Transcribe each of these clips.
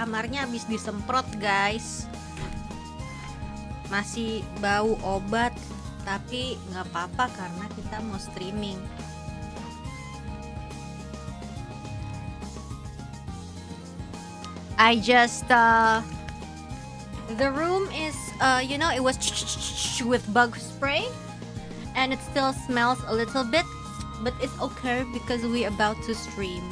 kamarnya habis disemprot guys. Masih bau obat, tapi nggak apa-apa karena kita mau streaming. I just the room is you know, it was with bug spray and it still smells a little bit, but it's okay because we about to stream.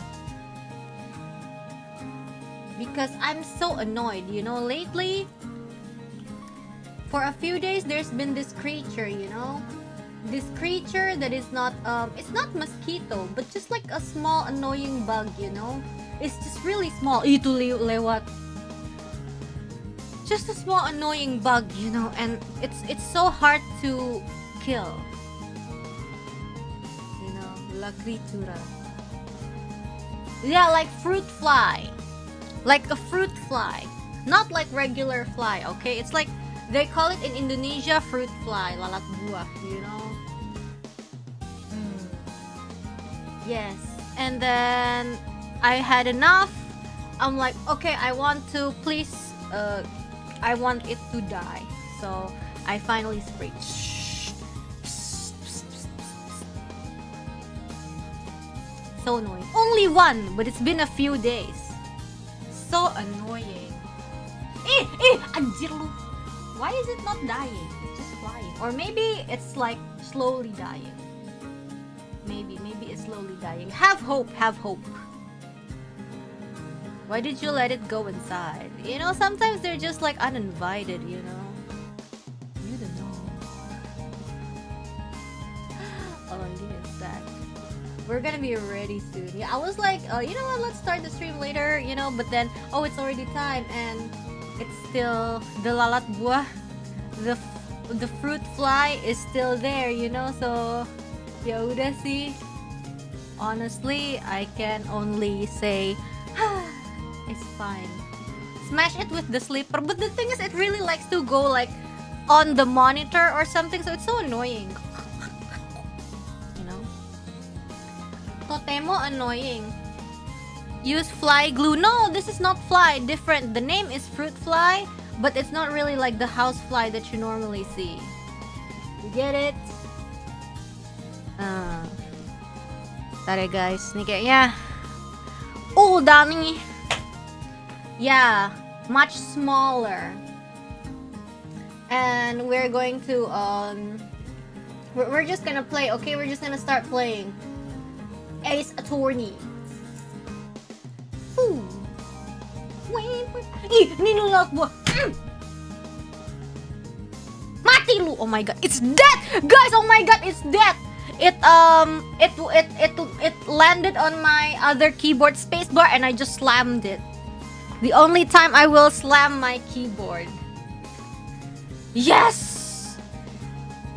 Because I'm so annoyed, you know, lately for a few days there's been this creature, you know, this creature that is not it's not mosquito but just like a small annoying bug, you know. It's just really small. Itu lewat. Just a small annoying bug, you know, and it's so hard to kill. You know, la criatura. Yeah, like fruit fly. Like a fruit fly. Not like regular fly, okay? It's like they call it in Indonesia fruit fly, lalat buah, you know. Yes. And then I had enough. I'm like, okay, I want to please I want it to die. So I finally sprayed. So annoying. Only one, but it's been a few days. So annoying. Anjir lu. Why is it not dying? It's just flying. Or maybe it's like slowly dying. Maybe it's slowly dying. Have hope, have hope. Why did you let it go inside? You know, sometimes they're just like uninvited, you know. You don't know. Oh, I'm getting sad. We're gonna be ready soon. Yeah, I was like, you know what, let's start the stream later, you know, but then, oh, it's already time and it's still, the lalat buah, the fruit fly is still there, you know, so, ya udah sih. Honestly, I can only say, it's fine. Smash it with the slipper, but the thing is, it really likes to go like on the monitor or something, so it's so annoying. You know? Totemo annoying. Use fly glue. No, this is not fly. Different. The name is fruit fly, but it's not really like the house fly that you normally see. You get it? Sorry guys, nih kayaknya udah nih. Yeah, much smaller. And we're going to we're just gonna play, okay? We're just gonna start playing Ace Attorney. Wait. Ini nulak buah. Mati lu. Oh my god, it's dead. Guys, oh my god, it's dead. It landed on my other keyboard spacebar and I just slammed it. The only time I will slam my keyboard. Yes!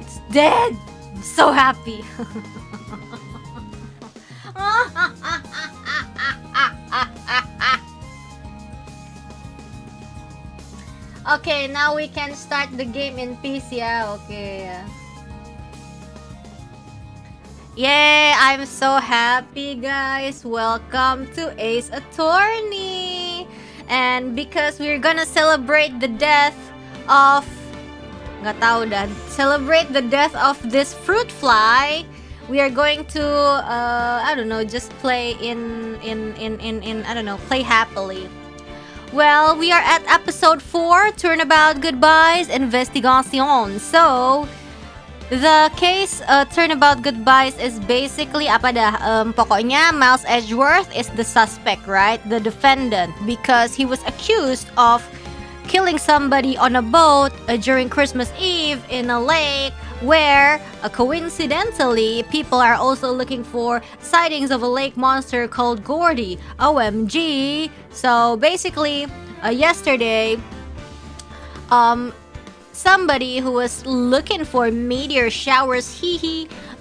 It's dead! I'm so happy. Okay, now we can start the game in peace, yeah? Okay. Yay! I'm so happy, guys. Welcome to Ace Attorney. And because we're gonna celebrate the death of celebrate the death of this fruit fly, we are going to I don't know, just play in I don't know, play happily. Well, we are at episode 4, Turnabout Goodbyes Investigation. So the case Turnabout Goodbyes is basically apa dah? Pokoknya Miles Edgeworth is the suspect, right? The defendant, because he was accused of killing somebody on a boat during Christmas Eve in a lake where coincidentally people are also looking for sightings of a lake monster called Gordy. OMG. So basically yesterday somebody who was looking for meteor showers,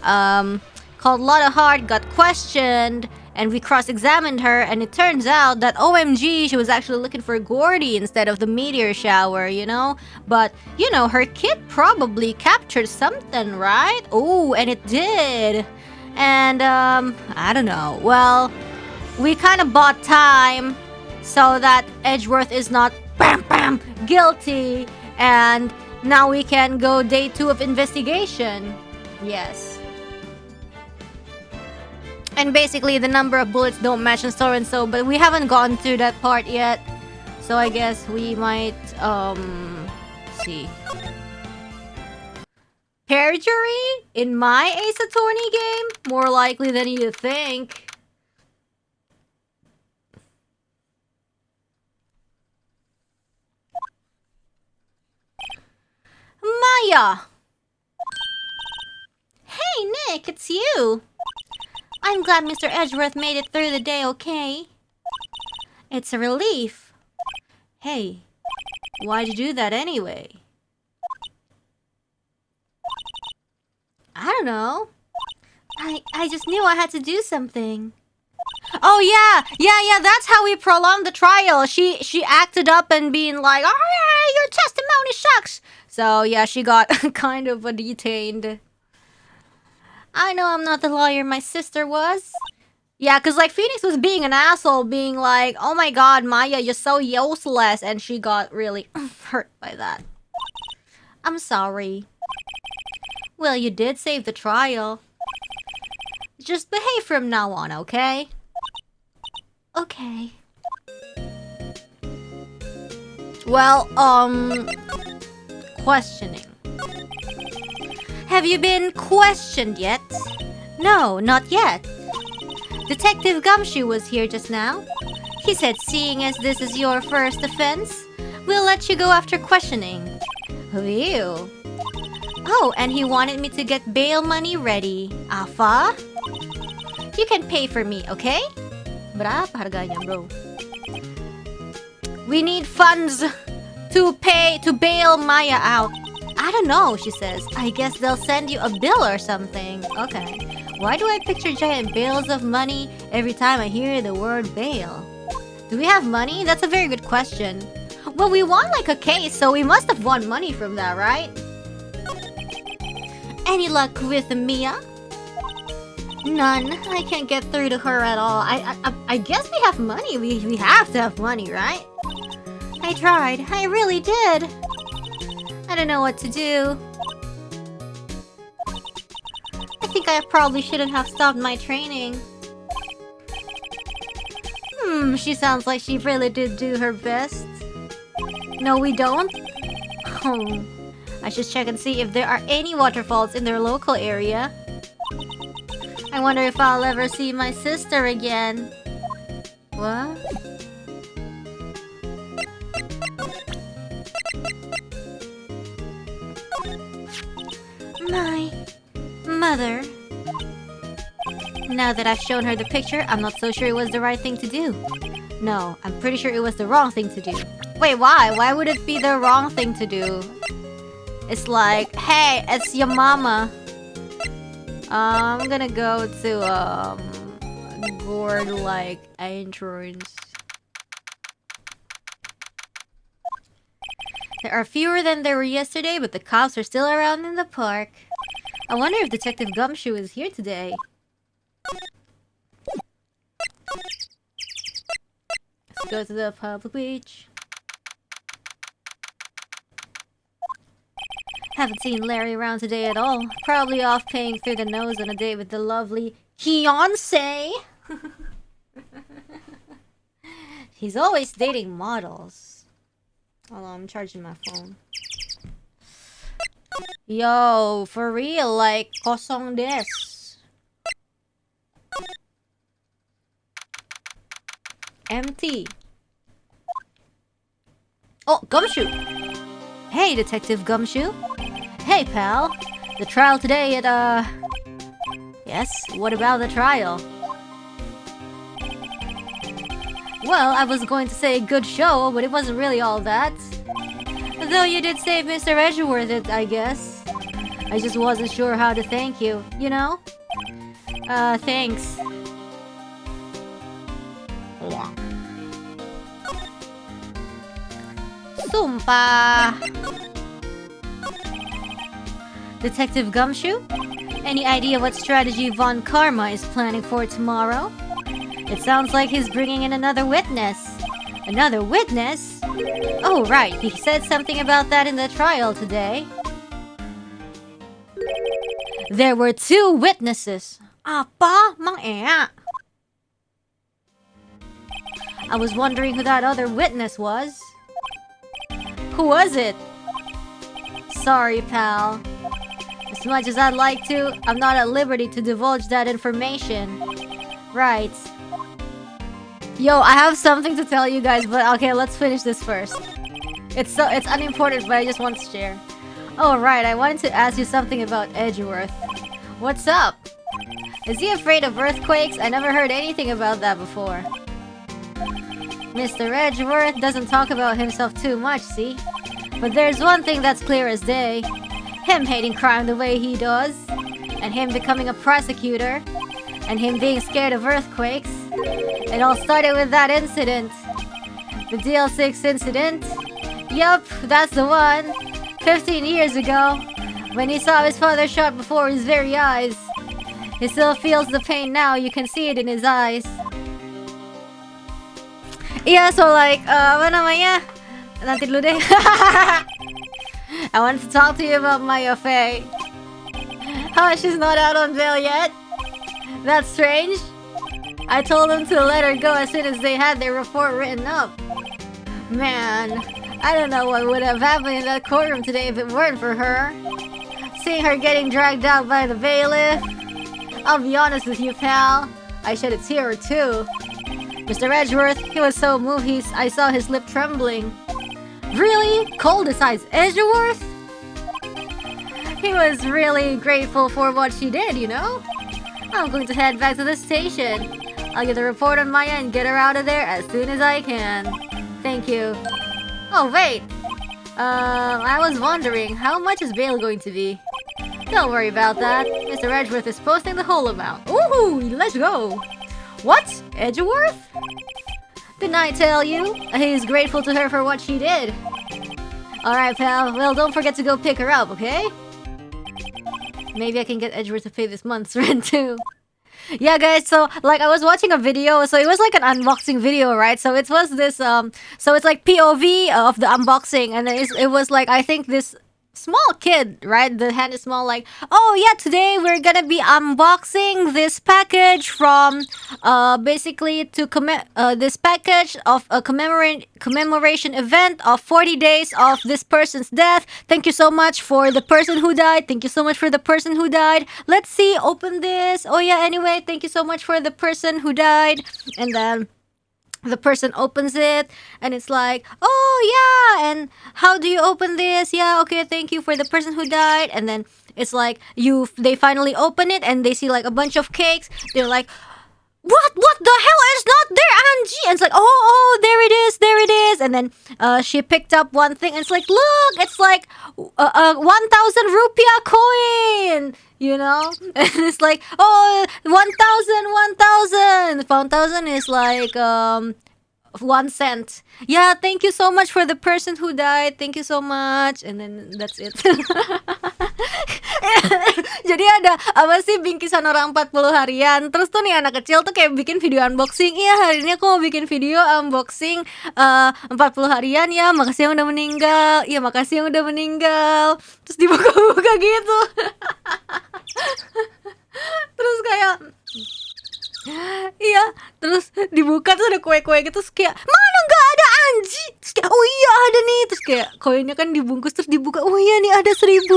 called Lotta Hart, got questioned, and we cross-examined her, and it turns out that OMG, she was actually looking for Gordy instead of the meteor shower, you know? But, you know, her kid probably captured something, right? Oh, and it did. And, I don't know. Well, we kind of bought time so that Edgeworth is not bam bam guilty, and now we can go day 2 of investigation. Yes. And basically the number of bullets don't match and so, but we haven't gotten through that part yet. So I guess we might see. Perjury in my Ace Attorney game? More likely than you think. Maya! Hey Nick, it's you! I'm glad Mr. Edgeworth made it through the day okay. It's a relief. Hey, why'd you do that anyway? I don't know. I just knew I had to do something. Oh yeah, that's how we prolonged the trial. She acted up and being like, oh yeah, your testimony sucks. So yeah, she got kind of detained. I know I'm not the lawyer my sister was. Yeah, because like Phoenix was being an asshole, being like, oh my god, Maya, you're so useless. And she got really hurt by that. I'm sorry. Well, you did save the trial. Just behave from now on, okay? Okay. Well, questioning. Have you been questioned yet? No, not yet. Detective Gumshoe was here just now. He said seeing as this is your first offense, we'll let you go after questioning. Ew. Oh, and he wanted me to get bail money ready. Afa? You can pay for me, okay? Berapa harganya, bro? We need funds to bail Maya out. I don't know, she says. I guess they'll send you a bill or something. Okay. Why do I picture giant bales of money every time I hear the word bail? Do we have money? That's a very good question. Well, we won like a case, so we must have won money from that, right? Any luck with Mia? None. I can't get through to her at all. I guess we have money. We have to have money, right? I tried. I really did. I don't know what to do. I think I probably shouldn't have stopped my training. She sounds like she really did do her best. No, we don't? Oh. I should check and see if there are any waterfalls in their local area. I wonder if I'll ever see my sister again. What? My mother. Now that I've shown her the picture, I'm not so sure it was the right thing to do. No, I'm pretty sure it was the wrong thing to do. Wait, why? Why would it be the wrong thing to do? It's like, hey, it's your mama. I'm gonna go to, gourd-like entrance. There are fewer than there were yesterday, but the cops are still around in the park. I wonder if Detective Gumshoe is here today. Let's go to the public beach. Haven't seen Larry around today at all. Probably off paying through the nose on a date with the lovely fiancé. He's always dating models. Hold on, I'm charging my phone. Yo, for real, like, kosong desu. Empty. Oh, Gumshoe! Hey, Detective Gumshoe. Hey, pal. The trial today at, Yes, what about the trial? Well, I was going to say good show, but it wasn't really all that. Though you did save Mr. Edgeworth, I guess. I just wasn't sure how to thank you, you know? Thanks. Sumpa! Detective Gumshoe? Any idea what strategy Von Karma is planning for tomorrow? It sounds like he's bringing in another witness. Another witness? Oh, right. He said something about that in the trial today. There were 2 witnesses. Apa? Mang ea. I was wondering who that other witness was. Who was it? Sorry, pal. As much as I'd like to, I'm not at liberty to divulge that information. Right. Yo, I have something to tell you guys, but okay, let's finish this first. It's unimportant, but I just want to share. Oh, right, I wanted to ask you something about Edgeworth. What's up? Is he afraid of earthquakes? I never heard anything about that before. Mr. Edgeworth doesn't talk about himself too much, see? But there's one thing that's clear as day. Him hating crime the way he does, and him becoming a prosecutor, and him being scared of earthquakes. It all started with that incident. The DL6 incident? Yup, that's the one. 15 years ago, when he saw his father shot before his very eyes. He still feels the pain now, you can see it in his eyes. Yeah, so like, apa namanya? Nanti dulu deh. I want to talk to you about Maya Faye. Oh, she's not out on bail yet? That's strange. I told them to let her go as soon as they had their report written up. Man, I don't know what would have happened in that courtroom today if it weren't for her. Seeing her getting dragged out by the bailiff. I'll be honest with you, pal. I shed a tear or two. Mr. Edgeworth, he was so moved I saw his lip trembling. Really? Cold as ice Edgeworth? He was really grateful for what she did, you know? I'm going to head back to the station. I'll get the report on Maya and get her out of there as soon as I can. Thank you. Oh, wait. I was wondering, how much is bail going to be? Don't worry about that. Mr. Edgeworth is posting the whole amount. Ooh, let's go. What? Edgeworth? Didn't I tell you? He's grateful to her for what she did. Alright, pal. Well, don't forget to go pick her up, okay? Maybe I can get Edgeworth to pay this month's rent too. Yeah, guys, so like I was watching a video, so it was like an unboxing video, right? So it was this so it's like POV of the unboxing, and then it was like, I think this small kid, right? The hand is small, like, oh yeah, today we're gonna be unboxing this package from basically to this package of a commemoration event of 40 days of this person's death. Thank you so much for the person who died. Thank you so much for the person who died. Let's see, open this. Oh yeah, anyway, thank you so much for the person who died. And then the person opens it, and it's like, oh yeah, and how do you open this? Yeah, okay, thank you for the person who died. And then it's like, they finally open it, and they see like a bunch of cakes. They're like, what the hell is not there, Angie? And it's like, oh, there it is. And then she picked up one thing, and it's like, look, it's like a 1,000 rupiah coin, you know? And it's like, oh, 1,000. 1,000 is like 1 cent. Yeah, thank you so much for the person who died. Thank you so much. And then that's it. Jadi ada apa sih, bingkisan orang 40 harian. Terus tuh nih anak kecil tuh kayak bikin video unboxing. Iya, hari ini aku mau bikin video unboxing 40 harian ya. Makasih yang udah meninggal. Iya, makasih yang udah meninggal. Terus dibuka-buka gitu. Terus kayak, iya, terus dibuka tuh ada kue-kue gitu. Terus kayak, mana nggak ada Anji? Terus kayak, oh iya ada nih. Terus kayak koinnya kan dibungkus, terus dibuka, oh iya nih ada 1.000.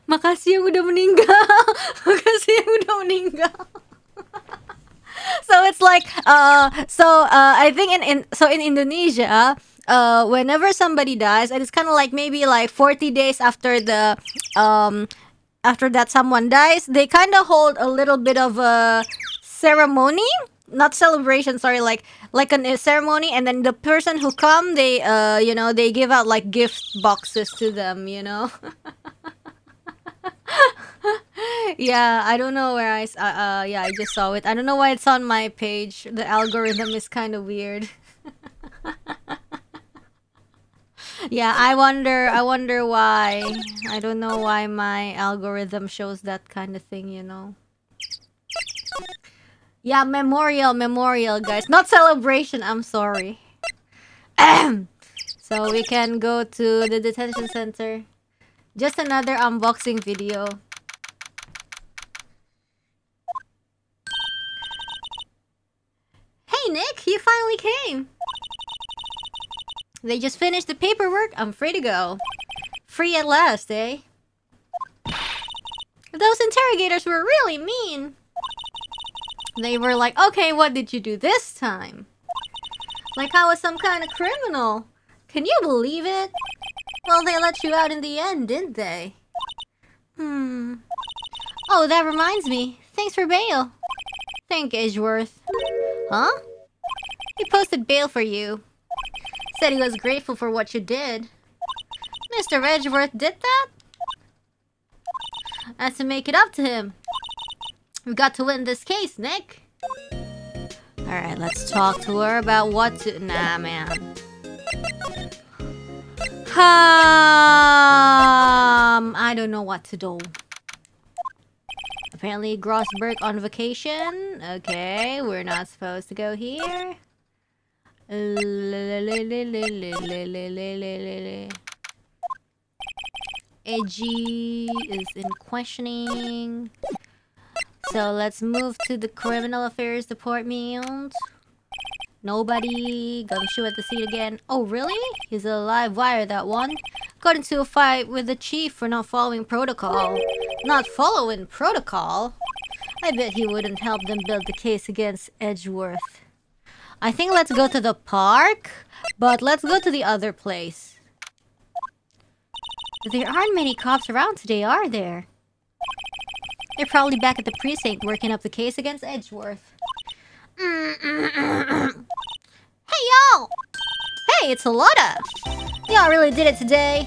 Makasih yang udah meninggal. Makasih yang udah meninggal. So it's like I think in Indonesia, whenever somebody dies, and it's kind of like maybe like 40 days after the after that someone dies, they kind of hold a little bit of a ceremony, not celebration, sorry, like a ceremony, and then the person who come, they they give out like gift boxes to them, you know. Yeah, I don't know where I just saw it. I don't know why it's on my page. The algorithm is kind of weird. Yeah, I wonder why. I don't know why my algorithm shows that kind of thing, you know. Yeah, memorial, guys. Not celebration, I'm sorry. So we can go to the detention center. Just another unboxing video. Hey Nick, you finally came. They just finished the paperwork. I'm free to go. Free at last, eh? Those interrogators were really mean. They were like, okay, what did you do this time? Like I was some kind of criminal. Can you believe it? Well, they let you out in the end, didn't they? Oh, that reminds me. Thanks for bail. Thank Edgeworth. Huh? He posted bail for you. Said he was grateful for what you did. Mr. Edgeworth did that? That's to make it up to him. We've got to win this case, Nick. Alright, let's talk to her about what to... Nah, man. I don't know what to do. Apparently, Grossberg on vacation. Okay, we're not supposed to go here. Edgy is in questioning. So let's move to the criminal affairs department. Nobody. Gumshoe at the seat again. Oh, really? He's a live wire, that one. Got into a fight with the chief for not following protocol. Not following protocol? I bet he wouldn't help them build the case against Edgeworth. I think let's go to the park, but let's go to the other place. There aren't many cops around today, are there? They're probably back at the precinct working up the case against Edgeworth. Hey, y'all! Hey, it's Lotta! Y'all really did it today.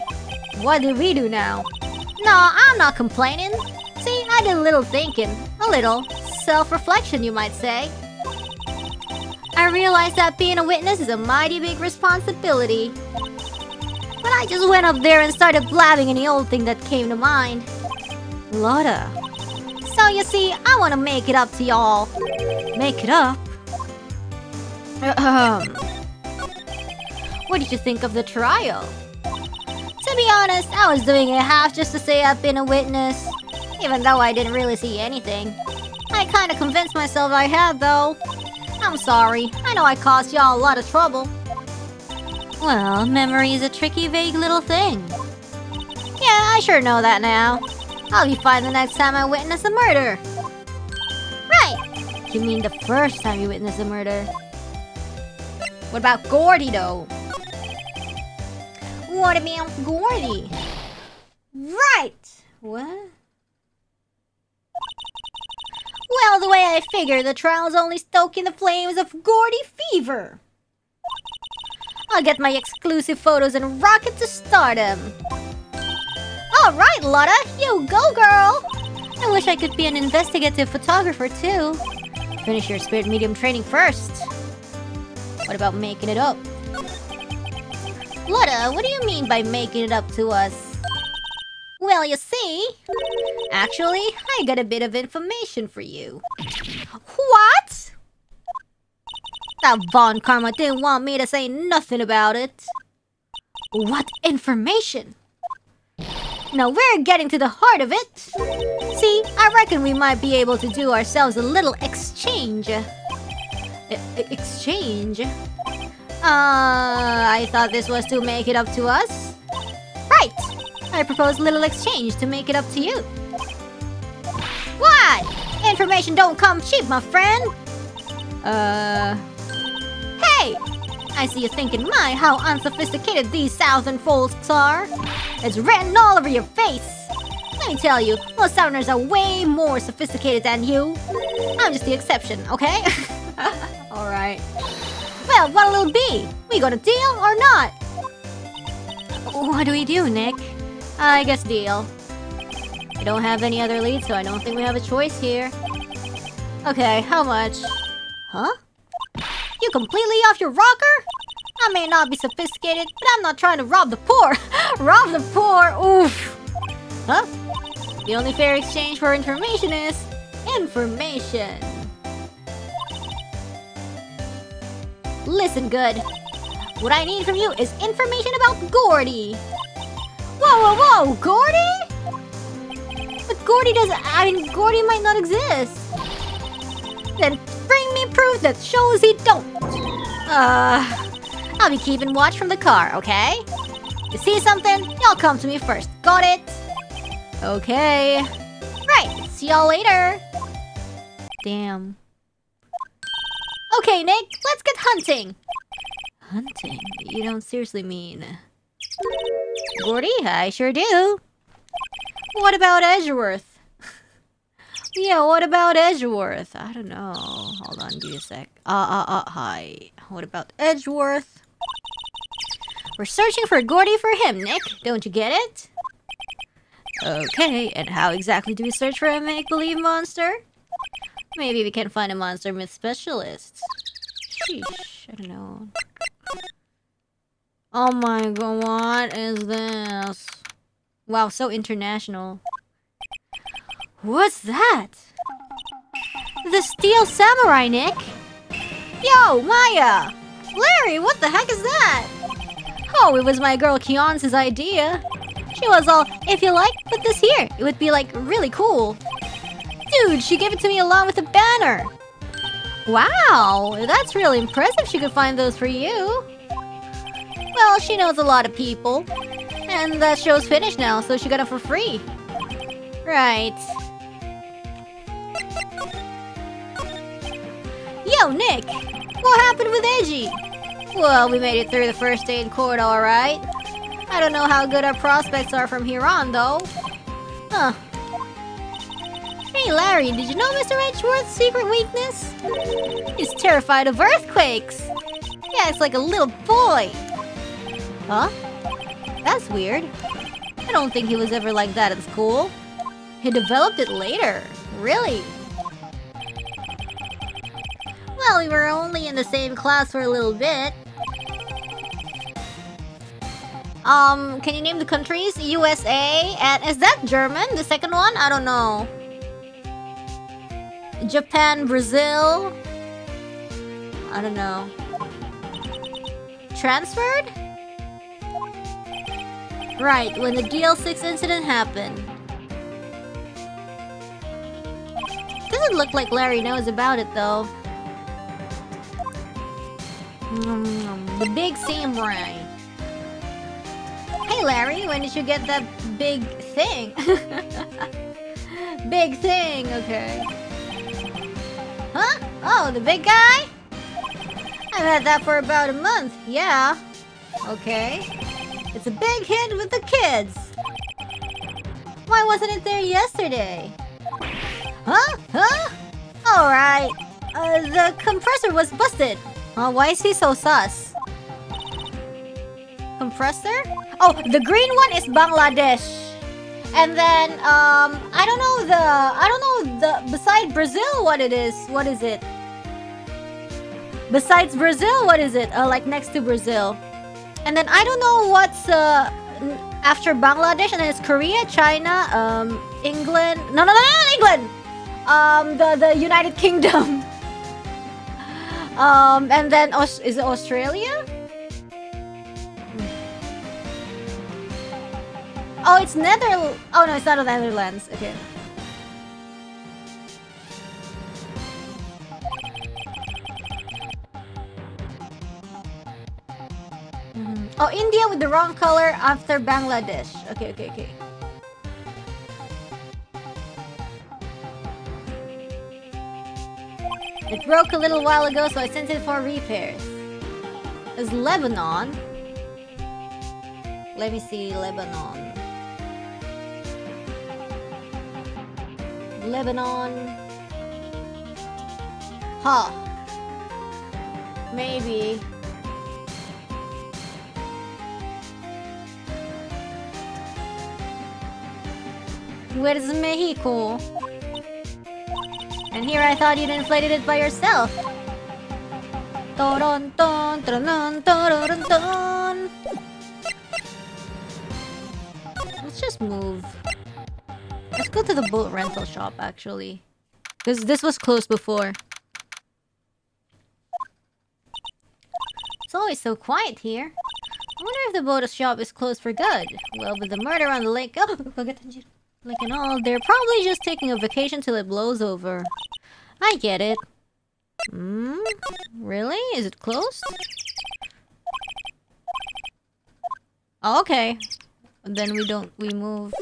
What did we do now? No, I'm not complaining. See, I did a little thinking. A little. Self-reflection, you might say. I realized that being a witness is a mighty big responsibility. But I just went up there and started blabbing any old thing that came to mind. Lotta. So you see, I want to make it up to y'all. Make it up? What did you think of the trial? To be honest, I was doing it half just to say I've been a witness. Even though I didn't really see anything. I kinda convinced myself I had, though. I'm sorry. I know I caused y'all a lot of trouble. Well, memory is a tricky, vague little thing. Yeah, I sure know that now. I'll be fine the next time I witness a murder. Right! You mean the first time you witness a murder? What about Gordy, though? What about Gordy? Right! What? Well, the way I figure, the trial's only stoking the flames of Gordy fever. I'll get my exclusive photos and rocket to stardom. Alright, Lotta, you go, girl! I wish I could be an investigative photographer, too. Finish your spirit medium training first. What about making it up? Lotta, what do you mean by making it up to us? Well, you see... Actually, I got a bit of information for you. What? That Von Karma didn't want me to say nothing about it. What information? Now we're getting to the heart of it. See, I reckon we might be able to do ourselves a little exchange. Exchange? I thought this was to make it up to us. Right! I propose a little exchange to make it up to you. What? Information don't come cheap, my friend. Hey! I see you thinking, my, how unsophisticated these southern folks are. It's written all over your face. Let me tell you, most southerners are way more sophisticated than you. I'm just the exception, okay? Alright. Well, what'll it be? We got a deal or not? What do we do, Nick? I guess deal. I don't have any other leads, so I don't think we have a choice here. Okay, how much? Huh? You completely off your rocker? I may not be sophisticated, but I'm not trying to rob the poor. Rob the poor, oof. Huh? The only fair exchange for information is... information. Listen good. What I need from you is information about Gordy. Whoa, whoa, whoa! Gordy? But Gordy doesn't... I mean, Gordy might not exist. Then bring me proof that shows he don't. I'll be keeping watch from the car, okay? You see something? Y'all come to me first. Got it? Okay. Right, see y'all later. Damn. Okay, Nick, let's get hunting. Hunting? You don't seriously mean... Gordy, I sure do. What about Edgeworth? Yeah, what about Edgeworth? I don't know. Hold on, give me a sec. Hi. What about Edgeworth? We're searching for Gordy for him, Nick. Don't you get it? Okay, and how exactly do we search for a make-believe monster? Maybe we can find a monster myth specialist. Sheesh, I don't know. Oh my god, what is this? Wow, so international. What's that? The Steel Samurai, Nick! Yo, Maya! Larry, what the heck is that? Oh, it was my girl Kion's idea. She was all, if you like, put this here. It would be like really cool. Dude, she gave it to me along with a banner. Wow, that's really impressive she could find those for you. Well, she knows a lot of people. And that show's finished now, so she got it for free. Right. Yo, Nick! What happened with Edgy? Well, we made it through the first day in court, alright. I don't know how good our prospects are from here on, though. Huh. Hey, Larry, did you know Mr. Edgeworth's secret weakness? He's terrified of earthquakes. Yeah, it's like a little boy. Huh? That's weird. I don't think he was ever like that at school. He developed it later. Really? Well, we were only in the same class for a little bit. Can you name the countries? USA, and is that German? The second one? I don't know. Japan, Brazil. I don't know. Transferred? Right, when the DL6 incident happened. Doesn't look like Larry knows about it, though. The big samurai. Hey, Larry, when did you get that big thing? Big thing, okay. Huh? Oh, the big guy? I've had that for about a month, yeah. Okay. It's a big hit with the kids. Why wasn't it there yesterday? Huh? Huh? Alright. The compressor was busted. Why is he so sus? Compressor? Oh, the green one is Bangladesh. And then, I don't know the, beside Brazil, what it is. What is it? Besides Brazil, what is it? Like next to Brazil. And then I don't know what's, after Bangladesh, and then it's Korea, China, England. No, not England! The United Kingdom. And then, is it Australia? Oh, it's Oh, no, it's not the Netherlands. Okay. Oh, India with the wrong color after Bangladesh. Okay, okay, okay. It broke a little while ago, so I sent it for repairs. It's Lebanon. Let me see, Lebanon. Lebanon. Huh. Maybe. Where's Mexico? And here I thought you'd inflated it by yourself. Let's just move. Let's go to the boat rental shop, actually. Because this was closed before. It's always so quiet here. I wonder if the boat shop is closed for good. Well, with the murder on the lake... Oh, like and all, they're probably just taking a vacation till it blows over. I get it. Really? Is it closed? Oh, okay. Then we move.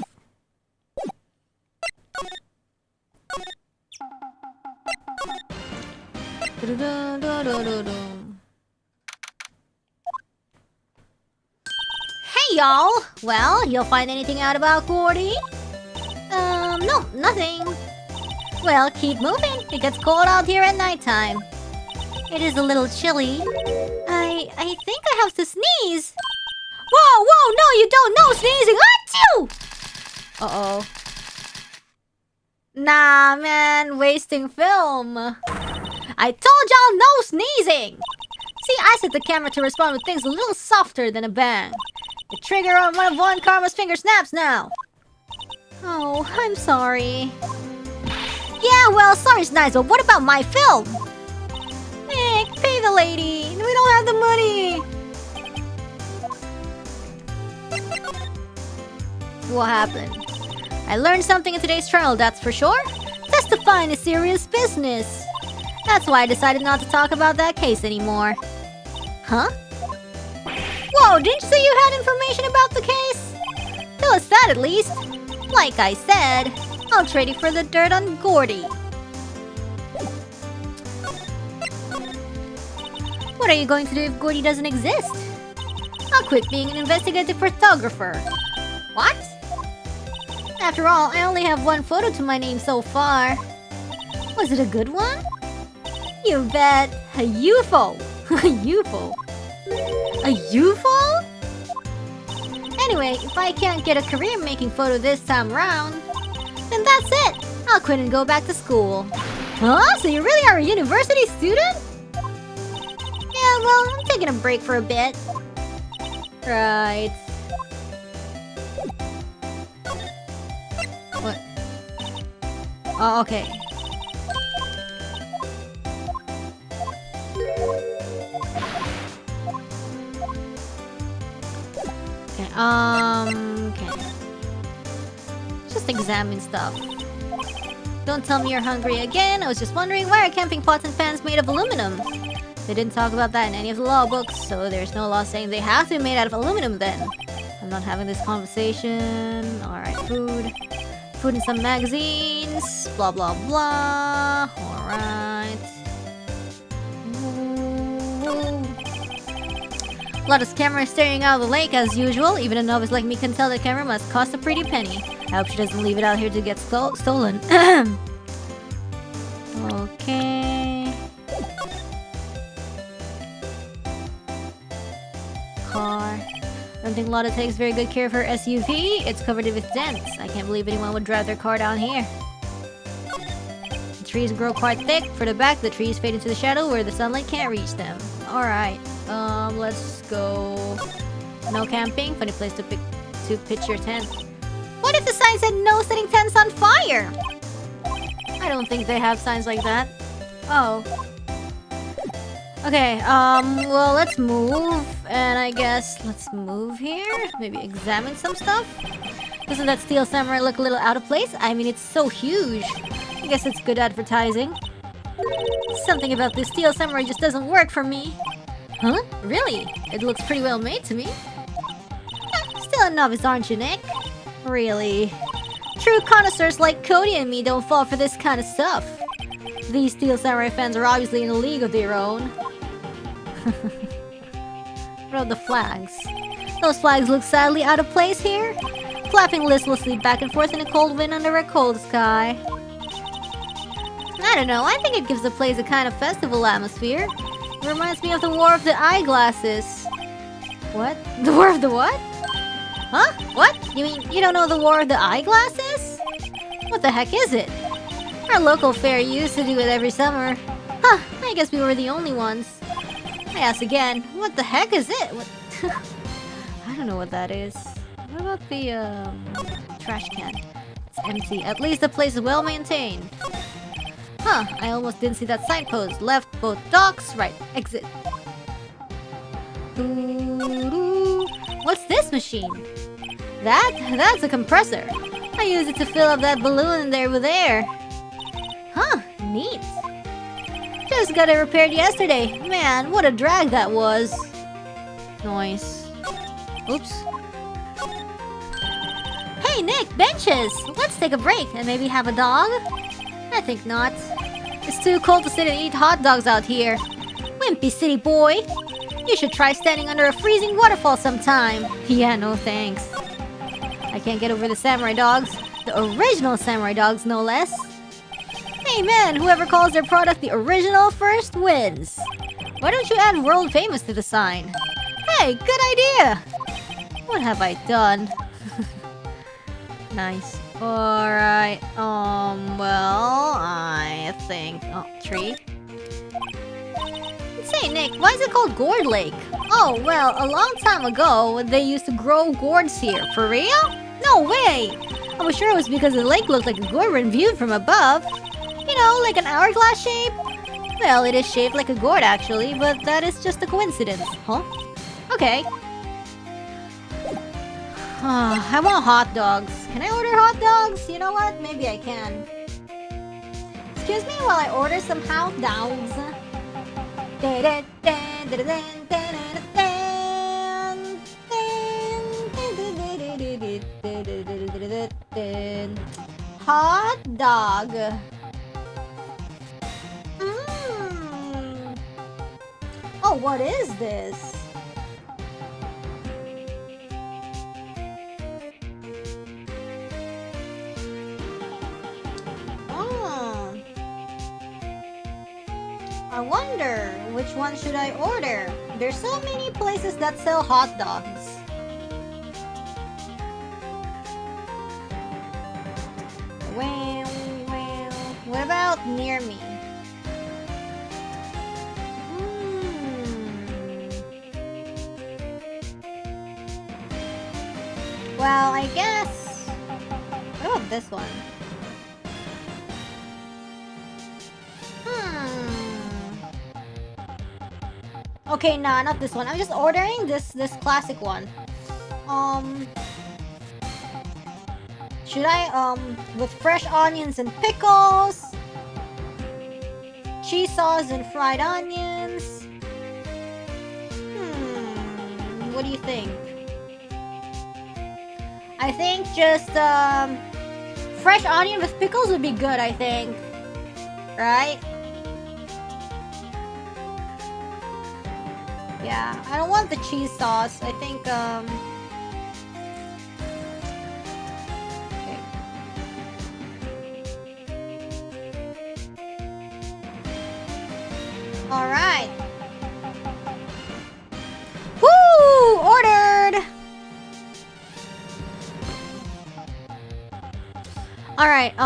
Hey y'all! Well, you'll find anything out about Gordy? No, nothing. Well, keep moving. It gets cold out here at nighttime. It is a little chilly. I think I have to sneeze. Whoa, no, you don't know sneezing. Achoo! Uh-oh. Nah, man, wasting film. I told y'all no sneezing. See, I set the camera to respond with things a little softer than a bang. The trigger on one of Karma's finger snaps now. Oh, I'm sorry. Yeah, well, sorry's nice, but what about my film? Pay the lady. We don't have the money. What happened? I learned something in today's trial, that's for sure. Testifying is serious business. That's why I decided not to talk about that case anymore. Huh? Whoa, didn't you say you had information about the case? Tell us that at least. Like I said, I'll trade you for the dirt on Gordy. What are you going to do if Gordy doesn't exist? I'll quit being an investigative photographer. What? After all, I only have one photo to my name so far. Was it a good one? You bet. A UFO. A UFO. A UFO? Anyway, if I can't get a career making photo this time around, then that's it. I'll quit and go back to school. Huh? So you really are a university student? Yeah, well, I'm taking a break for a bit. Right. What? Oh, okay. Okay. Just examine stuff. Don't tell me you're hungry again. I was just wondering, why are camping pots and pans made of aluminum? They didn't talk about that in any of the law books, so there's no law saying they have to be made out of aluminum then. I'm not having this conversation. Alright, food. Food and some magazines. Blah, blah, blah. Alright. Lotta's camera is staring out of the lake as usual. Even a novice like me can tell the camera must cost a pretty penny. I hope she doesn't leave it out here to get stolen. Okay. Car. I don't think Lotta takes very good care of her SUV. It's covered with dents. I can't believe anyone would drive their car down here. The trees grow quite thick. For the back, the trees fade into the shadow where the sunlight can't reach them. Alright. Let's go. No camping. Funny place to pitch your tent. What if the sign said no setting tents on fire? I don't think they have signs like that. Oh. Okay, well, let's move. And I guess let's move here. Maybe examine some stuff. Doesn't that steel samurai look a little out of place? I mean, it's so huge. I guess it's good advertising. Something about this steel samurai just doesn't work for me. Huh? Really? It looks pretty well made to me. Still a novice, aren't you, Nick? Really? True connoisseurs like Cody and me don't fall for this kind of stuff. These Steel Samurai fans are obviously in a league of their own. What about the flags? Those flags look sadly out of place here. Flapping listlessly back and forth in a cold wind under a cold sky. I don't know, I think it gives the place a kind of festival atmosphere. It reminds me of the War of the Eyeglasses. What? The War of the what? Huh? What? You mean you don't know the War of the Eyeglasses? What the heck is it? Our local fair used to do it every summer. Huh, I guess we were the only ones. I ask again, what the heck is it? What? I don't know what that is. What about the, trash can? It's empty. At least the place is well maintained. Huh, I almost didn't see that signpost. Left both docks, right, exit. What's this machine? That's a compressor. I use it to fill up that balloon in there with air. Huh, neat. Just got it repaired yesterday. Man, what a drag that was. Noise. Oops. Hey Nick, benches! Let's take a break and maybe have a dog? I think not. It's too cold to sit and eat hot dogs out here. Wimpy city boy. You should try standing under a freezing waterfall sometime. Yeah, no thanks. I can't get over the samurai dogs. The original samurai dogs, no less. Hey man, whoever calls their product the original first wins. Why don't you add world famous to the sign? Hey, good idea! What have I done? Nice. Alright, well, I think... Oh, tree. Say, Nick, why is it called Gourd Lake? Oh, well, a long time ago, they used to grow gourds here. For real? No way! I was sure it was because the lake looked like a gourd when viewed from above. You know, like an hourglass shape? Well, it is shaped like a gourd, actually, but that is just a coincidence. Huh? Okay. I want hot dogs. Can I order hot dogs? You know what? Maybe I can. Excuse me while I order some hot dogs. Hot dog. Oh, what is this? I wonder, which one should I order? There's so many places that sell hot dogs. Well, what about near me? Well, I guess... What about this one? Okay, nah, not this one. I'm just ordering this classic one. Should I, with fresh onions and pickles, cheese sauce and fried onions? What do you think? I think just, fresh onion with pickles would be good, I think. Right? Yeah, I don't want the cheese sauce. I think, okay. Alright. Woo! Ordered! Alright,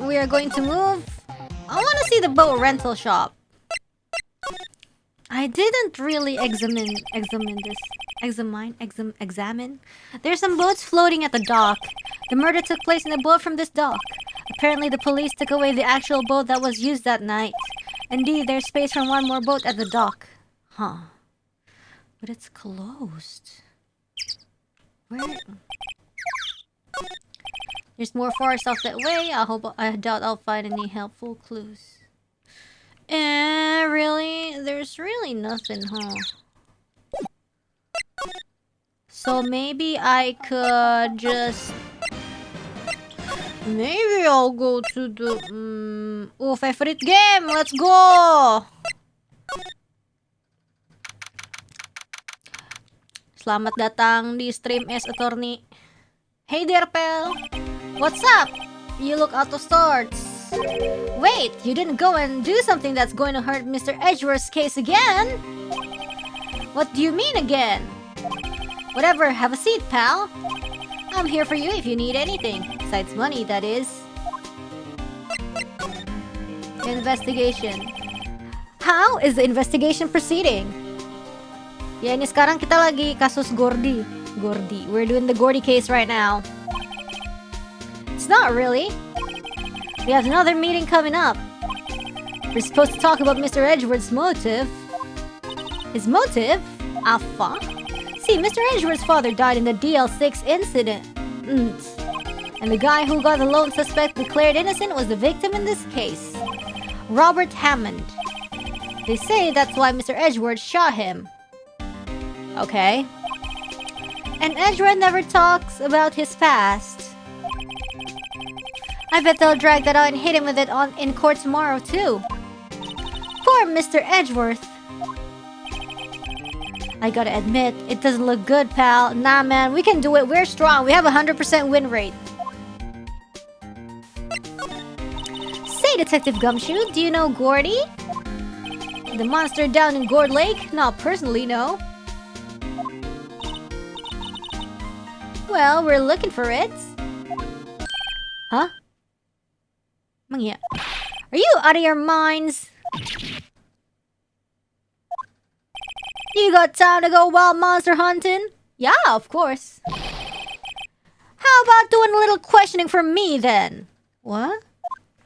we are going to move. I want to see the boat rental shop. I didn't really examine this. There's some boats floating at the dock. The murder took place in a boat from this dock. Apparently the police took away the actual boat that was used that night. Indeed, there's space for one more boat at the dock. Huh. But it's closed. Where? There's more forest off that way. I doubt I'll find any helpful clues. Really? There's really nothing, huh? So maybe I could just... Maybe I'll go to the... favorite game! Let's go! Selamat datang di stream S Attorney. Hey there, pal! What's up? You look out of sorts. Wait, you didn't go and do something that's going to hurt Mr. Edgeworth's case again? What do you mean again? Whatever, have a seat, pal. I'm here for you if you need anything. Besides money, that is. Investigation. How is the investigation proceeding? Ya, ini sekarang kita lagi kasus Gordy. We're doing the Gordy case right now. It's not really. We have another meeting coming up. We're supposed to talk about Mr. Edgeworth's motive. His motive? Afa? See, Mr. Edgeworth's father died in the DL6 incident. And the guy who got the lone suspect declared innocent was the victim in this case. Robert Hammond. They say that's why Mr. Edgeworth shot him. Okay. And Edgeworth never talks about his past. I bet they'll drag that out and hit him with it in court tomorrow too. Poor Mr. Edgeworth. I gotta admit, it doesn't look good, pal. Nah, man, we can do it. We're strong. We have a 100% win rate. Say, Detective Gumshoe, do you know Gordy? The monster down in Gourd Lake? Not personally, no. Well, we're looking for it. Huh? Mangya. Are you out of your minds? You got time to go wild monster hunting? Yeah, of course. How about doing a little questioning for me then? What?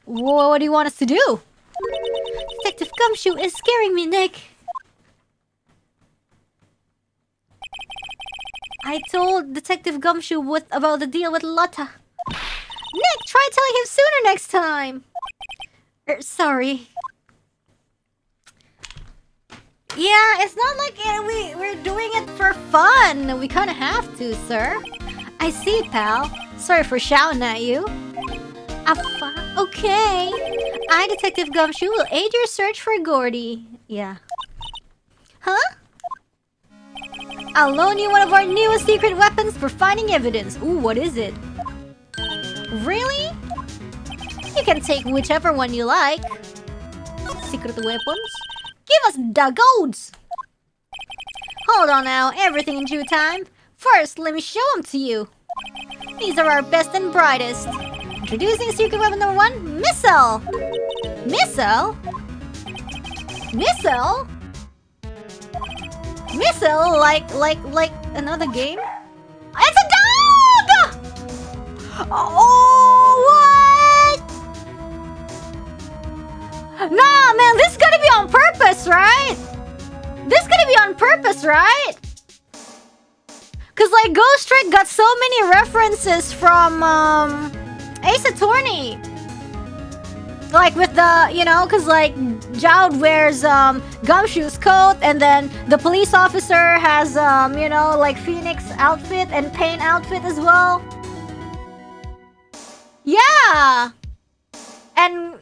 What do you want us to do? Detective Gumshoe is scaring me, Nick. I told Detective Gumshoe about the deal with Lotta. Nick, try telling him sooner next time. Sorry. Yeah, it's not like we're doing it for fun. We kind of have to, sir. I see, pal. Sorry for shouting at you. Okay. I, Detective Gumshoe, will aid your search for Gordy. Yeah. Huh? I'll loan you one of our newest secret weapons for finding evidence. Ooh, what is it? Really? You can take whichever one you like. Secret weapons? Give us the golds! Hold on now, everything in due time. First, let me show them to you. These are our best and brightest. Introducing secret weapon number 1, missile! Missile? Missile? Missile? Like another game? It's a dog! Oh, what? Nah, man, this is gonna be on purpose, right? This is gonna be on purpose, right? Cause like Ghost Trick got so many references from Ace Attorney. Like with the, you know, cause like Jowd wears Gumshoe's coat, and then the police officer has you know, like Phoenix outfit and Pain outfit as well. Yeah. And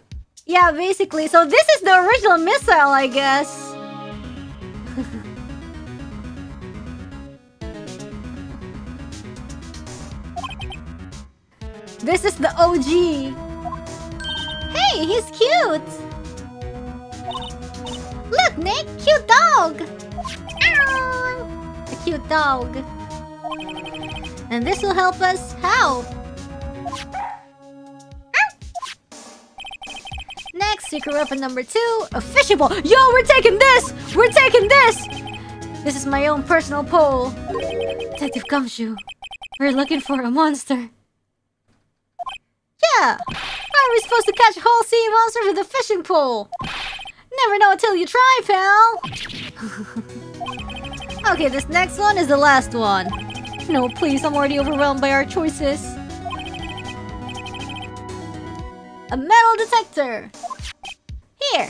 yeah, basically, so this is the original missile, I guess. This is the OG. Hey, he's cute. Look, Nick, cute dog. A cute dog. And this will help us. How? Next, secret weapon number 2, a fishing pole. Yo, we're taking this! We're taking this! This is my own personal pole. Detective Gumshoe, we're looking for a monster. Yeah! How are we supposed to catch a whole sea monster with a fishing pole? Never know until you try, pal! Okay, this next one is the last one. No, please, I'm already overwhelmed by our choices. A metal detector! Here!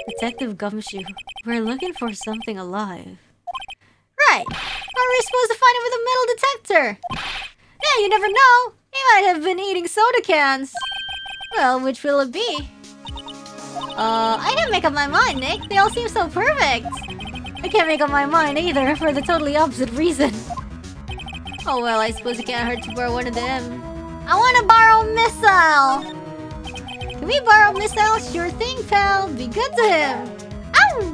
Detective Gumshoe, we're looking for something alive. Right! How are we supposed to find it with a metal detector? Yeah, you never know! He might have been eating soda cans. Well, which will it be? I didn't make up my mind, Nick. They all seem so perfect. I can't make up my mind either, for the totally opposite reason. Oh well, I suppose it can't hurt to borrow one of them. I want to borrow Missile! Can we borrow Missile? Sure thing, pal. Be good to him. Ow!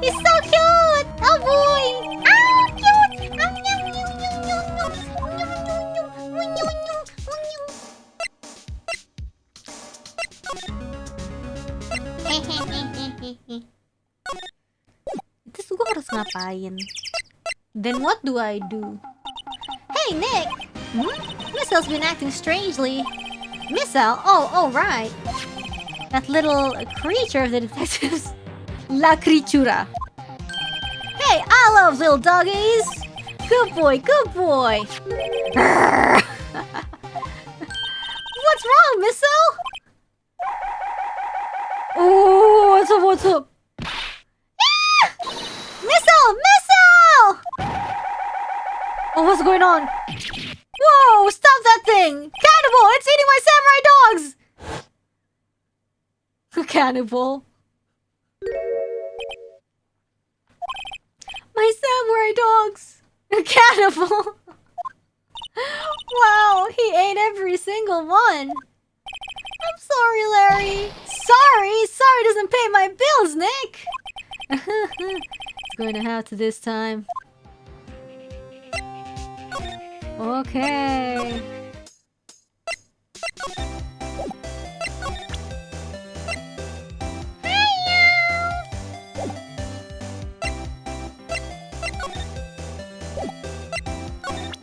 He's so cute! Oh boy! Ow, cute! Terus gue harus ngapain? Then what do I do? Hey, Nick! Missile's been acting strangely. Missile? Oh, right. That little creature of the detectives. La Criatura. Hey, I love little doggies. Good boy, good boy. What's wrong, Missile? Oh, what's up, what's up? Ah! Missile, Missile! Oh, what's going on? Whoa, stop that thing! Cannibal, it's eating my samurai dogs! Cannibal. My samurai dogs! Cannibal! Wow, he ate every single one. I'm sorry, Larry. Sorry doesn't pay my bills, Nick. It's going to have to this time. Okay.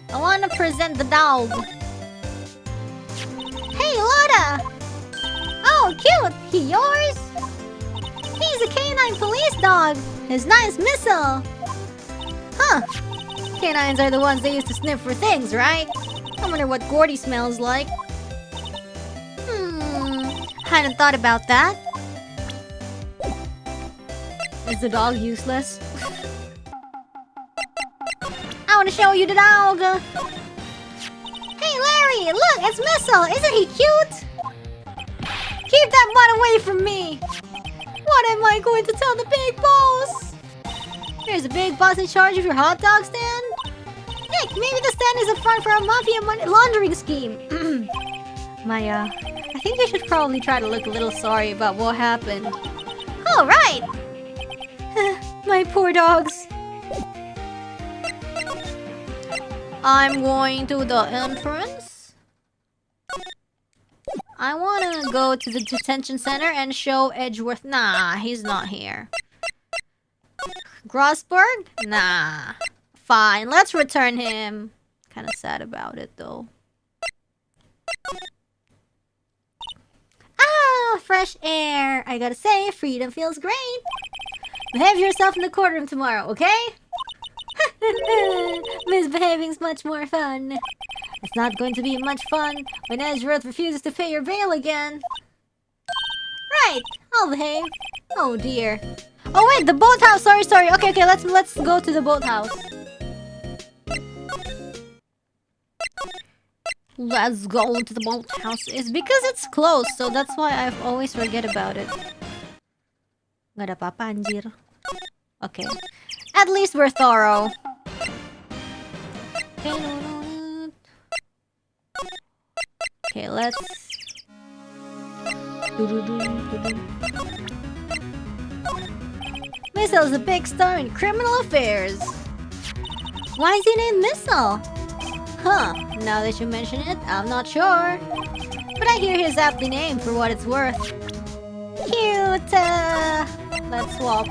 I want to present the dog. Hey, Lotta! Oh, cute! He yours? He's a canine police dog. His nice Missile. Huh. Canines are the ones they use to sniff for things, right? I wonder what Gordy smells like. Hadn't thought about that. Is the dog useless? I want to show you the dog. Hey, Larry, look, it's Missile. Isn't he cute? Keep that butt away from me. What am I going to tell the big boss? There's a big boss in charge of your hot dog stand? Nick, maybe the stand is a front for a mafia money laundering scheme. I think you should probably try to look a little sorry about what happened. Oh, right! My poor dogs. I'm going to the entrance. I want to go to the detention center and show Edgeworth. Nah, he's not here. Grossberg? Nah. Fine, let's return him. Kind of sad about it, though. Ah, fresh air. I gotta say, freedom feels great. Behave yourself in the courtroom tomorrow, okay? Misbehaving's much more fun. It's not going to be much fun when Edgeworth refuses to pay your bail again. Right, I'll behave. Oh dear. Oh wait, the boathouse. Sorry. Okay. Let's go to the boathouse. Let's go to the boathouse. It's because it's closed, so that's why I always forget about it. Gak ada apa-apa, anjir. Okay. At least we're thorough. Okay, let's... Missile is a big star in criminal affairs. Why is he named Missile? Huh, now that you mention it, I'm not sure. But I hear he's aptly named for what it's worth. Cute! Let's swap.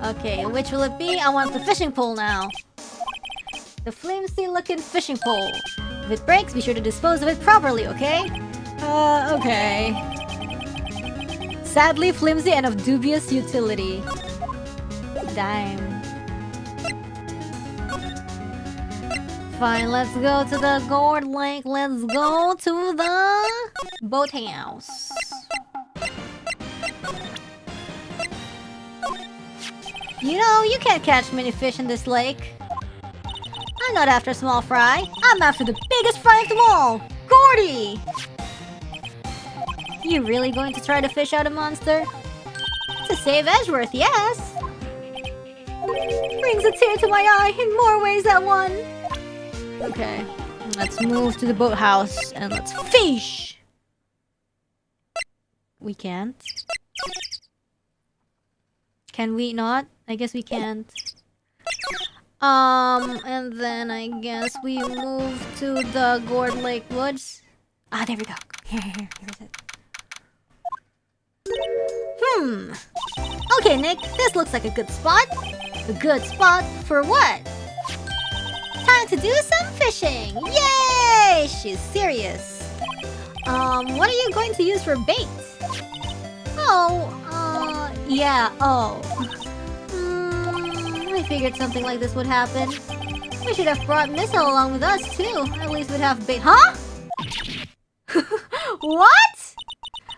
Okay, which will it be? I want the fishing pole now. The flimsy looking fishing pole. If it breaks, be sure to dispose of it properly, okay? Okay. Sadly flimsy and of dubious utility. Damn. Fine, let's go to the Gourd Lake. Let's go to the boathouse. You know, you can't catch many fish in this lake. I'm not after small fry. I'm after the biggest fry of them all, Gordy! You really going to try to fish out a monster? To save Edgeworth, yes! Brings a tear to my eye in more ways than one. Okay, let's move to the boathouse and let's fish! We can't. Can we not? I guess we can't. And then I guess we move to the Gourd Lake Woods. Ah, there we go. Here's it. Okay, Nick, this looks like a good spot. A good spot for what? Time to do some fishing! Yay! She's serious. What are you going to use for bait? Oh, Yeah, oh. I figured something like this would happen. We should have brought Missile along with us, too. At least we'd have bait. Huh? What?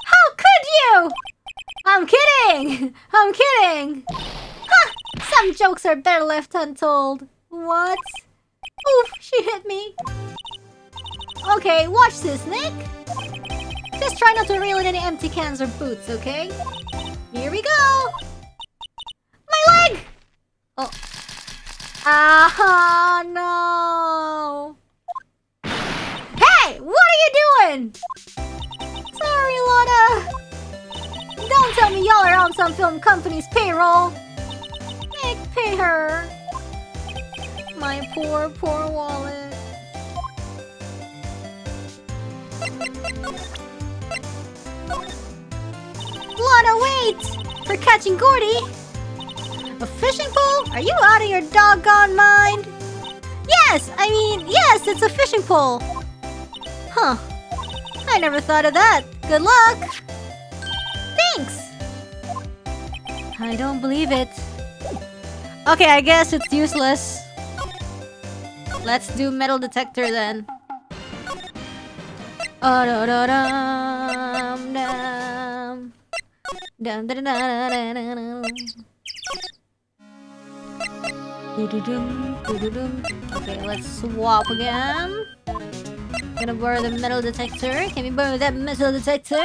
How could you? I'm kidding! I'm kidding! Huh! Some jokes are better left untold. What? Oof, she hit me. Okay, watch this, Nick. Just try not to reel in any empty cans or boots, okay? Here we go! My leg! Oh. Ah, no! Hey! What are you doing? Sorry, Lotta. Don't tell me y'all are on some film company's payroll. Nick, pay her. My poor, poor wallet. Lotta, wait! For catching Gordy! A fishing pole? Are you out of your doggone mind? Yes! Yes, it's a fishing pole! Huh. I never thought of that. Good luck! Thanks! I don't believe it. Okay, I guess it's useless. Let's do metal detector then. Oh-da-da-dum, dum. Dum-da-da-da-da-da-da. Okay, let's swap again. Gonna borrow the metal detector. Can we borrow that metal detector?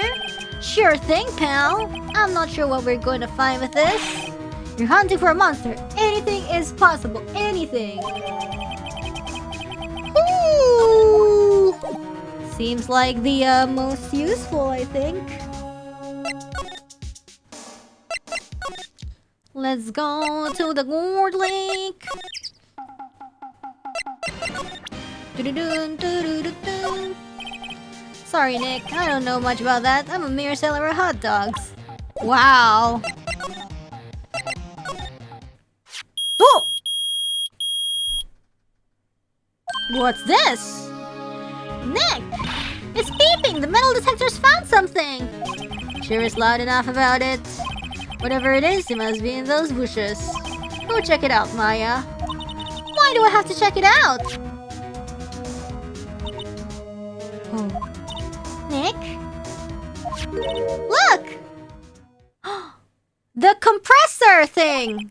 Sure thing, pal. I'm not sure what we're going to find with this. You're hunting for a monster. Anything is possible. Anything. Ooh. Seems like the most useful, I think. Let's go to the gourd lake. Sorry, Nick. I don't know much about that. I'm a mere seller of hot dogs. Wow. Oh! What's this? Nick! It's beeping! The metal detector's found something! Sure is loud enough about it. Whatever it is, it must be in those bushes. Go check it out, Maya. Why do I have to check it out? Oh. Nick? Look! The compressor thing!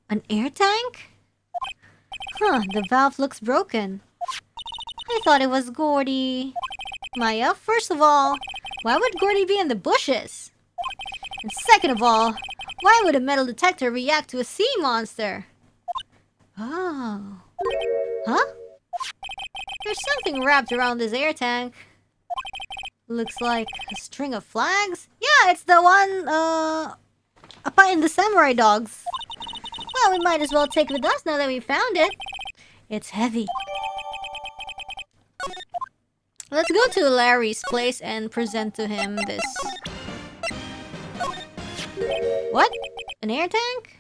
An air tank? Huh, the valve looks broken. I thought it was Gordy. Maya, first of all, why would Gordy be in the bushes? And second of all, why would a metal detector react to a sea monster? Oh. Huh? There's something wrapped around this air tank. Looks like a string of flags? Yeah, it's the one, up in the samurai dogs. Well, we might as well take it with us now that we found it. It's heavy. Let's go to Larry's place and present to him this. What? An air tank?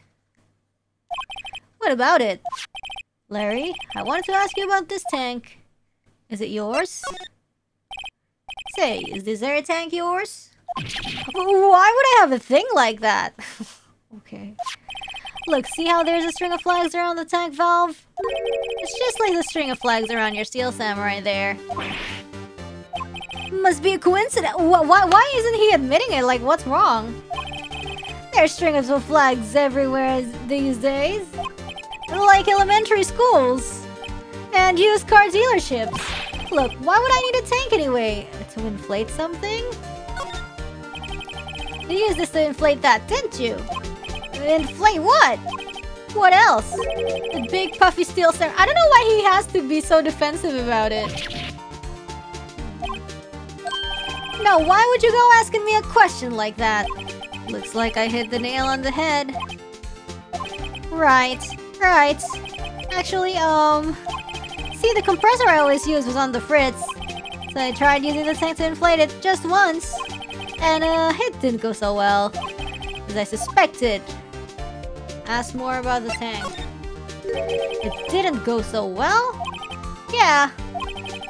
What about it? Larry, I wanted to ask you about this tank. Is it yours? Say, is this air tank yours? Why would I have a thing like that? Okay. Look, see how there's a string of flags around the tank valve? It's just like the string of flags around your steel samurai there. Must be a coincidence. Why isn't he admitting it? Like, what's wrong? There's strings of flags everywhere these days. Like elementary schools. And used car dealerships. Look, why would I need a tank anyway? To inflate something? You used this to inflate that, didn't you? Inflate what? What else? The big puffy steel samurai. I don't know why he has to be so defensive about it. No, why would you go asking me a question like that? Looks like I hit the nail on the head. Right. Actually, see, the compressor I always use was on the fritz. So I tried using the tank to inflate it just once. And, it didn't go so well. As I suspected. Ask more about the tank. It didn't go so well? Yeah.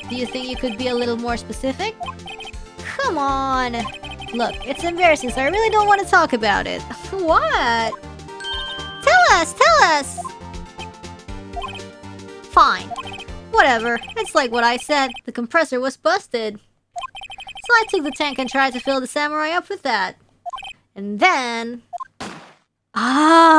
Do you think you could be a little more specific? Come on. Look, it's embarrassing, so I really don't want to talk about it. What? Tell us! Tell us! Fine. Whatever. It's like what I said. The compressor was busted. So I took the tank and tried to fill the samurai up with that. And then... Maratos!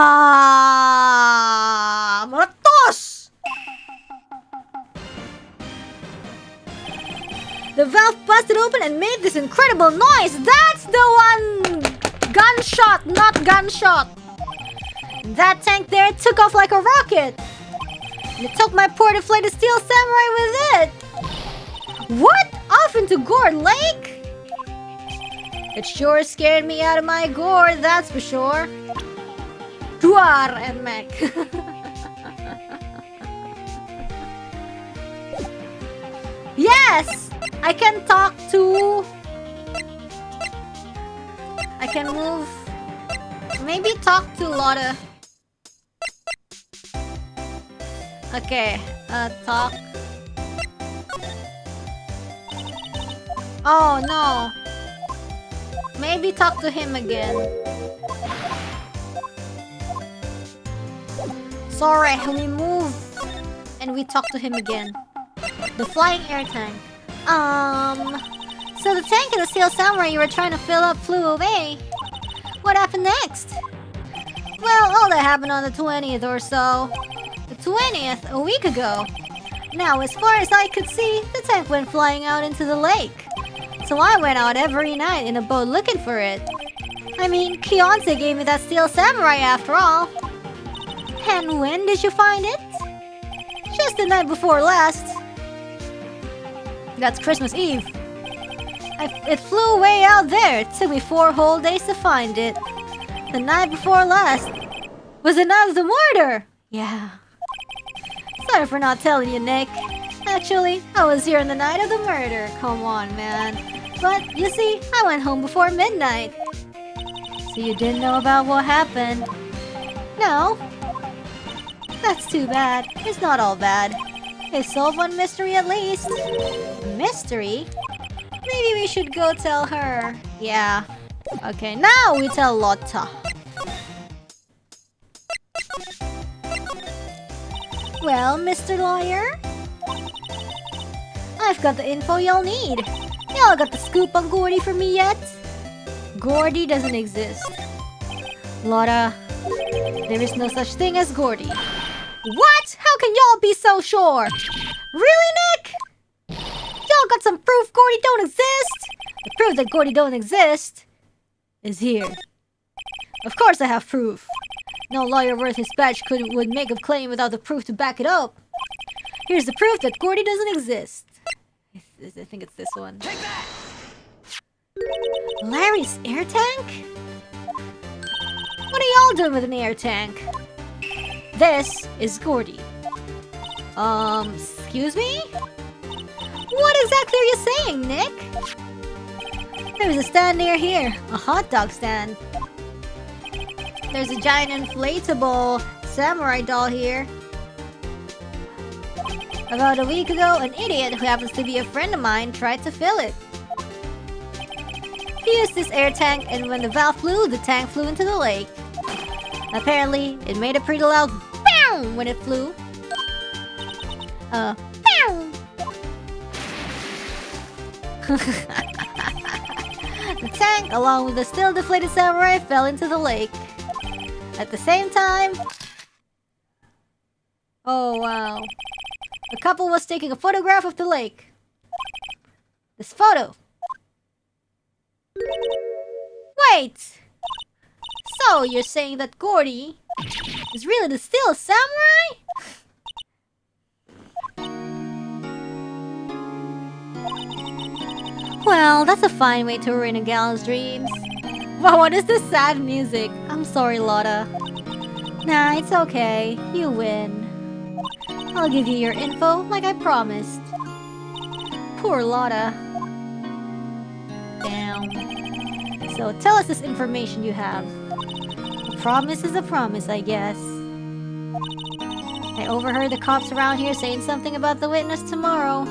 The valve busted open and made this incredible noise! That's the one! Gunshot, not gunshot! That tank there took off like a rocket! And it took my poor deflated steel samurai with it! What? Off into Gourd Lake? It sure scared me out of my gourd, that's for sure. Duar and Mech. Yes! I can talk to... I can move... Maybe talk to Lotta. Okay, talk. Oh no. Maybe talk to him again. Sorry, we move and we talk to him again. The flying air tank. So the tank and the steel samurai you were trying to fill up flew away. What happened next? Well, all that happened on the 20th or so. The 20th, a week ago. Now, as far as I could see, the tank went flying out into the lake. So I went out every night in a boat looking for it. I mean, Kiyonse gave me that steel samurai after all. And when did you find it? Just the night before last. That's Christmas Eve. It flew way out there. It took me 4 whole days to find it. The night before last was the night of the murder. Yeah. Sorry for not telling you, Nick. Actually, I was here on the night of the murder. Come on, man. But, you see, I went home before midnight. So you didn't know about what happened? No. That's too bad. It's not all bad. They solved one mystery at least. Mystery? Maybe we should go tell her. Yeah. Okay, now we tell Lotta. Well, Mr. Lawyer? I've got the info y'all need. Y'all got the scoop on Gordy for me yet? Gordy doesn't exist. Lotta, there is no such thing as Gordy. What? How can y'all be so sure? Really, Nick? Y'all got some proof Gordy don't exist? The proof that Gordy don't exist is here. Of course I have proof. No lawyer worth his badge would make a claim without the proof to back it up. Here's the proof that Gordy doesn't exist. I think it's this one. Take that! Larry's air tank? What are y'all doing with an air tank? This is Gordy. Excuse me? What exactly are you saying, Nick? There's a stand near here. A hot dog stand. There's a giant inflatable samurai doll here. About a week ago, an idiot who happens to be a friend of mine tried to fill it. He used this air tank, and when the valve flew, the tank flew into the lake. Apparently, it made a pretty loud pow when it flew. Pow! The tank, along with the still deflated samurai, fell into the lake. At the same time... Oh, wow. The couple was taking a photograph of the lake. This photo. Wait! So, you're saying that Gordy is really the still samurai? Well, that's a fine way to ruin a gal's dreams. Wow, what is this sad music? I'm sorry, Lotta. Nah, it's okay. You win. I'll give you your info like I promised. Poor Lotta. Damn. So tell us this information you have. A promise is a promise, I guess. I overheard the cops around here saying something about the witness tomorrow.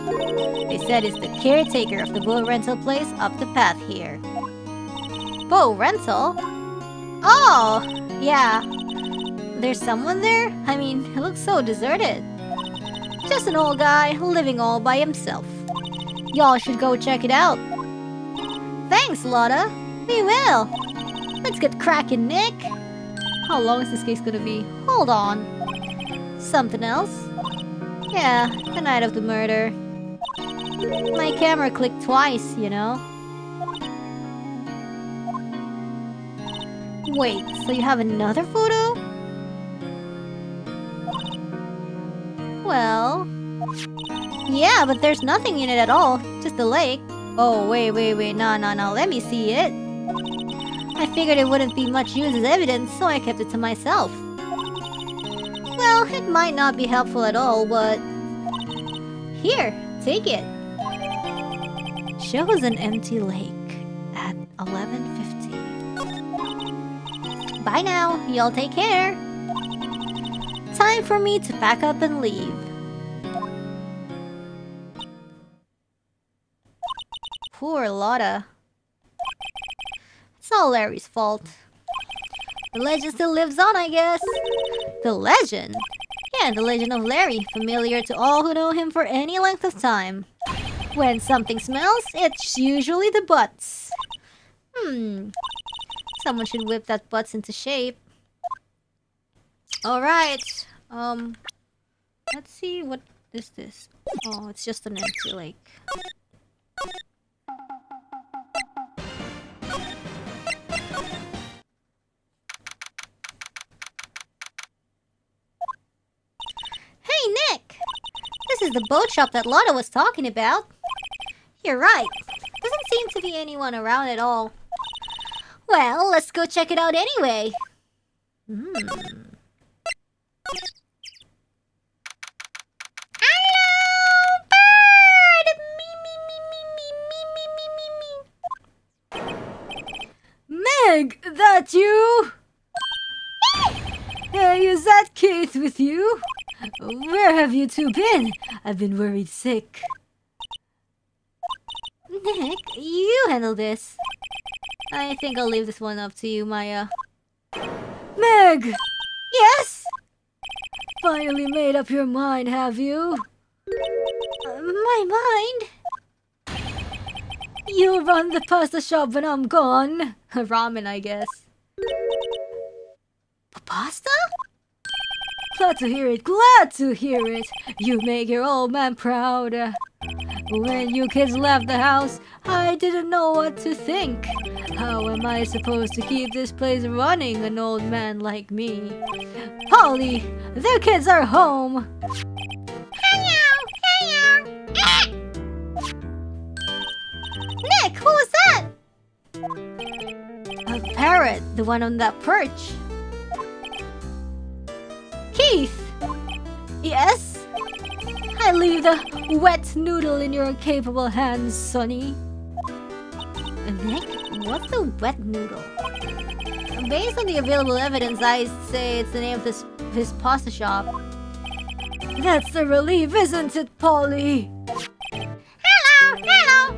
They said it's the caretaker of the boat rental place up the path here. Bow rental? Oh, yeah. There's someone there? I mean, it looks so deserted. Just an old guy living all by himself. Y'all should go check it out. Thanks, Lotta. We will. Let's get cracking, Nick. How long is this case gonna be? Hold on. Something else? Yeah, the night of the murder. My camera clicked twice, you know. Wait, so you have another photo? Well... yeah, but there's nothing in it at all. Just the lake. Oh, wait. No. Let me see it. I figured it wouldn't be much use as evidence, so I kept it to myself. Well, it might not be helpful at all, but... here, take it. Shows an empty lake at 11:50. Bye now, y'all take care. Time for me to pack up and leave. Poor Lotta. It's all Larry's fault. The legend still lives on, I guess. The legend? Yeah, the legend of Larry, familiar to all who know him for any length of time. When something smells, it's usually the butts. Someone should whip that butts into shape. Alright. Let's see, what is this? Oh, it's just an empty lake. Hey, Nick! This is the boat shop that Lotta was talking about. You're right. Doesn't seem to be anyone around at all. Well, let's go check it out anyway. Hello, bird! Me. Meg, that you? Hey, is that Keith with you? Where have you two been? I've been worried sick. Nick, you handle this. I think I'll leave this one up to you, Maya. Meg! Yes? Finally made up your mind, have you? My mind? You'll run the pasta shop when I'm gone. Ramen, I guess. Pasta? Glad to hear it, glad to hear it. You make your old man proud. When you kids left the house, I didn't know what to think. How am I supposed to keep this place running, an old man like me? Polly, the kids are home. Hello. Nick, who was that? A parrot, the one on that perch. Keith! Yes? I leave the wet noodle in your capable hands, Sonny. Nick, what's the wet noodle? Based on the available evidence, I'd say it's the name of his pasta shop. That's a relief, isn't it, Polly? Hello!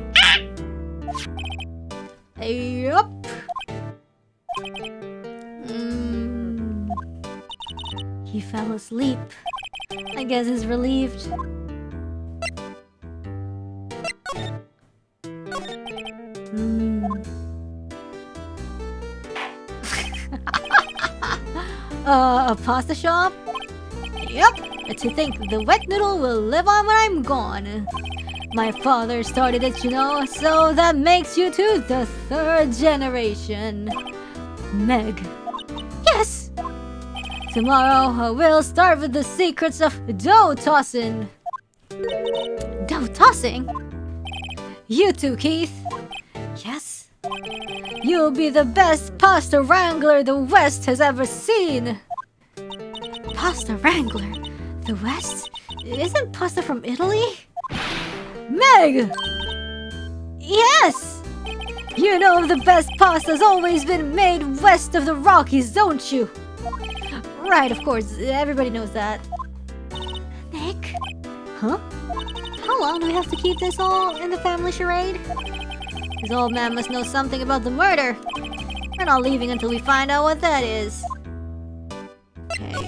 Yup. He fell asleep. I guess he's relieved. A pasta shop? Yep. To think the wet noodle will live on when I'm gone. My father started it, you know, so that makes you two the third generation. Meg. Yes! Tomorrow I will start with the secrets of dough tossing. Dough tossing? You too, Keith. Yes? You'll be the best pasta wrangler the West has ever seen. Pasta wrangler? The West? Isn't pasta from Italy? Meg! Yes! You know the best pasta's always been made west of the Rockies, don't you? Right, of course. Everybody knows that. Nick? Huh? How long do we have to keep this all in the family charade? This old man must know something about the murder. We're not leaving until we find out what that is. Okay.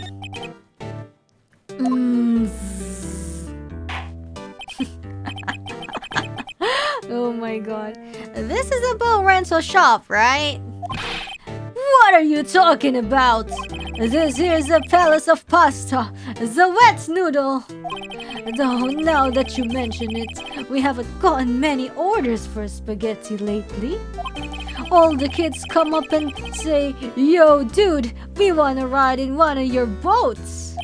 Oh my god. This is a boat rental shop, right? What are you talking about? This here's a palace of pasta, the wet noodle. Though now that you mention it, we haven't gotten many orders for spaghetti lately. All the kids come up and say, "Yo dude, we wanna ride in one of your boats."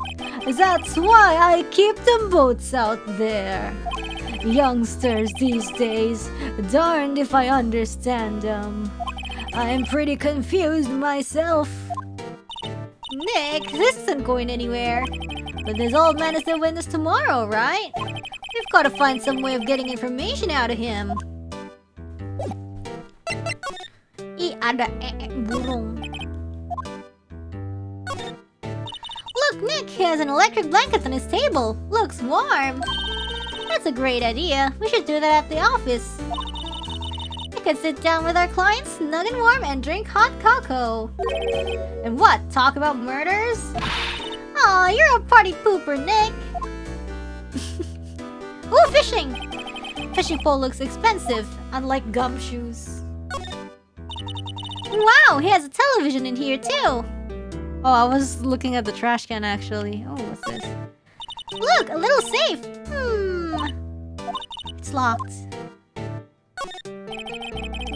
That's why I keep the boats out there. Youngsters these days, darned if I understand them. I'm pretty confused myself. Nick, this isn't going anywhere. But this old man is the witness tomorrow, right? We've got to find some way of getting information out of him. Ada burung. Look, Nick, he has an electric blanket on his table. Looks warm. That's a great idea. We should do that at the office. We could sit down with our clients, snug and warm, and drink hot cocoa. And what? Talk about murders? Aw, you're a party pooper, Nick. Ooh, fishing! Fishing pole looks expensive, unlike gumshoes. Wow, he has a television in here too. Oh, I was looking at the trash can actually. Oh, what's this? Look, a little safe. It's locked.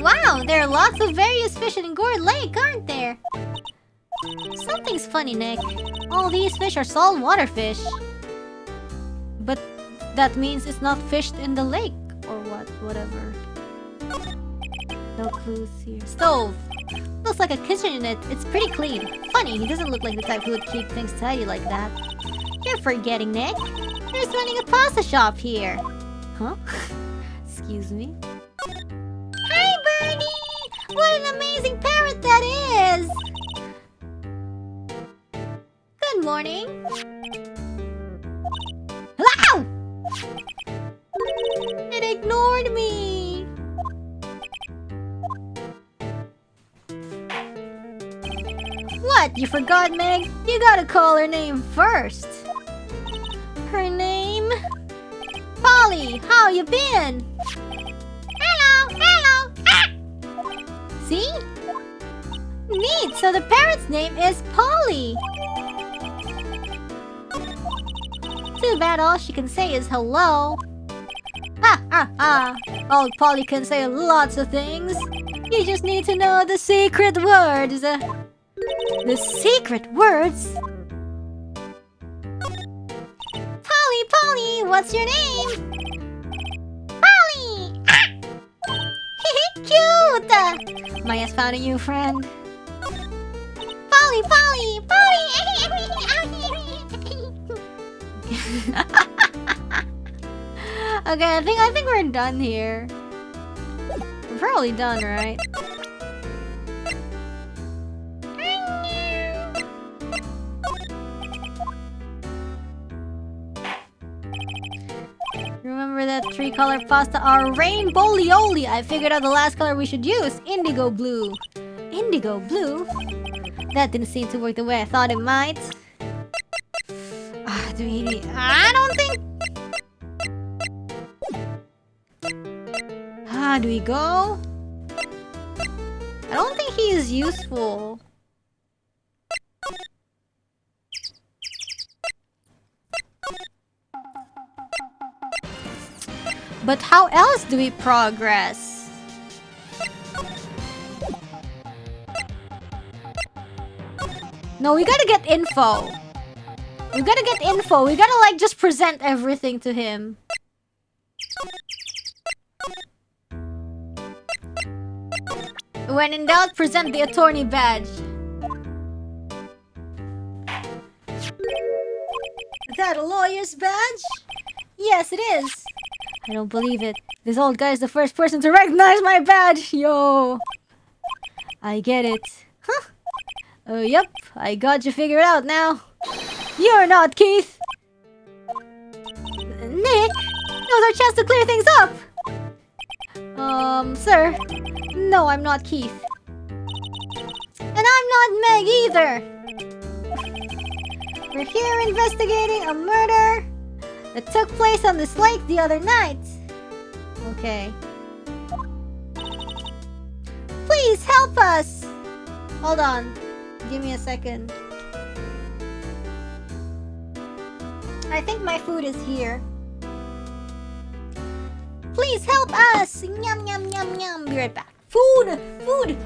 Wow, there are lots of various fish in Gourd Lake, aren't there? Something's funny, Nick. All these fish are saltwater fish. But that means it's not fished in the lake, or what? Whatever. No clues here. Stove. Looks like a kitchen in it. It's pretty clean. Funny, he doesn't look like the type who would keep things tidy like that. You're forgetting, Nick. There's running a pasta shop here. Huh? Excuse me? Hi, Birdie! What an amazing parrot that is! Good morning. Wow! It ignored me. What? You forgot, Meg? You gotta call her name first. Her name? Polly, how you been? Hello, hello. Ah! See? Neat, so the parrot's name is Polly. Too bad all she can say is hello. Old Polly can say lots of things. You just need to know the secret words. The secret words? Polly, Polly, what's your name? Polly! Ah! Cute! Maya's found a new friend. Polly, Polly, Polly! Okay, I think we're done here. We're probably done, right? Remember that three-color pasta? Our rainbow lioli! I figured out the last color we should use. Indigo blue. Indigo blue? That didn't seem to work the way I thought it might. I don't think... do we go? I don't think he is useful. But how else do we progress? No, we gotta get info. We gotta get info. We gotta like just present everything to him. When in doubt, present the attorney badge. Is that a lawyer's badge? Yes, it is. I don't believe it. This old guy is the first person to recognize my badge. Yo. I get it. Huh? Yep. I got you figured out now. You're not Keith. Nick, now's our chance to clear things up. Sir. No, I'm not Keith. And I'm not Meg either! We're here investigating a murder that took place on this lake the other night. Okay. Please help us! Hold on. Give me a second. I think my food is here. Please help us! Yum, yum, yum, yum. Be right back. Food! Food!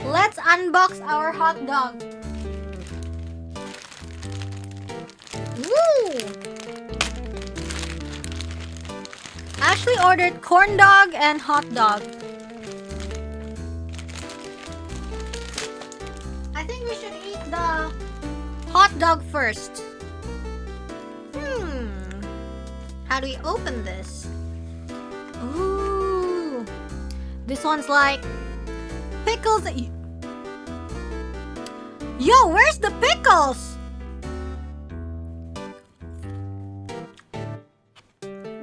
Let's unbox our hot dog. Woo! I actually ordered corn dog and hot dog. I think we should eat the hot dog first. How do we open this? Ooh. This one's like pickles. Yo, where's the pickles?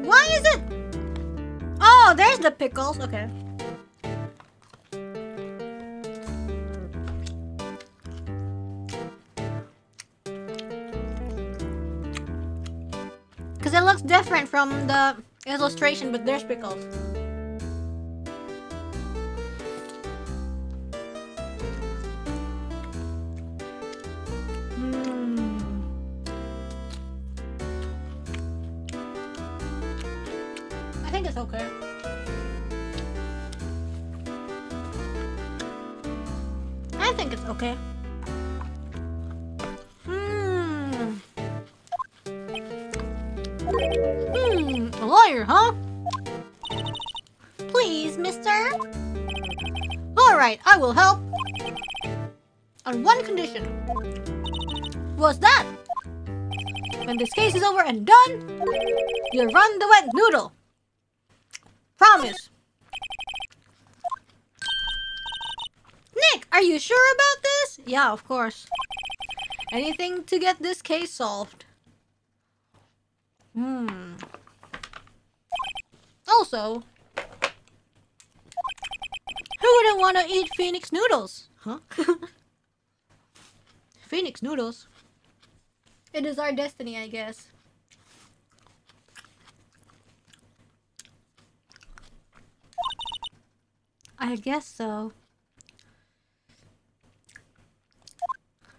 Why is it? Oh, there's the pickles. Okay. Because it looks different from the illustration, but there's pickles. I think it's okay. I think it's okay. A lawyer, huh? Please, mister? Alright, I will help. On one condition. What's that? When this case is over and done, you'll run the wet noodle. Promise. Nick, are you sure about this? Yeah, of course. Anything to get this case solved. Also, who wouldn't want to eat Phoenix noodles? Huh? Phoenix noodles? It is our destiny, I guess. I guess so.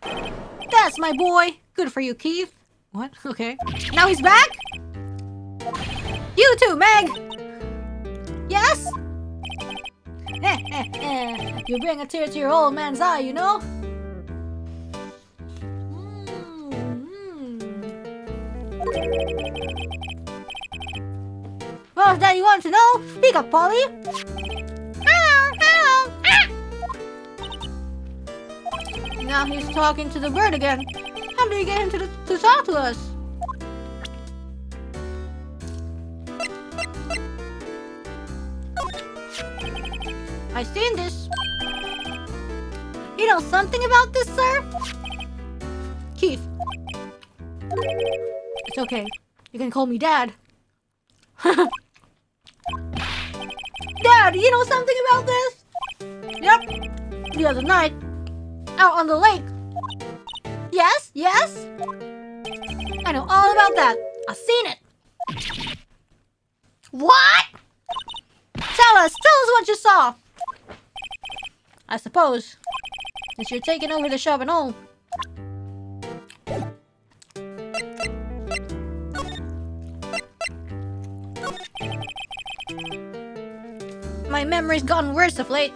That's my boy! Good for you, Keith. What? Okay. Now he's back? You too, Meg! Yes? You bring a tear to your old man's eye, you know? What was that you want to know? Speak up, Polly! Hello! Ah! Now he's talking to the bird again. How do you get him to talk to us? I've seen this. You know something about this, sir? Keith. It's okay. You can call me Dad. Dad, you know something about this? Yep. The other night, out on the lake. Yes, yes. I know all about that. I've seen it. What? Tell us what you saw. I suppose, since you're taking over the shop and all. My memory's gotten worse of late.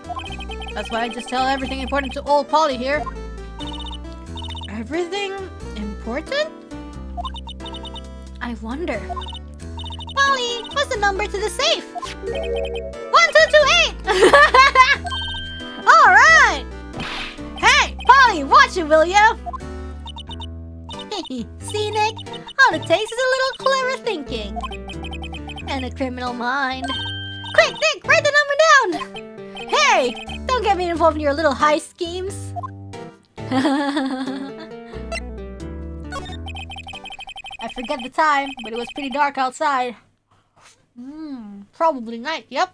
That's why I just tell everything important to old Polly here. Everything important? I wonder. Polly, what's the number to the safe? 1228! Alright! Hey, Polly, watch it, will ya? See, Nick? All it takes is a little clever thinking. And a criminal mind. Quick, Nick, write the number down! Hey, don't get me involved in your little heist schemes. I forget the time, but it was pretty dark outside. Probably night, yep.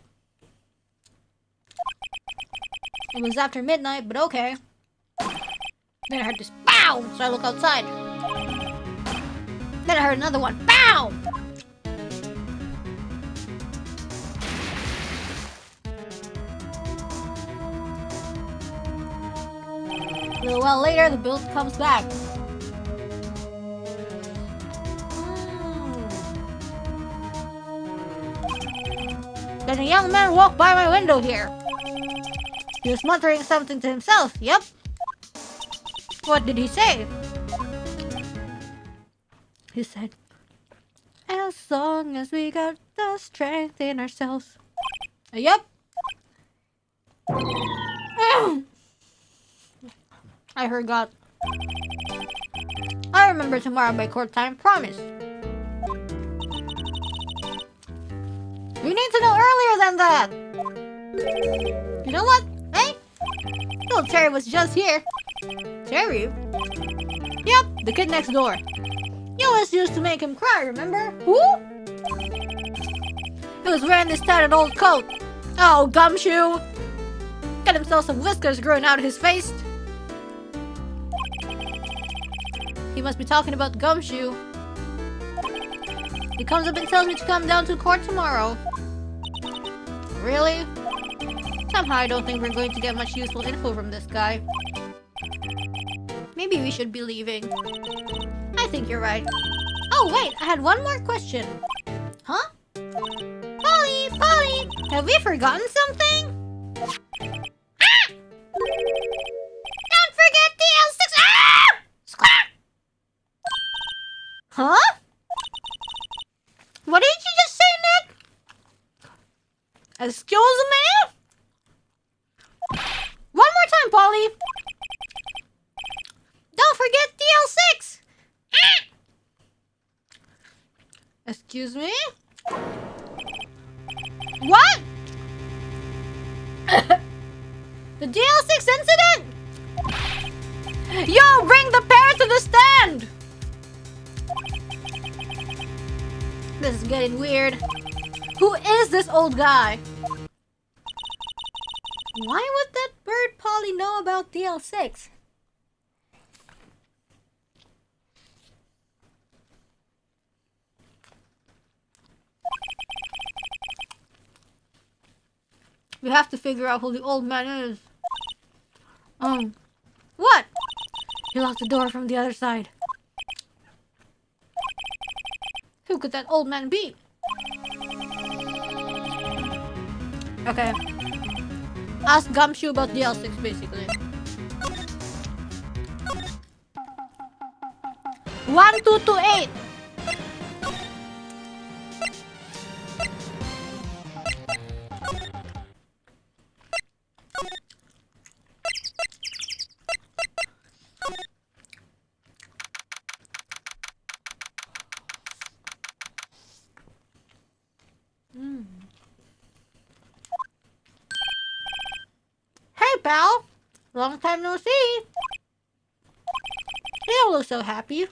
It was after midnight, but okay. Then I heard this BOW! So I look outside. Then I heard another one, BOW! A little while later, the build comes back. Then a young man walked by my window here. He was muttering something to himself, yep. What did he say? He said, as long as we got the strength in ourselves. Yep. I forgot. I remember tomorrow by court time, promise. You need to know earlier than that. You know what? Hey? Little Terry was just here. Terry? Yep, the kid next door. You always used to make him cry, remember? Who? He was wearing this tattered old coat. Oh, gumshoe. Got himself some whiskers growing out of his face. He must be talking about Gumshoe. He comes up and tells me to come down to court tomorrow. Really? Somehow I don't think we're going to get much useful info from this guy. Maybe we should be leaving. I think you're right. Oh wait, I had one more question. Huh? Polly! Polly! Have we forgotten something? Ah! Don't forget the L6! Ah! Squawk! Huh? What did you just say, Nick? Excuse me? One more time, Polly. Don't forget the L6. Ah! Excuse me? What? The DL6 incident? Yo, bring the pair to the stand! This is getting weird. Who is this old guy? Why would that bird Polly know about DL6? We have to figure out who the old man is. What? He locked the door from the other side. Who could that old man be? Okay. Ask Gumshoe about DL6 basically. 1228. Hey, pal. Long time no see. You don't look so happy.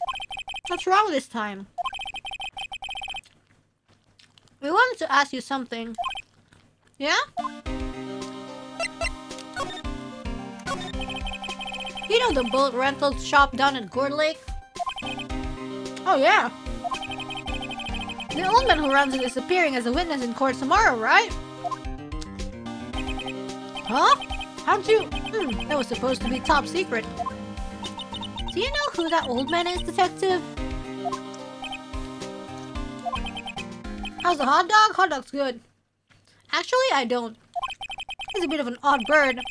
What's wrong this time? We wanted to ask you something. Yeah? You know the boat rental shop down at Gourd Lake? Oh yeah. The old man who runs it is appearing as a witness in court tomorrow, right? Huh? How'd you... that was supposed to be top secret. Do you know who that old man is, detective? How's the hot dog? Hot dog's good. Actually, I don't. He's a bit of an odd bird.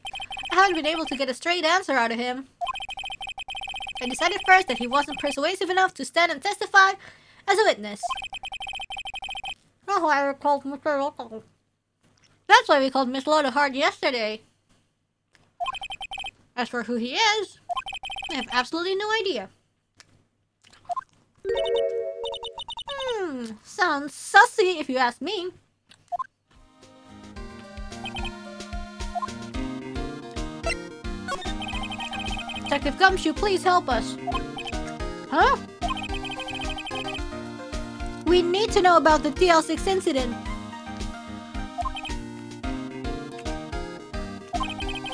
I haven't been able to get a straight answer out of him. I decided first that he wasn't persuasive enough to stand and testify as a witness. That's why we called Mr. Loco. That's why we called Miss Loda hard yesterday. As for who he is, I have absolutely no idea. Sounds sussy if you ask me. Detective Gumshoe, please help us. Huh? We need to know about the TL6 incident.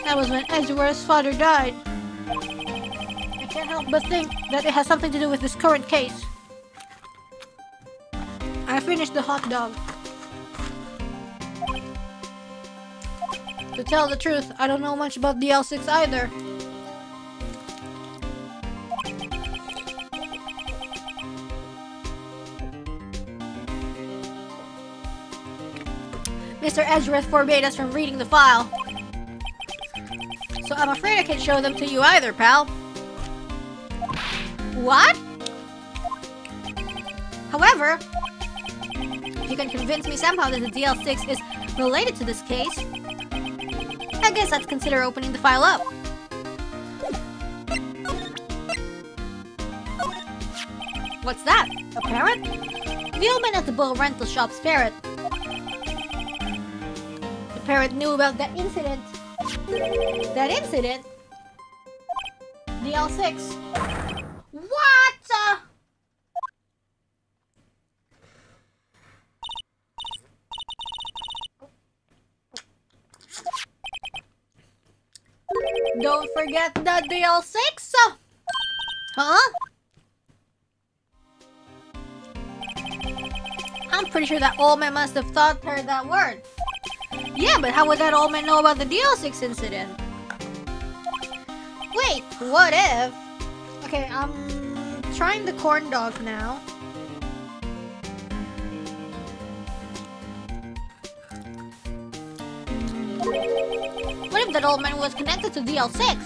That was when Edgeworth's father died. I can't help but think that it has something to do with this current case. I finished the hot dog. To tell the truth, I don't know much about DL6 either. Mr. Edgeworth forbade us from reading the file. So I'm afraid I can't show them to you either, pal. What? However, if you can convince me somehow that the DL6 is related to this case, I guess I'd consider opening the file up. What's that? A parrot? The old man at the boat rental shop's parrot. The parrot knew about that incident. That incident? DL6. What? Don't forget the DL6. Huh? I'm pretty sure that old man must have taught her that word. Yeah, but how would that old man know about the DL6 incident? Wait, what if... Okay, I'm trying the corn dog now. What if that old man was connected to DL6?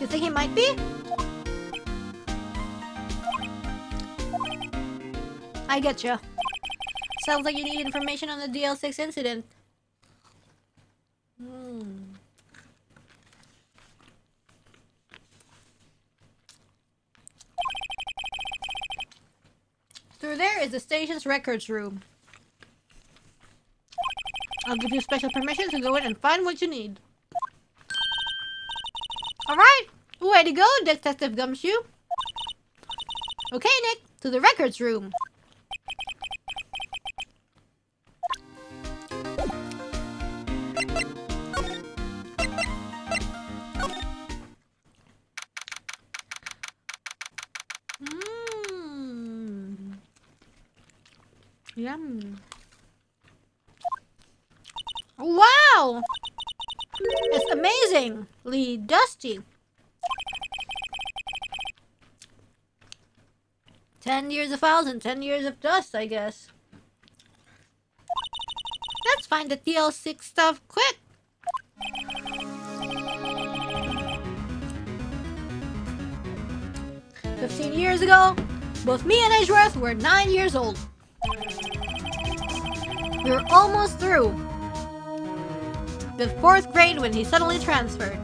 You think he might be? I getcha. Sounds like you need information on the DL6 incident. Through there is the station's records room. I'll give you special permission to go in and find what you need. Alright, way to go, Detective Gumshoe. Okay, Nick, to the records room. Yum. Wow! It's amazingly dusty. 10 years of files and 10 years of dust, I guess. Let's find the TL6 stuff quick. $15 years ago, both me and Edgeworth were 9 years old. We were almost through the 4th grade when he suddenly transferred.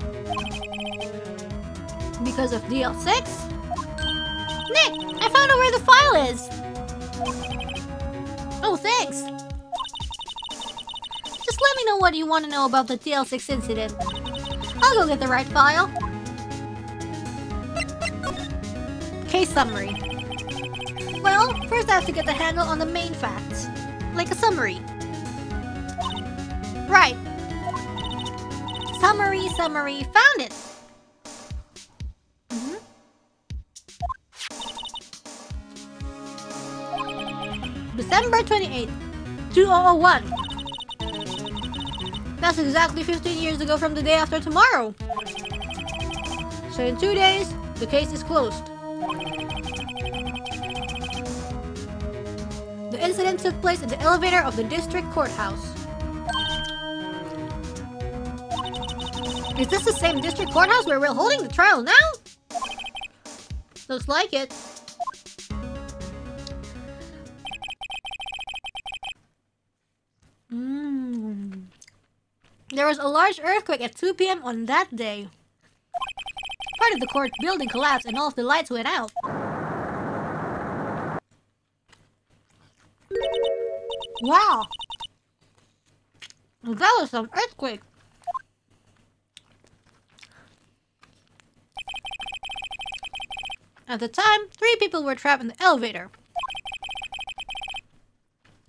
Because of DL6? Nick, I found out where the file is! Oh, thanks! Just let me know what you want to know about the DL6 incident. I'll go get the right file. Case summary. Well, first I have to get a handle on the main facts. Like a summary. Right. Summary, found it! December 28th, 2001. That's exactly 15 years ago from the day after tomorrow. So in 2 days, the case is closed. The incident took place in the elevator of the district courthouse. Is this the same district courthouse where we're holding the trial now? Looks like it. There was a large earthquake at 2 p.m. on that day. Part of the court building collapsed and all of the lights went out. Wow! That was some earthquake. At the time, 3 people were trapped in the elevator.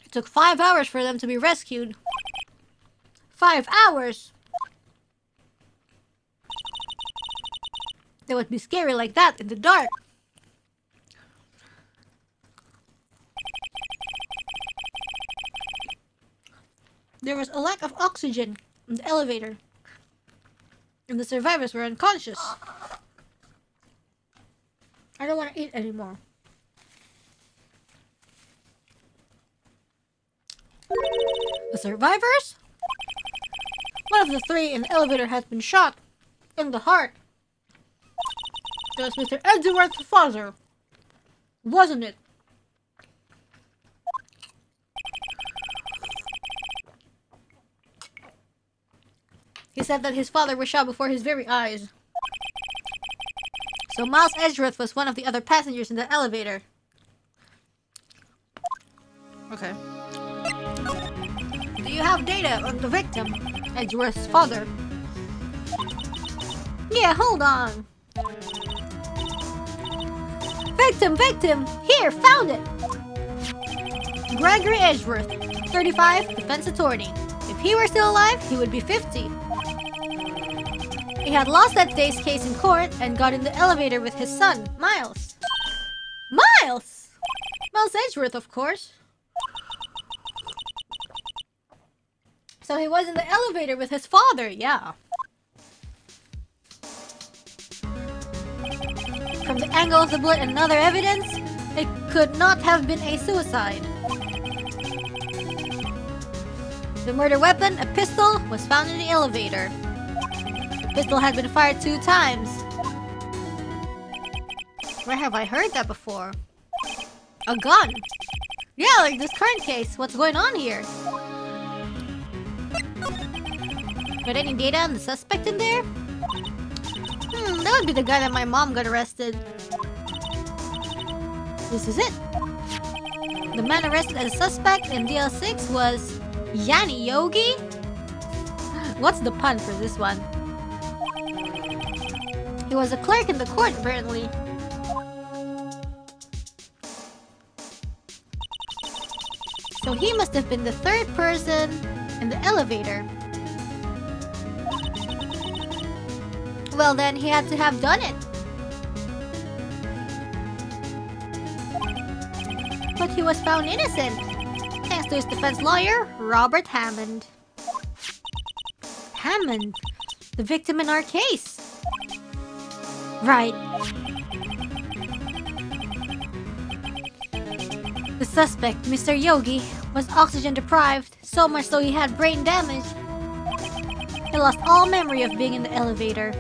It took 5 hours for them to be rescued. 5 hours! That would be scary like that in the dark. There was a lack of oxygen in the elevator, and the survivors were unconscious. I don't want to eat anymore. The survivors? One of the 3 in the elevator has been shot in the heart. It was Mr. Edgeworth's father, wasn't it? He said that his father was shot before his very eyes. So Miles Edgeworth was one of the other passengers in the elevator. Okay. Do you have data on the victim, Edgeworth's father? Yeah, hold on. Victim! Here, found it! Gregory Edgeworth, 35, defense attorney. If he were still alive, he would be 50. He had lost that day's case in court and got in the elevator with his son, Miles. Miles! Miles Edgeworth, of course. So he was in the elevator with his father, yeah. From the angle of the blood and other evidence, it could not have been a suicide. The murder weapon, a pistol, was found in the elevator. The pistol had been fired 2 times. Where have I heard that before? A gun! Yeah, like this current case. What's going on here? Got any data on the suspect in there? That would be the guy that my mom got arrested. This is it. The man arrested as a suspect in DL6 was Yanni Yogi? What's the pun for this one? He was a clerk in the court, apparently. So he must have been the 3rd person in the elevator. Well then, he had to have done it. But he was found innocent, thanks to his defense lawyer, Robert Hammond. Hammond? The victim in our case. Right. The suspect, Mr. Yogi, was oxygen deprived, so much so he had brain damage. He lost all memory of being in the elevator.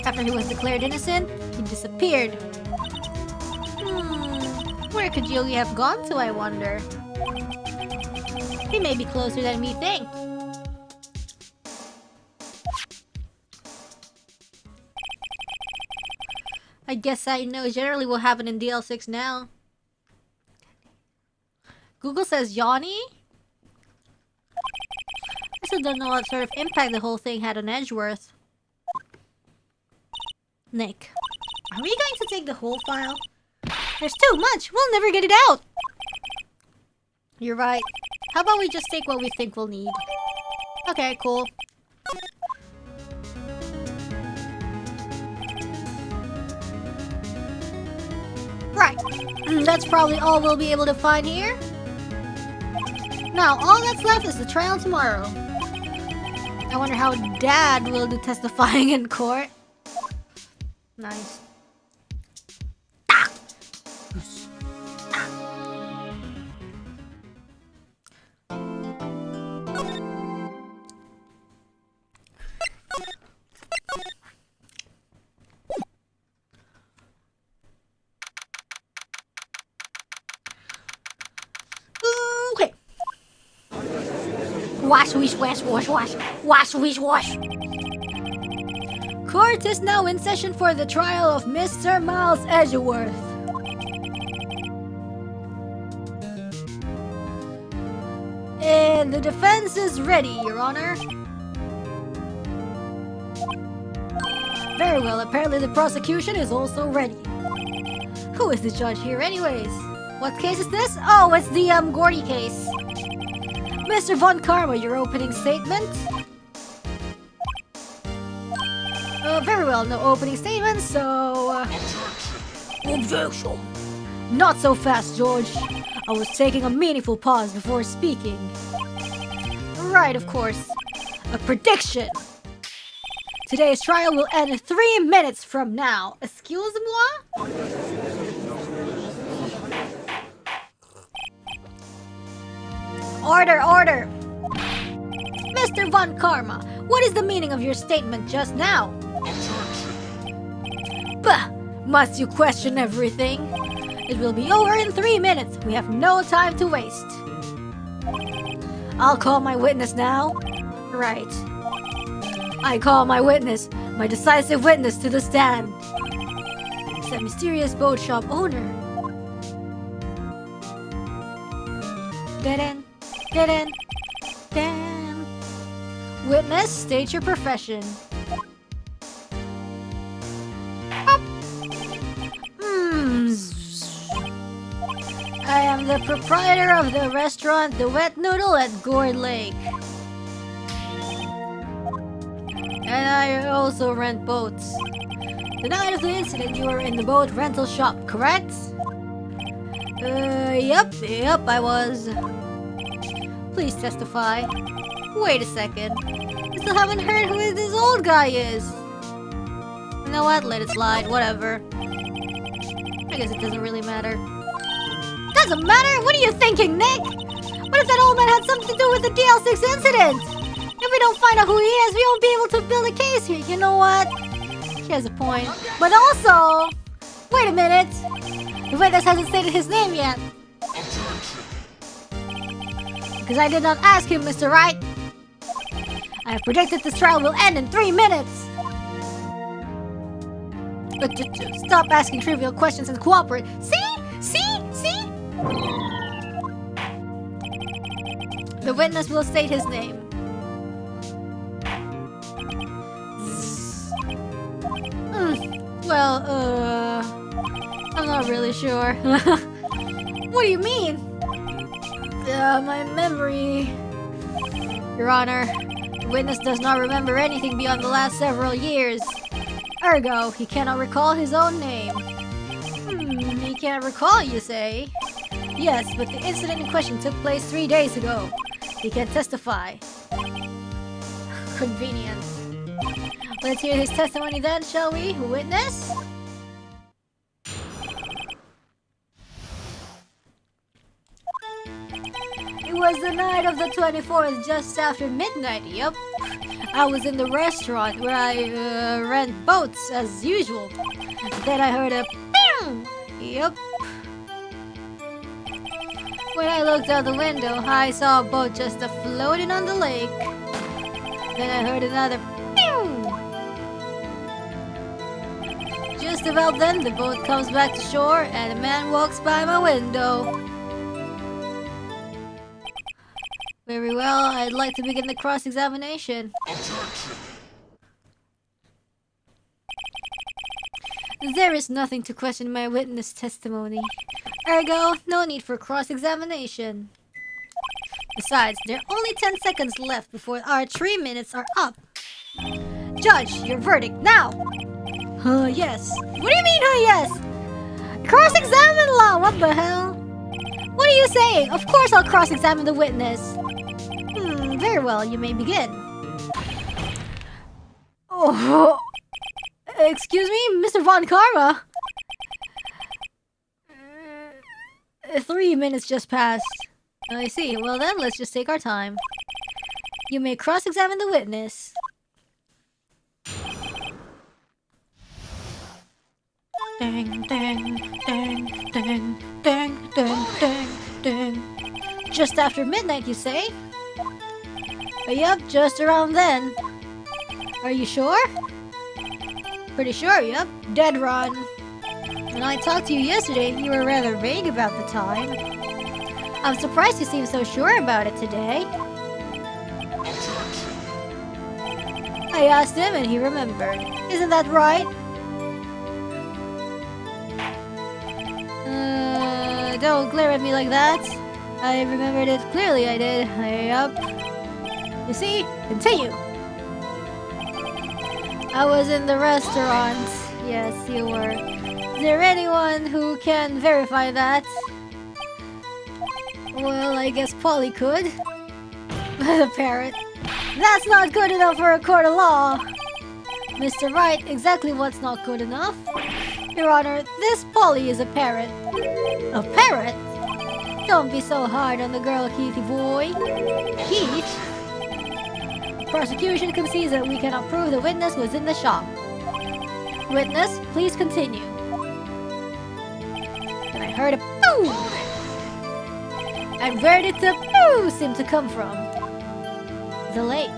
After he was declared innocent, he disappeared. Where could Yogi have gone to, I wonder? He may be closer than we think. I guess I know generally what happened in DL6 now. Google says Yanni? I still don't know what sort of impact the whole thing had on Edgeworth. Nick, Are we going to take the whole file? There's too much! We'll never get it out! You're right. How about we just take what we think we'll need? Okay, cool. Right. That's probably all we'll be able to find here. Now, all that's left is the trial tomorrow. I wonder how Dad will do testifying in court. Nice. Okay. Wash, wish, wash, wash, wash. Wash, wish, wash. Court is now in session for the trial of Mr. Miles Edgeworth. And the defense is ready, Your Honor. Very well, apparently the prosecution is also ready. Who is the judge here anyways? What case is this? Oh, it's the Gordy case. Mr. Von Karma, your opening statement? Very well, no opening statement, so... Objection! Not so fast, George. I was taking a meaningful pause before speaking. Right, of course. A prediction! Today's trial will end in 3 minutes from now. Excuse-moi? Order, order! Mr. Von Karma, what is the meaning of your statement just now? Bah! Must you question everything? It will be over in 3 minutes. We have no time to waste. I'll call my witness now. Right. I call my witness, my decisive witness to the stand. It's that mysterious boat shop owner. Dead-end, dead-end, dead-end. Witness, state your profession. I am the proprietor of the restaurant The Wet Noodle at Gourd Lake. And I also rent boats. The night of the incident, you were in the boat rental shop, correct? Yep, I was. Please testify. Wait a second. I still haven't heard who this old guy is. You know what? Let it slide. Whatever. I guess it doesn't really matter. Doesn't matter? What are you thinking, Nick? What if that old man had something to do with the DL6 incident? If we don't find out who he is, we won't be able to build a case here. You know what? He has a point. But also... Wait a minute. The witness hasn't stated his name yet. Because I did not ask him, Mr. Wright. I have predicted this trial will end in 3 minutes. But stop asking trivial questions and cooperate. See? The witness will state his name. I'm not really sure. What do you mean? My memory... Your Honor, the witness does not remember anything beyond the last several years. Ergo, he cannot recall his own name. He can't recall, you say? Yes, but the incident in question took place 3 days ago. He can testify. Convenient. Let's hear his testimony then, shall we? Witness? It was the night of the 24th, just after midnight, yep. I was in the restaurant where I rent boats, as usual. Then I heard a pew! Yep. When I looked out the window, I saw a boat just floating on the lake. Then I heard another pew! Just about then, the boat comes back to shore and a man walks by my window. Very well, I'd like to begin the cross-examination. There is nothing to question my witness testimony. Ergo, no need for cross-examination. Besides, there are only 10 seconds left before our 3 minutes are up. Judge, your verdict now! Yes. What do you mean, yes? Cross-examine law! What the hell? What are you saying? Of course I'll cross-examine the witness. Very well, you may begin. Oh, excuse me, Mr. Von Karma? 3 minutes just passed. I see. Well then, let's just take our time. You may cross-examine the witness. Dang, dang, dang, dang, dang, dang, dang, dang. Just after midnight, you say? Yup, just around then. Are you sure? Pretty sure, yup. Dead run. When I talked to you yesterday, you were rather vague about the time. I'm surprised you seem so sure about it today. I asked him and he remembered. Isn't that right? Don't glare at me like that. I remembered it clearly, I did. Yup. You see? Continue. I was in the restaurant. Yes, you were. Is there anyone who can verify that? Well, I guess Polly could. The parrot. That's not good enough for a court of law. Mr. Wright, exactly what's not good enough? Your Honor, this Polly is a parrot. A parrot? Don't be so hard on the girl, Keithy boy. Keith? The prosecution concedes that we cannot prove the witness was in the shop. Witness, please continue. And I heard a poo! And where did the poo seem to come from? The lake.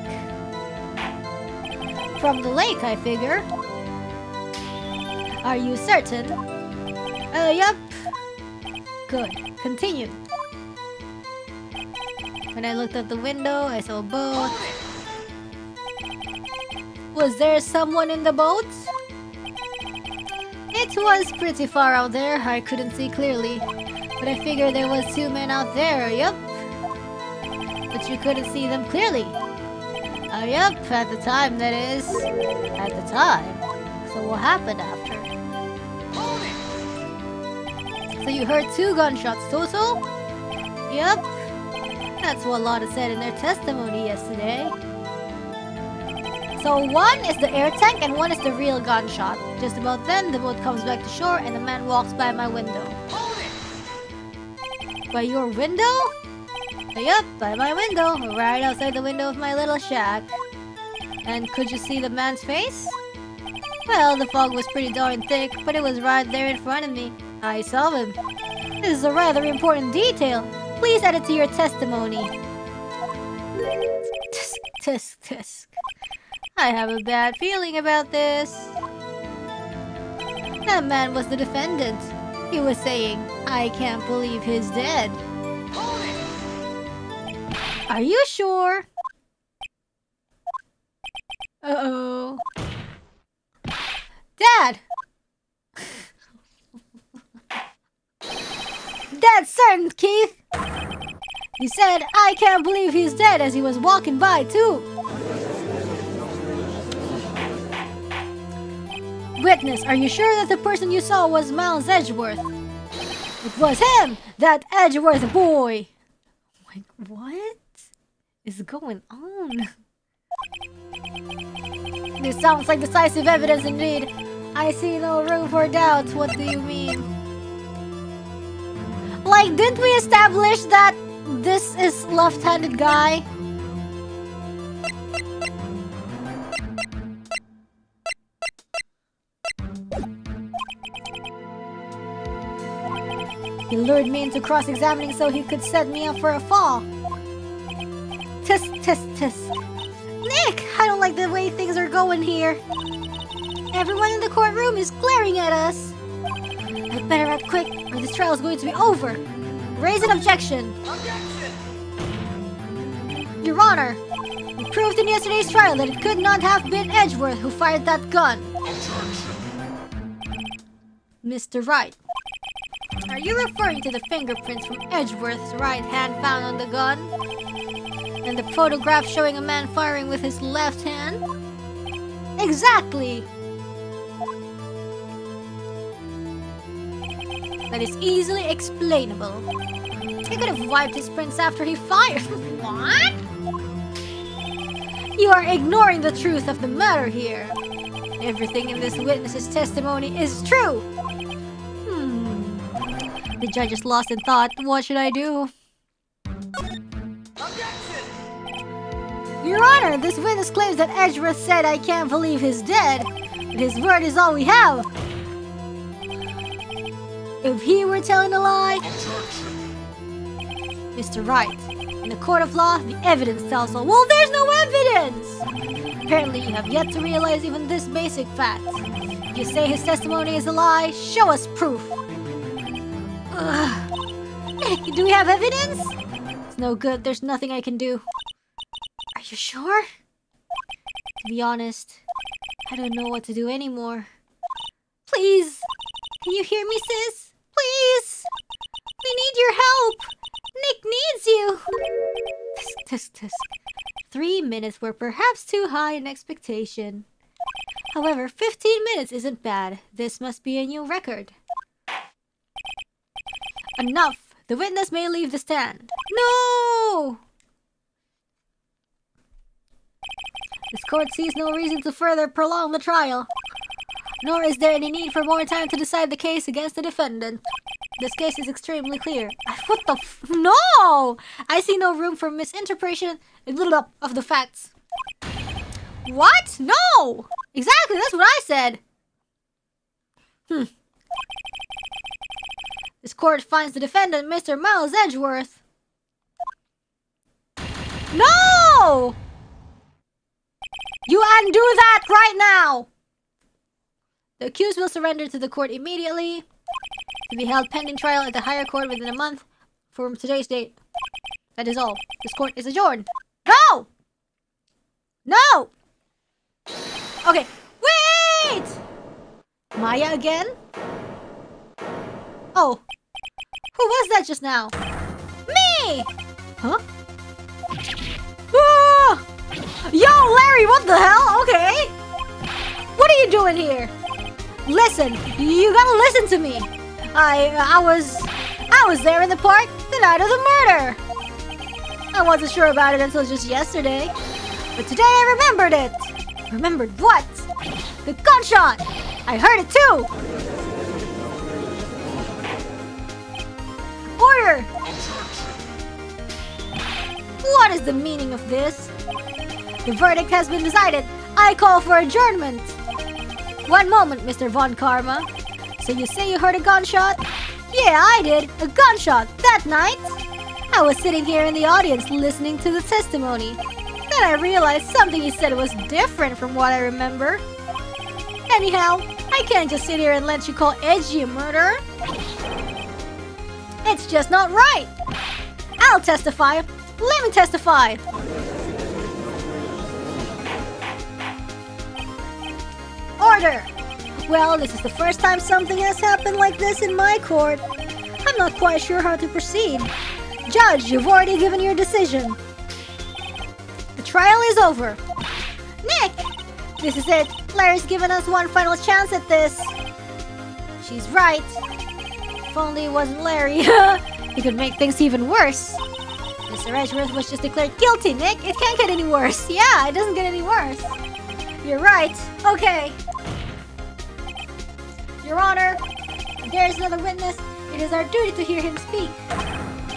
From the lake, I figure. Are you certain? Yup. Good. Continue. When I looked out the window, I saw a boat. Was there someone in the boat? It was pretty far out there. I couldn't see clearly. But I figured there was 2 men out there, yup. But you couldn't see them clearly. Yup, at the time, that is. At the time. So what happened after? So you heard 2 gunshots total? Yup. That's what Lotta said in their testimony yesterday. So one is the air tank and one is the real gunshot. Just about then, the boat comes back to shore and a man walks by my window. By your window? Yup, by my window, right outside the window of my little shack. And could you see the man's face? Well, the fog was pretty darn thick, but it was right there in front of me. I saw him. This is a rather important detail. Please add it to your testimony. Tisk, tisk, tisk. I have a bad feeling about this. That man was the defendant. He was saying, I can't believe he's dead. Are you sure? Uh-oh. Dad! Dead certain, Keith! He said, I can't believe he's dead as he was walking by, too. Witness, are you sure that the person you saw was Miles Edgeworth? It was him! That Edgeworth boy! Like, what is going on? This sounds like decisive evidence indeed. I see no room for doubt. What do you mean? Like, didn't we establish that this is left-handed guy? He lured me into cross-examining so he could set me up for a fall. Tisk, tisk, tisk. Nick, I don't like the way things are going here. Everyone in the courtroom is glaring at us. I'd better act quick or this trial is going to be over. Raise an objection. Objection! Your Honor, we proved in yesterday's trial that it could not have been Edgeworth who fired that gun. Mr. Wright, are you referring to the fingerprints from Edgeworth's right hand found on the gun? And the photograph showing a man firing with his left hand? Exactly! That is easily explainable. He could have wiped his prints after he fired. What? You are ignoring the truth of the matter here. Everything in this witness's testimony is true. The judge is lost in thought. What should I do? Objection! Your Honor, this witness claims that Edgeworth said I can't believe he's dead, but his word is all we have. If he were telling a lie... Mr. Wright, in the court of law, the evidence tells all. Well, there's no evidence! Apparently, you have yet to realize even this basic fact. If you say his testimony is a lie, show us proof. Do we have evidence? It's no good. There's nothing I can do. Are you sure? To be honest, I don't know what to do anymore. Please! Can you hear me, sis? Please! We need your help! Nick needs you! Tisk, tisk, tisk. 3 minutes were perhaps too high in expectation. However, 15 minutes isn't bad. This must be a new record. Enough! The witness may leave the stand. No! This court sees no reason to further prolong the trial. Nor is there any need for more time to decide the case against the defendant. This case is extremely clear. What the No! I see no room for misinterpretation of the facts. What? No! Exactly, that's what I said. This court finds the defendant, Mr. Miles Edgeworth. No! You undo that right now! The accused will surrender to the court immediately, to be held pending trial at the higher court within a month from today's date. That is all. This court is adjourned. No! No! Okay. Wait! Maya again? Oh. Who was that just now? Me! Huh? Ah! Yo, Larry, what the hell? Okay. What are you doing here? Listen, you gotta listen to me. I was there in the park the night of the murder. I wasn't sure about it until just yesterday. But today I remembered it. Remembered what? The gunshot! I heard it too! Order! What is the meaning of this? The verdict has been decided. I call for adjournment. One moment, Mr. Von Karma. So you say you heard a gunshot? Yeah, I did. A gunshot that night. I was sitting here in the audience listening to the testimony. Then I realized something he said was different from what I remember. Anyhow, I can't just sit here and let you call Edgy a murderer. It's just not right. I'll testify. Let me testify. Order! Well, this is the first time something has happened like this in my court. I'm not quite sure how to proceed. Judge, you've already given your decision. The trial is over. Nick! This is it. Larry's given us one final chance at this. She's right. If only it wasn't Larry. He could make things even worse. Mr. Edgeworth was just declared guilty, Nick. It can't get any worse. Yeah, it doesn't get any worse. You're right. Okay. Your Honor, if there is another witness, it is our duty to hear him speak.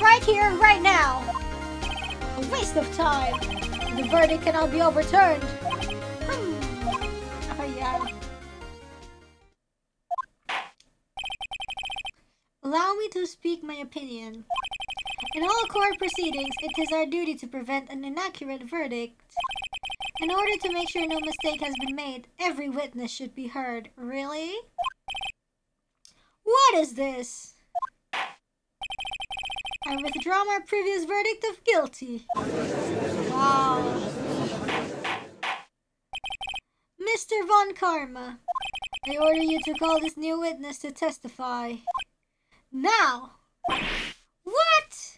Right here, right now. A waste of time. The verdict cannot be overturned. Oh, yeah. Allow me to speak my opinion. In all court proceedings, it is our duty to prevent an inaccurate verdict. In order to make sure no mistake has been made, every witness should be heard. Really? What is this? I withdraw my previous verdict of guilty. Wow. Mr. Von Karma, I order you to call this new witness to testify. Now! What?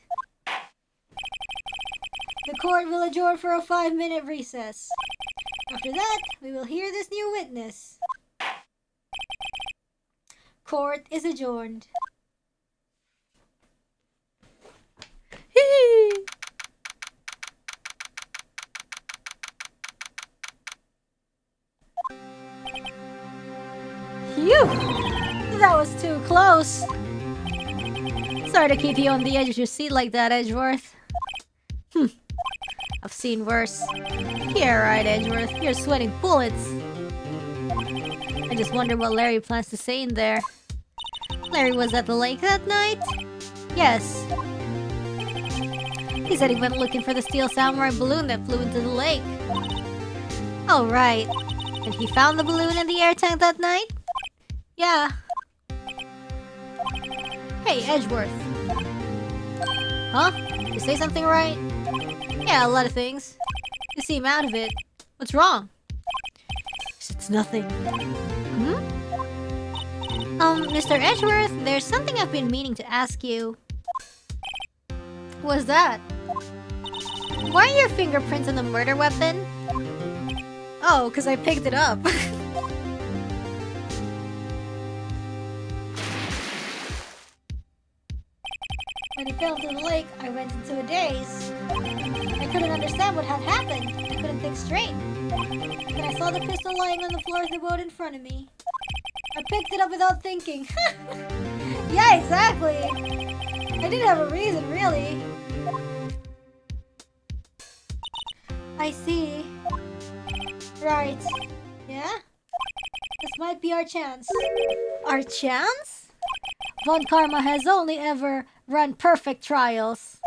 The court will adjourn for a 5-minute recess. After that, we will hear this new witness. Court is adjourned. Phew! That was too close. Sorry to keep you on the edge of your seat like that, Edgeworth. I've seen worse. Yeah, right, Edgeworth. You're sweating bullets. I just wonder what Larry plans to say in there. Larry was at the lake that night? Yes. He said he went looking for the steel samurai balloon that flew into the lake. Oh, right. And he found the balloon in the air tank that night? Yeah. Hey, Edgeworth. Huh? You say something right? Yeah, a lot of things. You seem out of it. What's wrong? It's nothing. Mr. Edgeworth, there's something I've been meaning to ask you. What's that? Why are your fingerprints on the murder weapon? Oh, because I picked it up. When he fell into the lake, I went into a daze. I couldn't understand what had happened. I couldn't think straight. Then I saw the pistol lying on the floor of the boat in front of me. I picked it up without thinking. Yeah, exactly. I didn't have a reason, really. I see. Right. Yeah? This might be our chance. Our chance? Von Karma has only ever run perfect trials.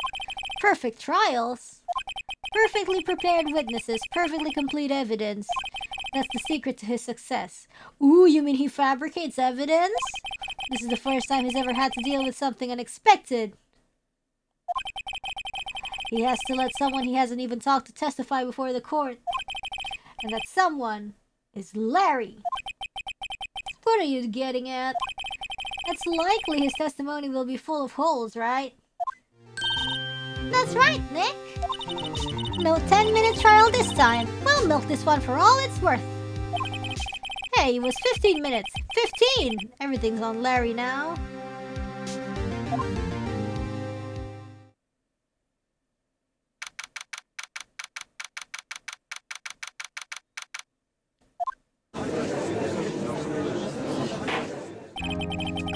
Perfect trials? Perfectly prepared witnesses, perfectly complete evidence. That's the secret to his success. Ooh, you mean he fabricates evidence? This is the first time he's ever had to deal with something unexpected. He has to let someone he hasn't even talked to testify before the court. And that someone is Larry. What are you getting at? It's likely his testimony will be full of holes, right? That's right, Nick. No 10-minute trial this time. We'll milk this one for all it's worth. Hey, it was 15 minutes. 15! Everything's on Larry now.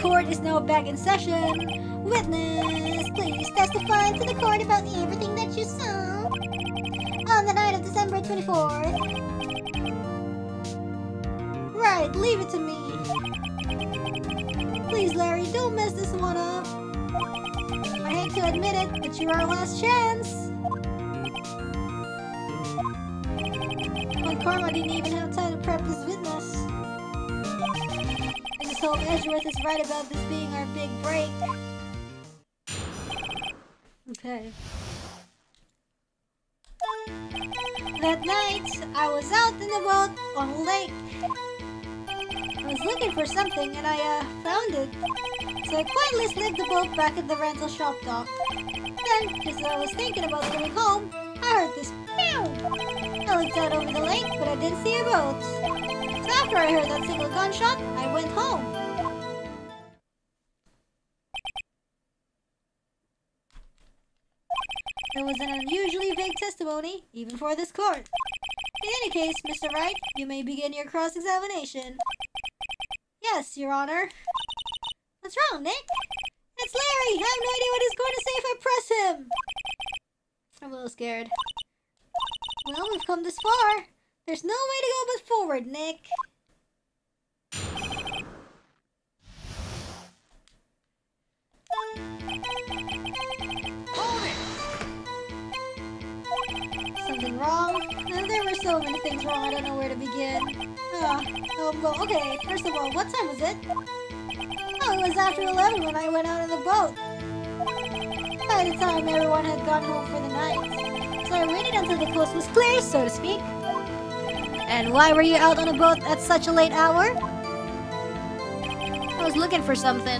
Court is now back in session. Witness, please testify to the court about everything that you saw on the night of December 24th. Right, leave it to me. Please, Larry, don't mess this one up. I hate to admit it, but you're our last chance. But Karma didn't even have time to prep his witness. I just hope Edgeworth is right about this being our big break. Okay. That night, I was out in the boat on a lake. I was looking for something and I found it. So I quietly slid the boat back at the rental shop dock. Then, just as I was thinking about going home, I heard this meow. I looked out over the lake, but I didn't see a boat. So after I heard that single gunshot, I went home. It was an unusually vague testimony, even for this court. In any case, Mr. Wright, you may begin your cross-examination. Yes, Your Honor. What's wrong, Nick? It's Larry! I have no idea what he's going to say if I press him! I'm a little scared. Well, we've come this far. There's no way to go but forward, Nick. Something wrong? There were so many things wrong, I don't know where to begin. Well, okay, first of all, what time was it? Oh, it was after 11 when I went out on the boat. By the time everyone had gone home for the night. So I waited until the coast was clear, so to speak. And why were you out on a boat at such a late hour? was looking for something.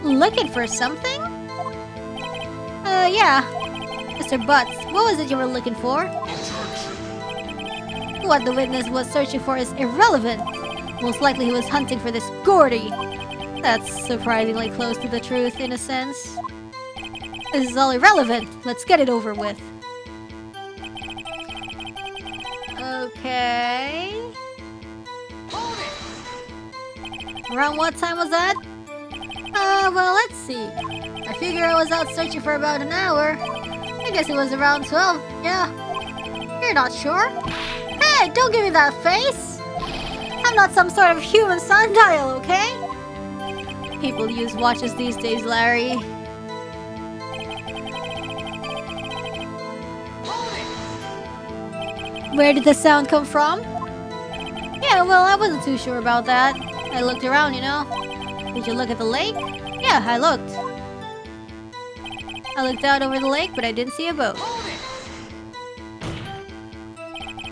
Looking for something? Yeah. Mr. Butts, what was it you were looking for? What the witness was searching for is irrelevant. Most likely he was hunting for this Gordy. That's surprisingly close to the truth, in a sense. This is all irrelevant. Let's get it over with. Okay. Around what time was that? Well, let's see. I figure I was out searching for about an hour. I guess it was around 12, yeah. You're not sure? Hey, don't give me that face! I'm not some sort of human sundial, okay? People use watches these days, Larry. Where did the sound come from? Yeah, well, I wasn't too sure about that. I looked around, you know. Did you look at the lake? Yeah, I looked. I looked out over the lake, but I didn't see a boat.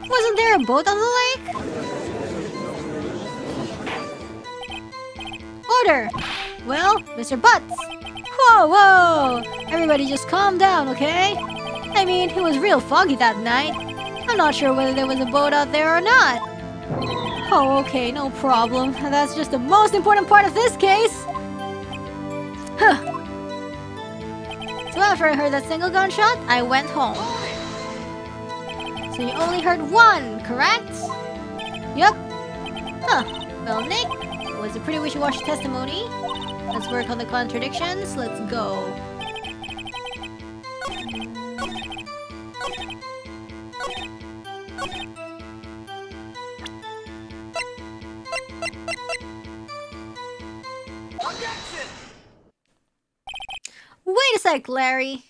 Wasn't there a boat on the lake? Order! Well, Mr. Butts! Whoa, whoa! Everybody just calm down, okay? I mean, it was real foggy that night. I'm not sure whether there was a boat out there or not. Oh, okay, no problem. That's just the most important part of this case! Huh. So after I heard that single gunshot, I went home. So you only heard one, correct? Yup. Huh. Well, Nick, it was a pretty wishy-washy testimony. Let's work on the contradictions. Let's go. Wait a sec, Larry.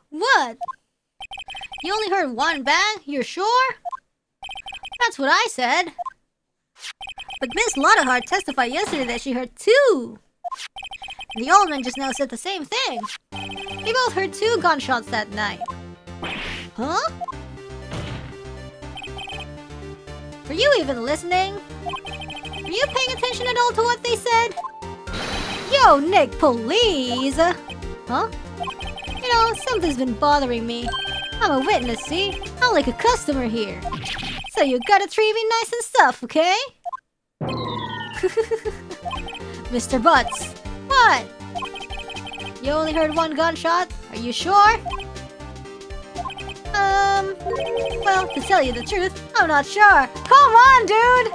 What? You only heard one bang? You're sure? That's what I said. But Miss Lottahart testified yesterday that she heard two. The old man just now said the same thing. We both heard two gunshots that night. Huh? Were you even listening? Were you paying attention at all to what they said? Yo, Nick, please! Huh? You know, something's been bothering me. I'm a witness, see? I'm like a customer here. So you gotta treat me nice and stuff, okay? Mr. Butts, what? You only heard one gunshot? Are you sure? Well, to tell you the truth, I'm not sure. Come on, dude!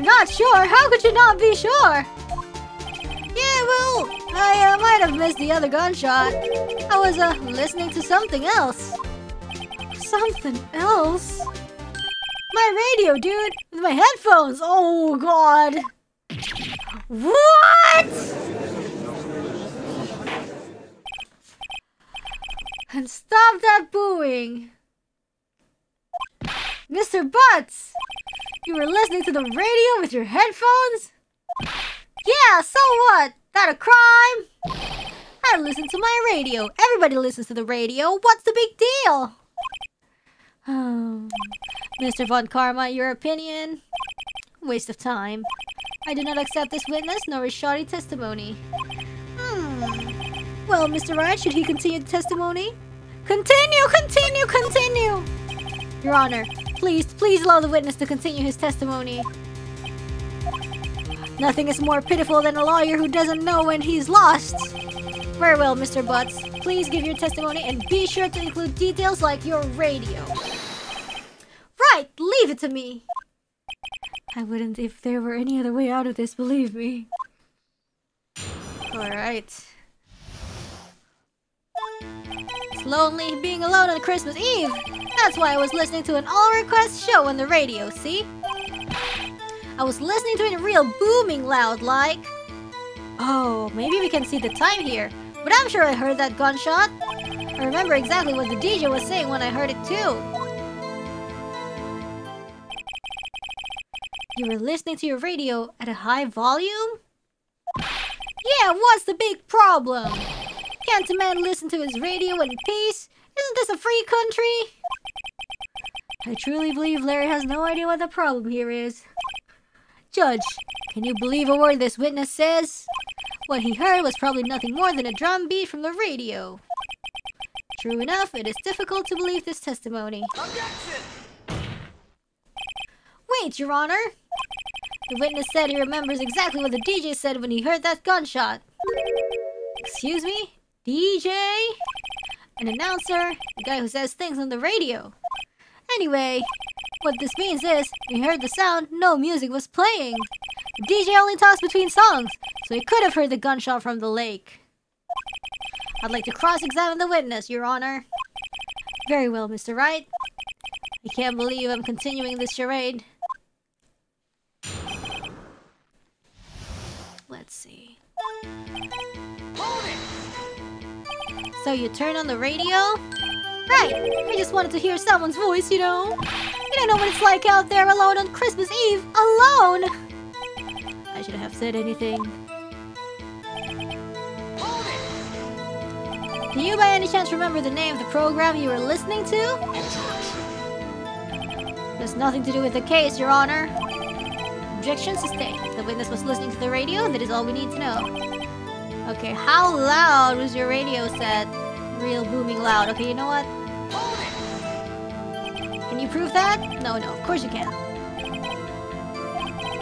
Not sure? How could you not be sure? Yeah, well, I might have missed the other gunshot. I was listening to something else. Something else? My radio, dude! With my headphones! Oh, God! What?! And stop that booing! Mr. Butts! You were listening to the radio with your headphones? Yeah, so what? That a crime? I listen to my radio. Everybody listens to the radio. What's the big deal? Mr. Von Karma, your opinion? Waste of time. I do not accept this witness nor his shoddy testimony. Well, Mr. Wright, should he continue the testimony? Continue! Your Honor, please allow the witness to continue his testimony. Nothing is more pitiful than a lawyer who doesn't know when he's lost. Very well, Mr. Butts. Please give your testimony and be sure to include details like your radio. Right, leave it to me. I wouldn't if there were any other way out of this, believe me. Alright. It's lonely being alone on Christmas Eve. That's why I was listening to an all-request show on the radio, see? I was listening to it real booming loud like. Oh, maybe we can see the time here. But I'm sure I heard that gunshot. I remember exactly what the DJ was saying when I heard it too. You were listening to your radio at a high volume? Yeah, what's the big problem? Can't a man listen to his radio in peace? Isn't this a free country? truly believe Larry has no idea what the problem here is. Judge, can you believe a word this witness says? What he heard was probably nothing more than a drum beat from the radio. True enough, it is difficult to believe this testimony. Objection! Wait, Your Honor! The witness said he remembers exactly what the DJ said when he heard that gunshot. Excuse me? DJ? An announcer? The guy who says things on the radio. Anyway, what this means is, when he heard the sound, no music was playing. The DJ only talks between songs, so he could have heard the gunshot from the lake. I'd like to cross-examine the witness, Your Honor. Very well, Mr. Wright. I can't believe I'm continuing this charade. Let's see. Hold it! So you turn on the radio? Right! I just wanted to hear someone's voice, you know? You don't know what it's like out there alone on Christmas Eve. Alone! I shouldn't have said anything. Hold it! Do you by any chance remember the name of the program you were listening to? There's nothing to do with the case, Your Honor. Objection sustained. The witness was listening to the radio. That is all we need to know. Okay, how loud was your radio set? Real booming loud. Okay, you know what? Hold it! Can you prove that? No, of course you can't.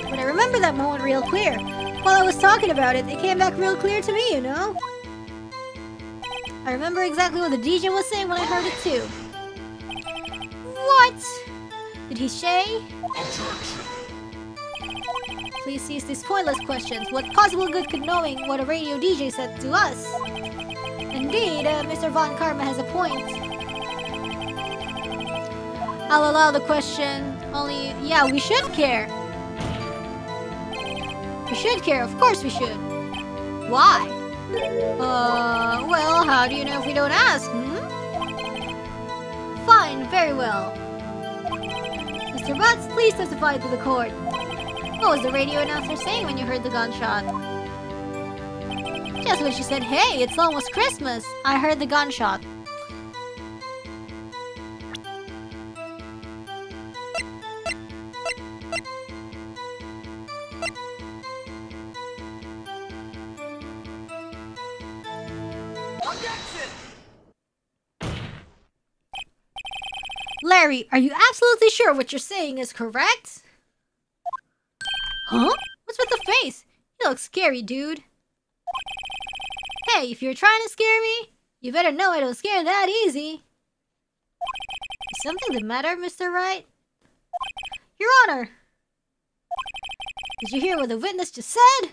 But I remember that moment real clear. While I was talking about it, it came back real clear to me, you know? I remember exactly what the DJ was saying when I heard it too. What? Did he say? Please cease these pointless questions. What possible good could knowing what a radio DJ said to us? Indeed, Mr. Von Karma has a point. I'll allow the question, only, yeah, we should care. We should care, of course we should. Why? Well, how do you know if we don't ask, Fine, very well. Mr. Butts, please testify to the court. What was the radio announcer saying when you heard the gunshot? Just when she said, hey, it's almost Christmas. I heard the gunshot. Objection! Larry, are you absolutely sure what you're saying is correct? Huh? What's with the face? You look scary, dude. Hey, if you're trying to scare me, you better know I don't scare that easy. Is something the matter, Mr. Wright? Your Honor! Did you hear what the witness just said?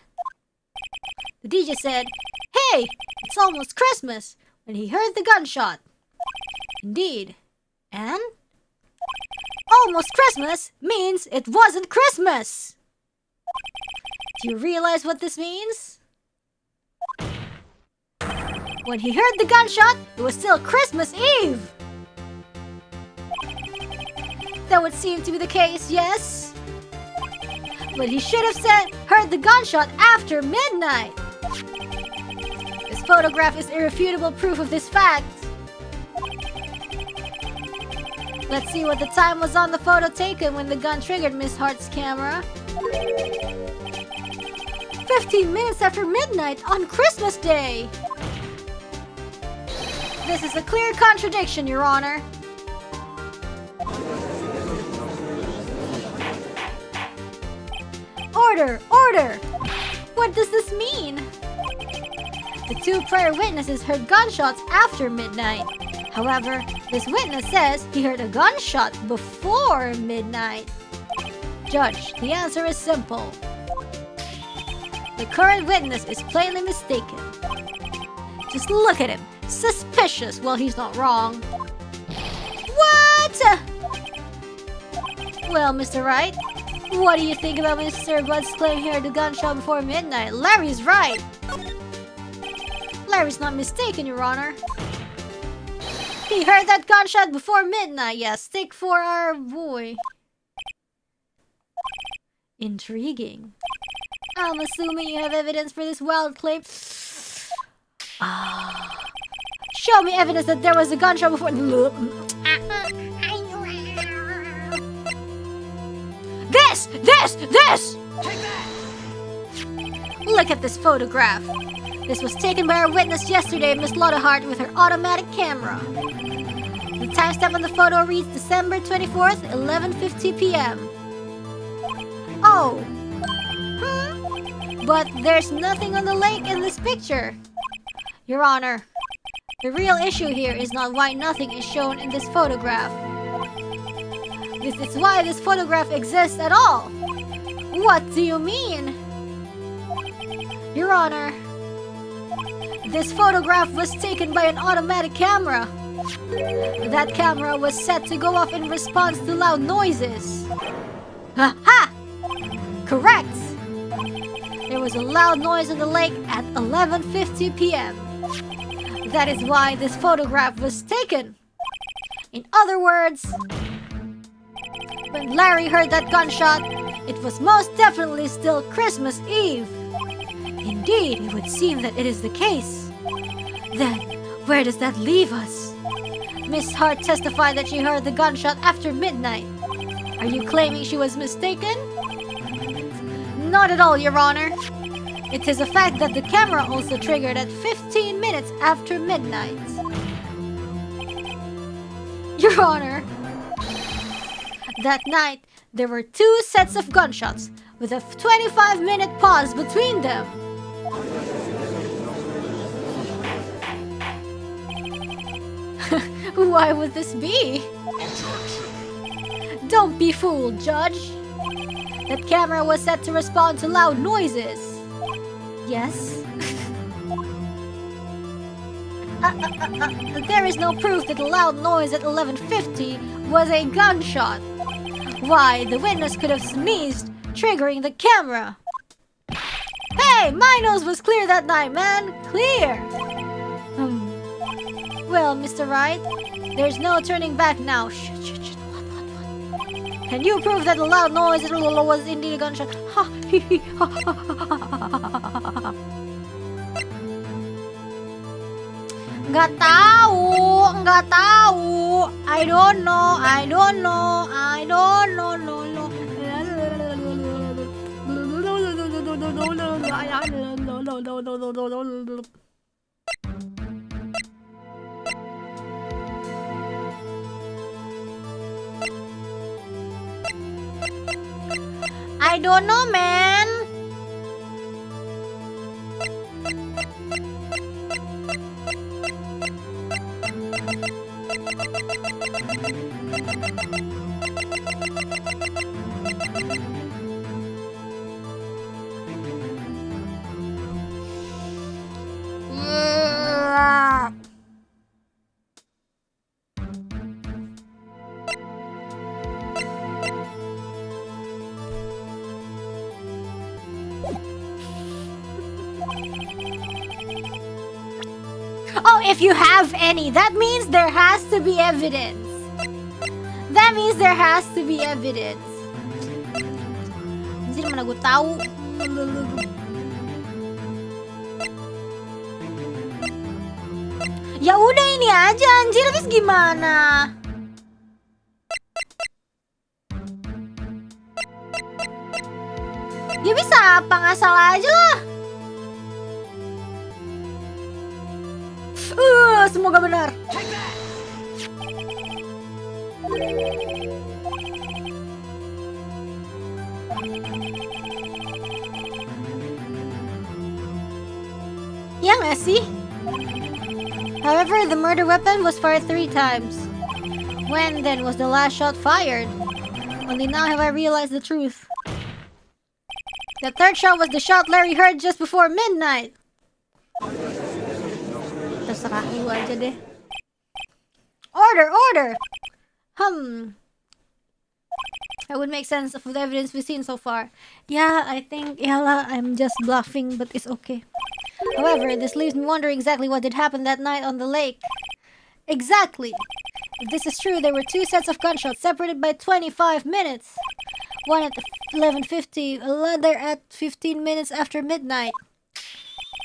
The DJ said, hey, it's almost Christmas, when he heard the gunshot. Indeed. And? Almost Christmas means it wasn't Christmas! Do you realize what this means? When he heard the gunshot, it was still Christmas Eve! That would seem to be the case, yes? But he should have said, heard the gunshot after midnight! This photograph is irrefutable proof of this fact. Let's see what the time was on the photo taken when the gun triggered Miss Hart's camera. 15 minutes after midnight on Christmas Day! This is a clear contradiction, Your Honor. Order! Order! What does this mean? The two prior witnesses heard gunshots after midnight. However, this witness says he heard a gunshot before midnight. Judge, the answer is simple. The current witness is plainly mistaken. Just look at him. Suspicious. Well, he's not wrong. What? Well, Mr. Wright, what do you think about Mr. Bud's claim he heard the gunshot before midnight? Larry's right. Larry's not mistaken, Your Honor. He heard that gunshot before midnight. Yeah, stick for our boy. Intriguing. I'm assuming you have evidence for this wild claim. Show me evidence that there was a gunshot before. This! Take that! Look at this photograph. This was taken by our witness yesterday, Miss Lottehart, with her automatic camera. The timestamp on the photo reads December 24th, 11:50 p.m. Oh. But there's nothing on the lake in this picture. Your Honor, the real issue here is not why nothing is shown in this photograph. This is why this photograph exists at all. What do you mean? Your Honor, this photograph was taken by an automatic camera. That camera was set to go off in response to loud noises. Ha! Correct! There was a loud noise in the lake at 11:50 p.m. That is why this photograph was taken. In other words, when Larry heard that gunshot, it was most definitely still Christmas Eve. Indeed, it would seem that it is the case. Then, where does that leave us? Miss Hart testified that she heard the gunshot after midnight. Are you claiming she was mistaken? Not at all, Your Honor. It is a fact that the camera also triggered at 15 minutes after midnight. Your Honor, that night, there were 2 sets of gunshots with a 25-minute pause between them. Why would this be? Don't be fooled, Judge. That camera was set to respond to loud noises. Yes? There is no proof that the loud noise at 11:50 was a gunshot. Why, the witness could have sneezed, triggering the camera. Hey, my nose was clear that night, man. Clear. Well, Mr. Wright, there's no turning back now. Shh. What? Can you prove that the loud noise was indeed a gunshot? Nggak tahu. I don't know. I don't know, man. Oh, if you have any, that means there has to be evidence. Anjir, mana gue tahu. Ya udah ini aja anjir, habis gimana? Ya bisa apa, ngasal aja lah. Semoga benar. Ya nggak sih? However, the murder weapon was fired 3 times. When then was the last shot fired? Only now have I realized the truth. The 3rd shot was the shot Larry heard just before midnight. Terserah lu aja deh. Order! That would make sense of the evidence we've seen so far. Yeah, I think, yala, I'm just bluffing, but it's okay. However, this leaves me wondering exactly what did happen that night on the lake. Exactly! If this is true, there were 2 sets of gunshots separated by 25 minutes. One at 11:50, another at 15 minutes after midnight.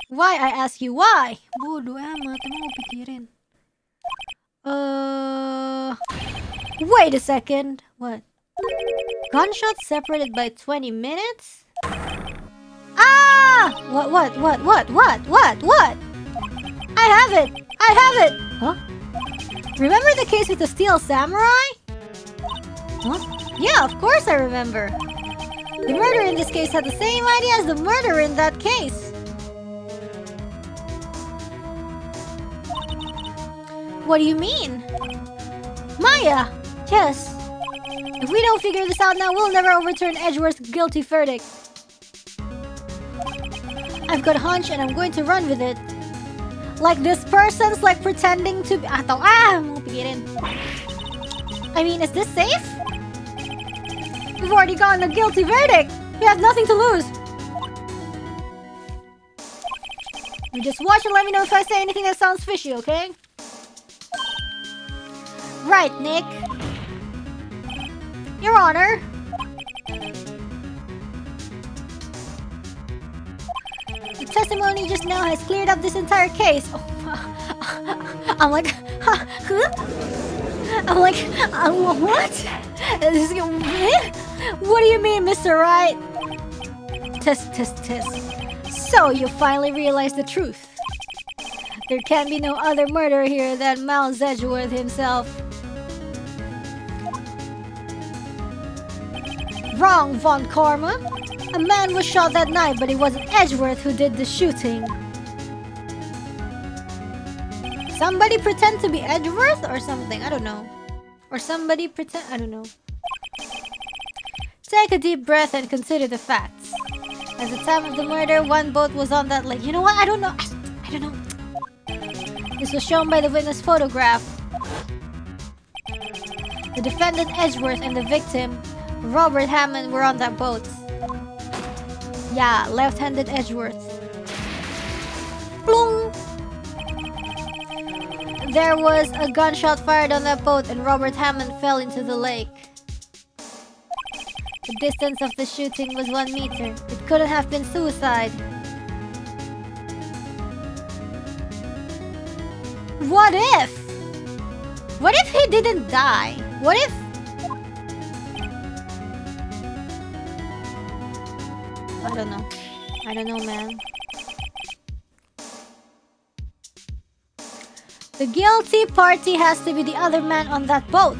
Why, I ask you, why? Bodoh amat, emang mau pikirin. Wait a second. What? Gunshots separated by 20 minutes? Ah! What? I have it! Huh? Remember the case with the steel samurai? Huh? Yeah, of course I remember. The murderer in this case had the same idea as the murderer in that case. What do you mean? Maya! Yes. If we don't figure this out now, we'll never overturn Edgeworth's guilty verdict. I've got a hunch and I'm going to run with it. Like this person's like pretending to be... Mga pigirin. I mean, is this safe? We've already gotten a guilty verdict. We have nothing to lose. You just watch and let me know if I say anything that sounds fishy, okay? Right, Nick. Your Honor. The testimony just now has cleared up this entire case. Oh, I'm like, huh? What? What do you mean, Mr. Wright? Test. So you finally realized the truth. There can be no other murderer here than Miles Edgeworth himself. Wrong, Von Karma. A man was shot that night, but it wasn't Edgeworth who did the shooting. Somebody pretend to be Edgeworth or something, I don't know. Or somebody pretend, I don't know. Take a deep breath and consider the facts. At the time of the murder, one boat was on that lake. You know what? I don't know. This was shown by the witness photograph. The defendant Edgeworth and the victim, Robert Hammond, were on that boat. Yeah, left-handed Edgeworth. Plung! There was a gunshot fired on that boat and Robert Hammond fell into the lake. The distance of the shooting was 1 meter. It couldn't have been suicide. What if? What if he didn't die? What if? I don't know. I don't know, man. The guilty party has to be the other man on that boat.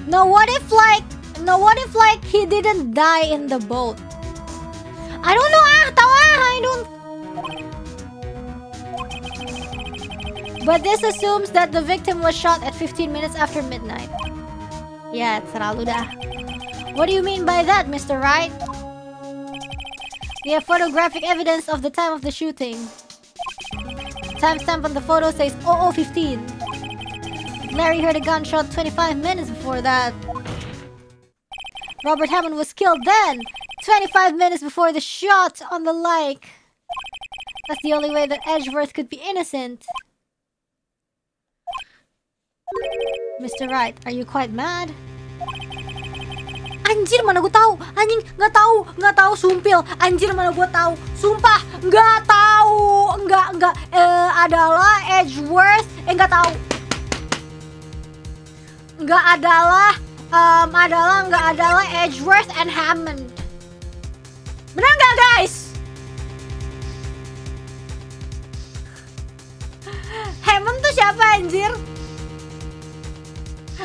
No, what if like he didn't die in the boat? I don't know. I don't. But this assumes that the victim was shot at 15 minutes after midnight. Yeah, terlalu dah. What do you mean by that, Mr. Wright? We have photographic evidence of the time of the shooting. The timestamp on the photo says 00:15. Larry heard a gunshot 25 minutes before that. Robert Hammond was killed then, 25 minutes before the shot on the lake. That's the only way that Edgeworth could be innocent. Mr. Wright, are you quite mad? Anjir, mana gue tahu? Anjing, nggak tahu, sumpil. Anjir, mana gue tahu? Sumpah, nggak tahu. Enggak. Adalah Edgeworth. Nggak tahu. Nggak adalah Edgeworth and Hammond. Benar nggak, guys? Hammond tuh siapa, anjir?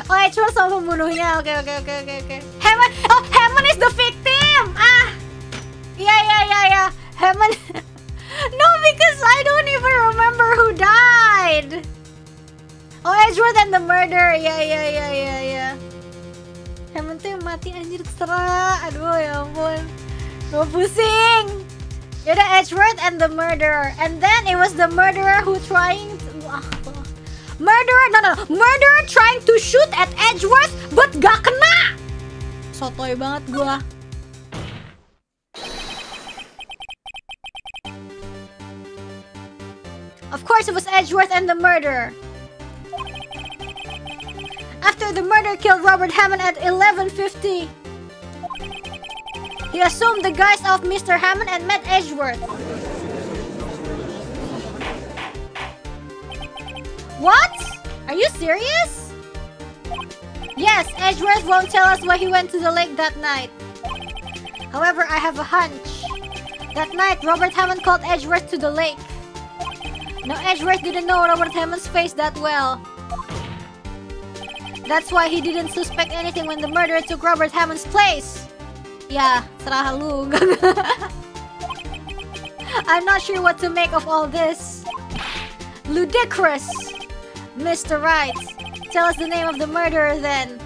Oh, Edgeworth sama pembunuhnya. Oke. Hammond is the victim. Iya. Hammond. No, because I don't even remember who died. Oh, Edgeworth and the murder. Iya. Hammond tuh yang mati, anjir, terserah. Aduh, ya ampun. Gue pusing. Yaudah, Edgeworth and the murderer. And then it was the murderer who trying to... Murderer trying to shoot at Edgeworth but gak kena. Sotoy banget gua. Of course it was Edgeworth and the murderer. After the murder killed Robert Hammond at 11:50, he assumed the guise of Mr. Hammond and met Edgeworth. What? Are you serious? Yes, Edgeworth won't tell us why he went to the lake that night. However, I have a hunch. That night, Robert Hammond called Edgeworth to the lake. Now, Edgeworth didn't know Robert Hammond's face that well. That's why he didn't suspect anything when the murderer took Robert Hammond's place. Yeah, serah lu. I'm not sure what to make of all this. Ludicrous! Mr. Wright, tell us the name of the murderer then.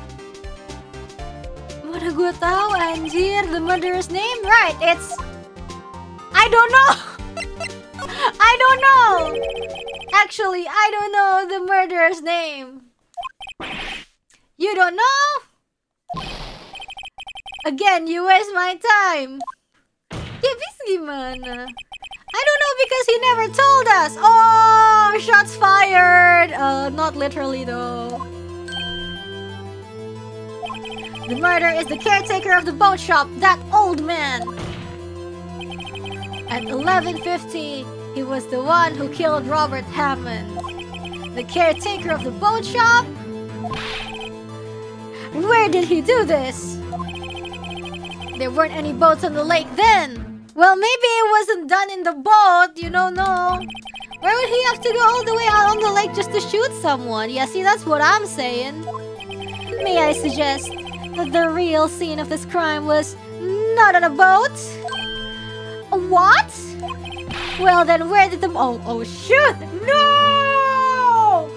Mana gue tahu anjir, the murderer's name? Right, it's... I don't know! I don't know! Actually, I don't know the murderer's name. You don't know? Again, you waste my time. Ya, bis gimana? I don't know because he never told us. Oh, shots fired. Not literally though. The murderer is the caretaker of the boat shop, that old man. At 11:50, he was the one who killed Robert Hammond. The caretaker of the boat shop? Where did he do this? There weren't any boats on the lake then. Well, maybe it wasn't done in the boat, you don't know. Where would he have to go all the way out on the lake just to shoot someone? Yeah, see, that's what I'm saying. May I suggest that the real scene of this crime was not on a boat? What? Well, then where did the... Oh, shoot! No!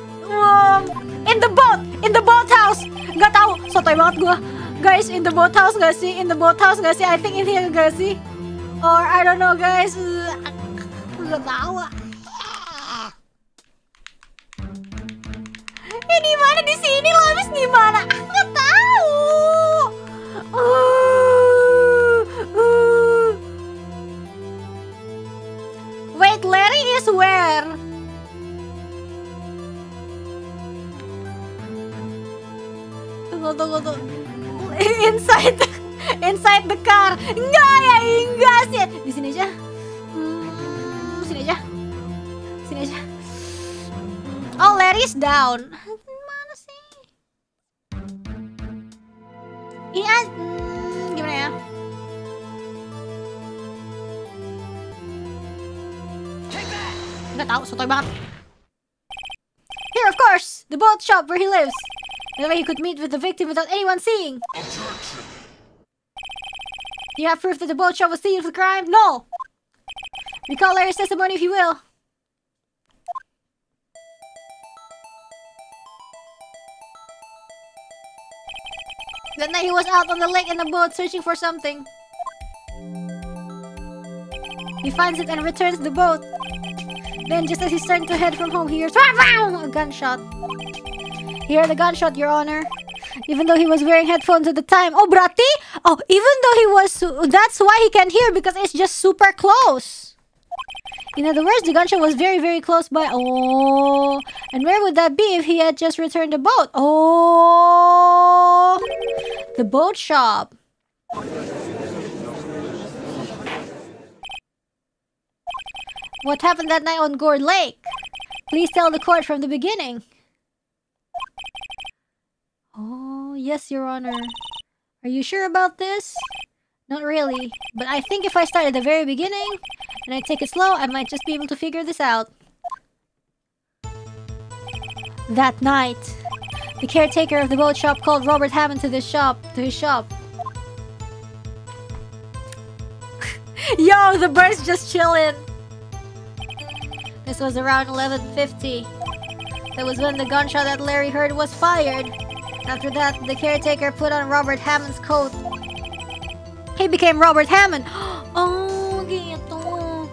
In the boat! In the boathouse! Gak tau, sotoy banget gua. Guys, in the boathouse gak sih? In the boathouse gak sih? I think in here gak sih? Or I don't know guys. Gak tau. Ini mana di sini lo habis di mana? Gak tahu. Wait, Larry is where? Tunggu. Inside the car. Enggak sih. Di sini aja. Sini aja. Oh, Larry's down. Mana sih? Ini gimana ya? Nggak tahu, sotoy banget. Here, of course, the boat shop where he lives. That way he could meet with the victim without anyone seeing. Objection. Do you have proof that the boat shop was the scene of the crime? No! Recall Larry's testimony if you will. That night he was out on the lake in a boat searching for something. He finds it and returns the boat. Then just as he's starting to head from home, he hears a gunshot. He heard the gunshot, Your Honor. Even though he was wearing headphones at the time. Oh, berarti? Oh, even though he was... That's why he can hear, because it's just super close. In other words, the gunshot was very, very close by. Oh. And where would that be if he had just returned the boat? Oh. The boat shop. What happened that night on Gourd Lake? Please tell the court from the beginning. Oh, yes, Your Honor. Are you sure about this? Not really, but I think if I start at the very beginning and I take it slow, I might just be able to figure this out. That night, the caretaker of the boat shop called Robert Hammond to his shop. Yo, the bird's just chilling. This was around 11:50. That was when the gunshot that Larry heard was fired. After that, the caretaker put on Robert Hammond's coat. He became Robert Hammond. Oh, gitu.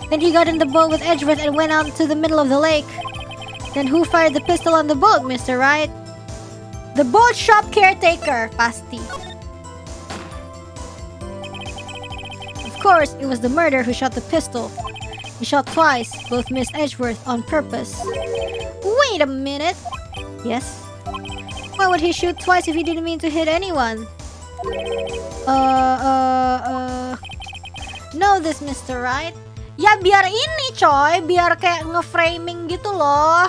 Then he got in the boat with Edgeworth and went out to the middle of the lake. Then who fired the pistol on the boat, Mr. Wright? The boat shop caretaker, pasti. Of course, it was the murderer who shot the pistol. He shot twice, both missed Edgeworth on purpose. Wait a minute. Yes? Why would he shoot twice if he didn't mean to hit anyone? Know this, Mr. Wright? Ya biar ini coy, biar kayak nge-framing gitu loh.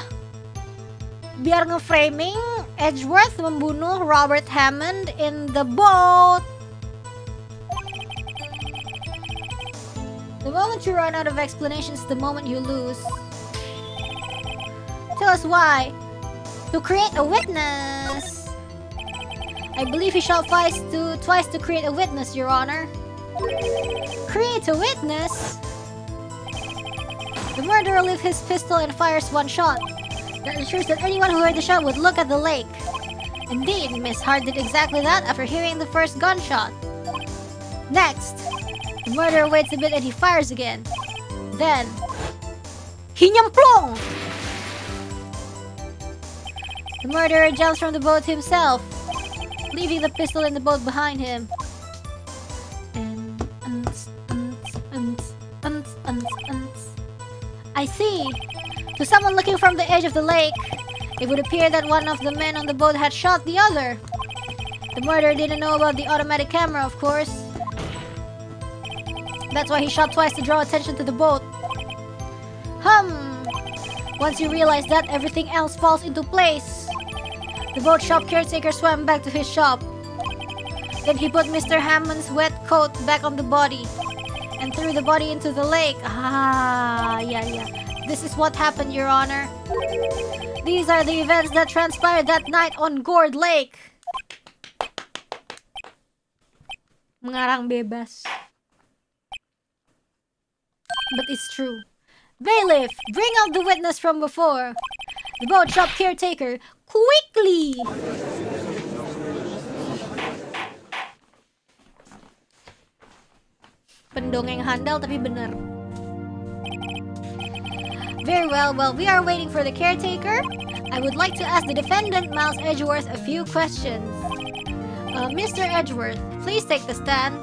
Biar nge-framing Edgeworth membunuh Robert Hammond in the boat. The moment you run out of explanations is the moment you lose. Tell us why. To create a witness. I believe he shot twice to create a witness, Your Honor. Create a witness? The murderer lifts his pistol and fires one shot. That ensures that anyone who heard the shot would look at the lake. Indeed, Miss Hart did exactly that after hearing the first gunshot. Next, the murderer waits a bit and he fires again. Then, he nyemplung! The murderer jumps from the boat himself, leaving the pistol in the boat behind him. I see. To someone looking from the edge of the lake, it would appear that one of the men on the boat had shot the other. The murderer didn't know about the automatic camera, of course. That's why he shot twice to draw attention to the boat. Once you realize that, everything else falls into place. The boat shop caretaker swam back to his shop. Then he put Mr. Hammond's wet coat back on the body and threw the body into the lake. Yeah. This is what happened, Your Honor. These are the events that transpired that night on Gourd Lake. Mengarang bebas. But it's true. Bailiff, bring out the witness from before. The boat shop caretaker, quickly! Pendongeng handal tapi bener. Very well, while we are waiting for the caretaker, I would like to ask the defendant, Miles Edgeworth, a few questions. Mr. Edgeworth, please take the stand.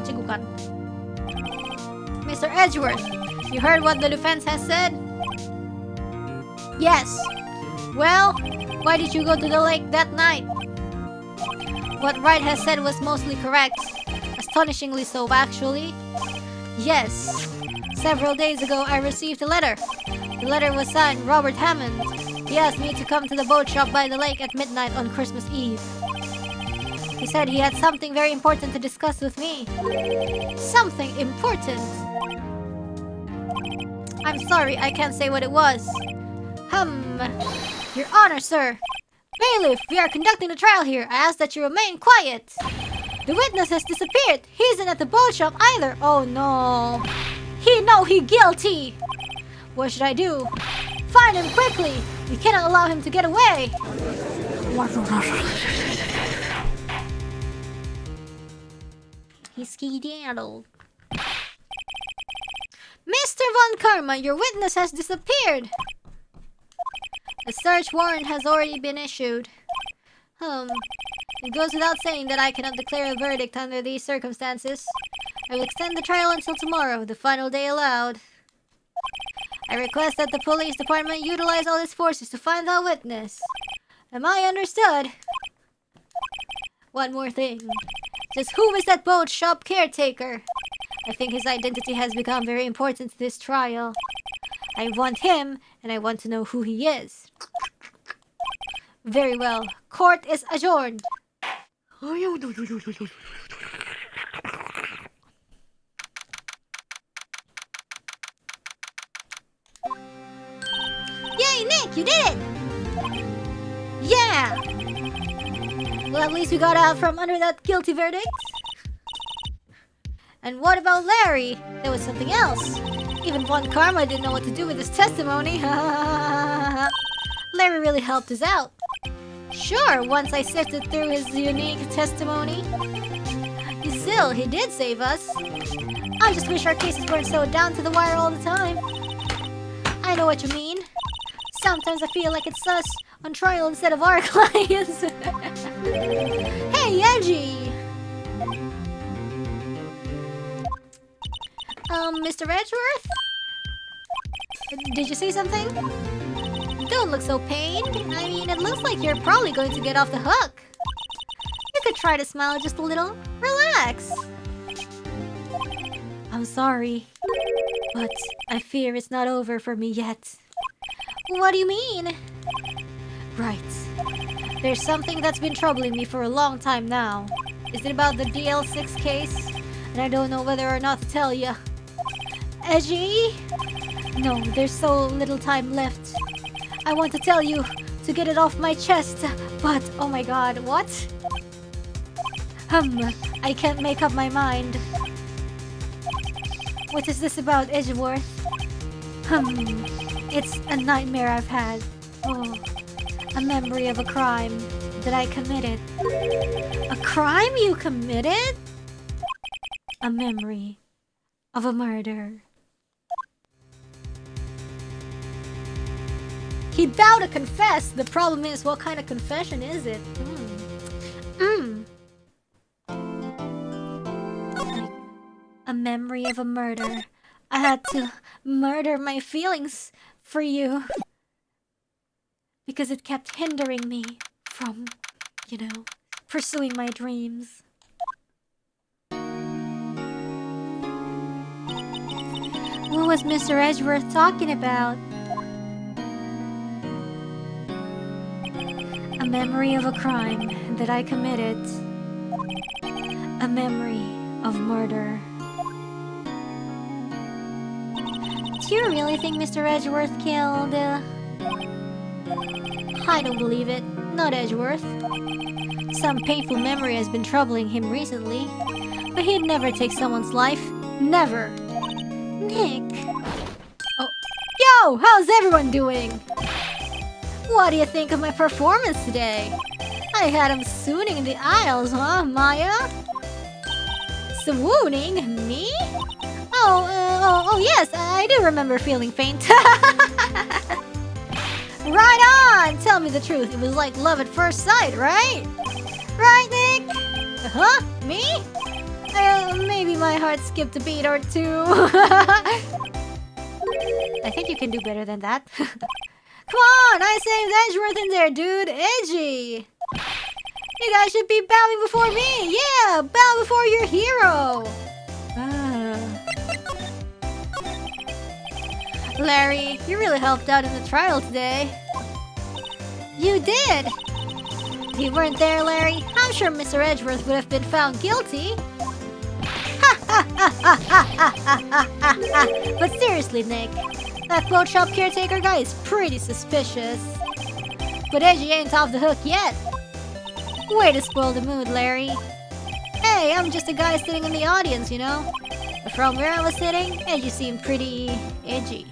Cigukan. Mr. Edgeworth, you heard what the defense has said? Yes. Well, why did you go to the lake that night? What Wright has said was mostly correct. Astonishingly so, actually. Yes. Several days ago, I received a letter. The letter was signed Robert Hammond. He asked me to come to the boat shop by the lake at midnight on Christmas Eve. He said he had something very important to discuss with me. Something important? I'm sorry, I can't say what it was. Your Honor, sir. Bailiff, we are conducting the trial here. I ask that you remain quiet. The witness has disappeared. He isn't at the boat shop either. Oh no. He guilty. What should I do? Find him quickly. We cannot allow him to get away. He's skedaddled. Mr. Von Karma, your witness has disappeared. The search warrant has already been issued. It goes without saying that I cannot declare a verdict under these circumstances. I will extend the trial until tomorrow, the final day allowed. I request that the police department utilize all its forces to find the witness. Am I understood? One more thing. Just who is that boat shop caretaker? I think his identity has become very important to this trial. I want him, and I want to know who he is. Very well. Court is adjourned. Yay, Nick! You did it! Yeah! Well, at least we got out from under that guilty verdict. And what about Larry? There was something else. Even Von Karma didn't know what to do with his testimony. Larry really helped us out. Sure, once I sifted through his unique testimony. Still, he did save us. I just wish our cases weren't so down to the wire all the time. I know what you mean. Sometimes I feel like it's us on trial instead of our clients. Hey, Edgy! Mr. Edgeworth? Did you see something? Don't look so pained. I mean, it looks like you're probably going to get off the hook. You could try to smile just a little. Relax. I'm sorry, but I fear it's not over for me yet. What do you mean? Right. There's something that's been troubling me for a long time now. Is it about the DL6 case? And I don't know whether or not to tell you. Edgy? No, there's so little time left. I want to tell you to get it off my chest, but oh my god, what? I can't make up my mind. What is this about, Edgeworth? It's a nightmare I've had. Oh, a memory of a crime that I committed. A crime you committed? A memory of a murder. He vowed to confess. The problem is, what kind of confession is it? Like a memory of a murder. I had to murder my feelings for you. Because it kept hindering me from, you know, pursuing my dreams. What was Mr. Edgeworth talking about? A memory of a crime that I committed. A memory of murder. Do you really think Mr. Edgeworth killed... I don't believe it. Not Edgeworth. Some painful memory has been troubling him recently. But he'd never take someone's life. Never. Nick. Oh. Yo! How's everyone doing? What do you think of my performance today? I had him swooning in the aisles, huh, Maya? Swooning? Me? Oh, yes, I do remember feeling faint. Right on! Tell me the truth, it was like love at first sight, right? Right, Nick? Huh? Me? Maybe my heart skipped a beat or two. I think you can do better than that. Come on, I saved Edgeworth in there, dude. Edgy. You guys should be bowing before me. Yeah, bow before your hero. Larry, you really helped out in the trial today. You did. If you weren't there, Larry, I'm sure Mr. Edgeworth would have been found guilty. But seriously, Nick, that quote shop caretaker guy is pretty suspicious. But Edgy ain't off the hook yet. Way to spoil the mood, Larry. Hey, I'm just a guy sitting in the audience, you know? But from where I was sitting, Edgy seemed pretty edgy.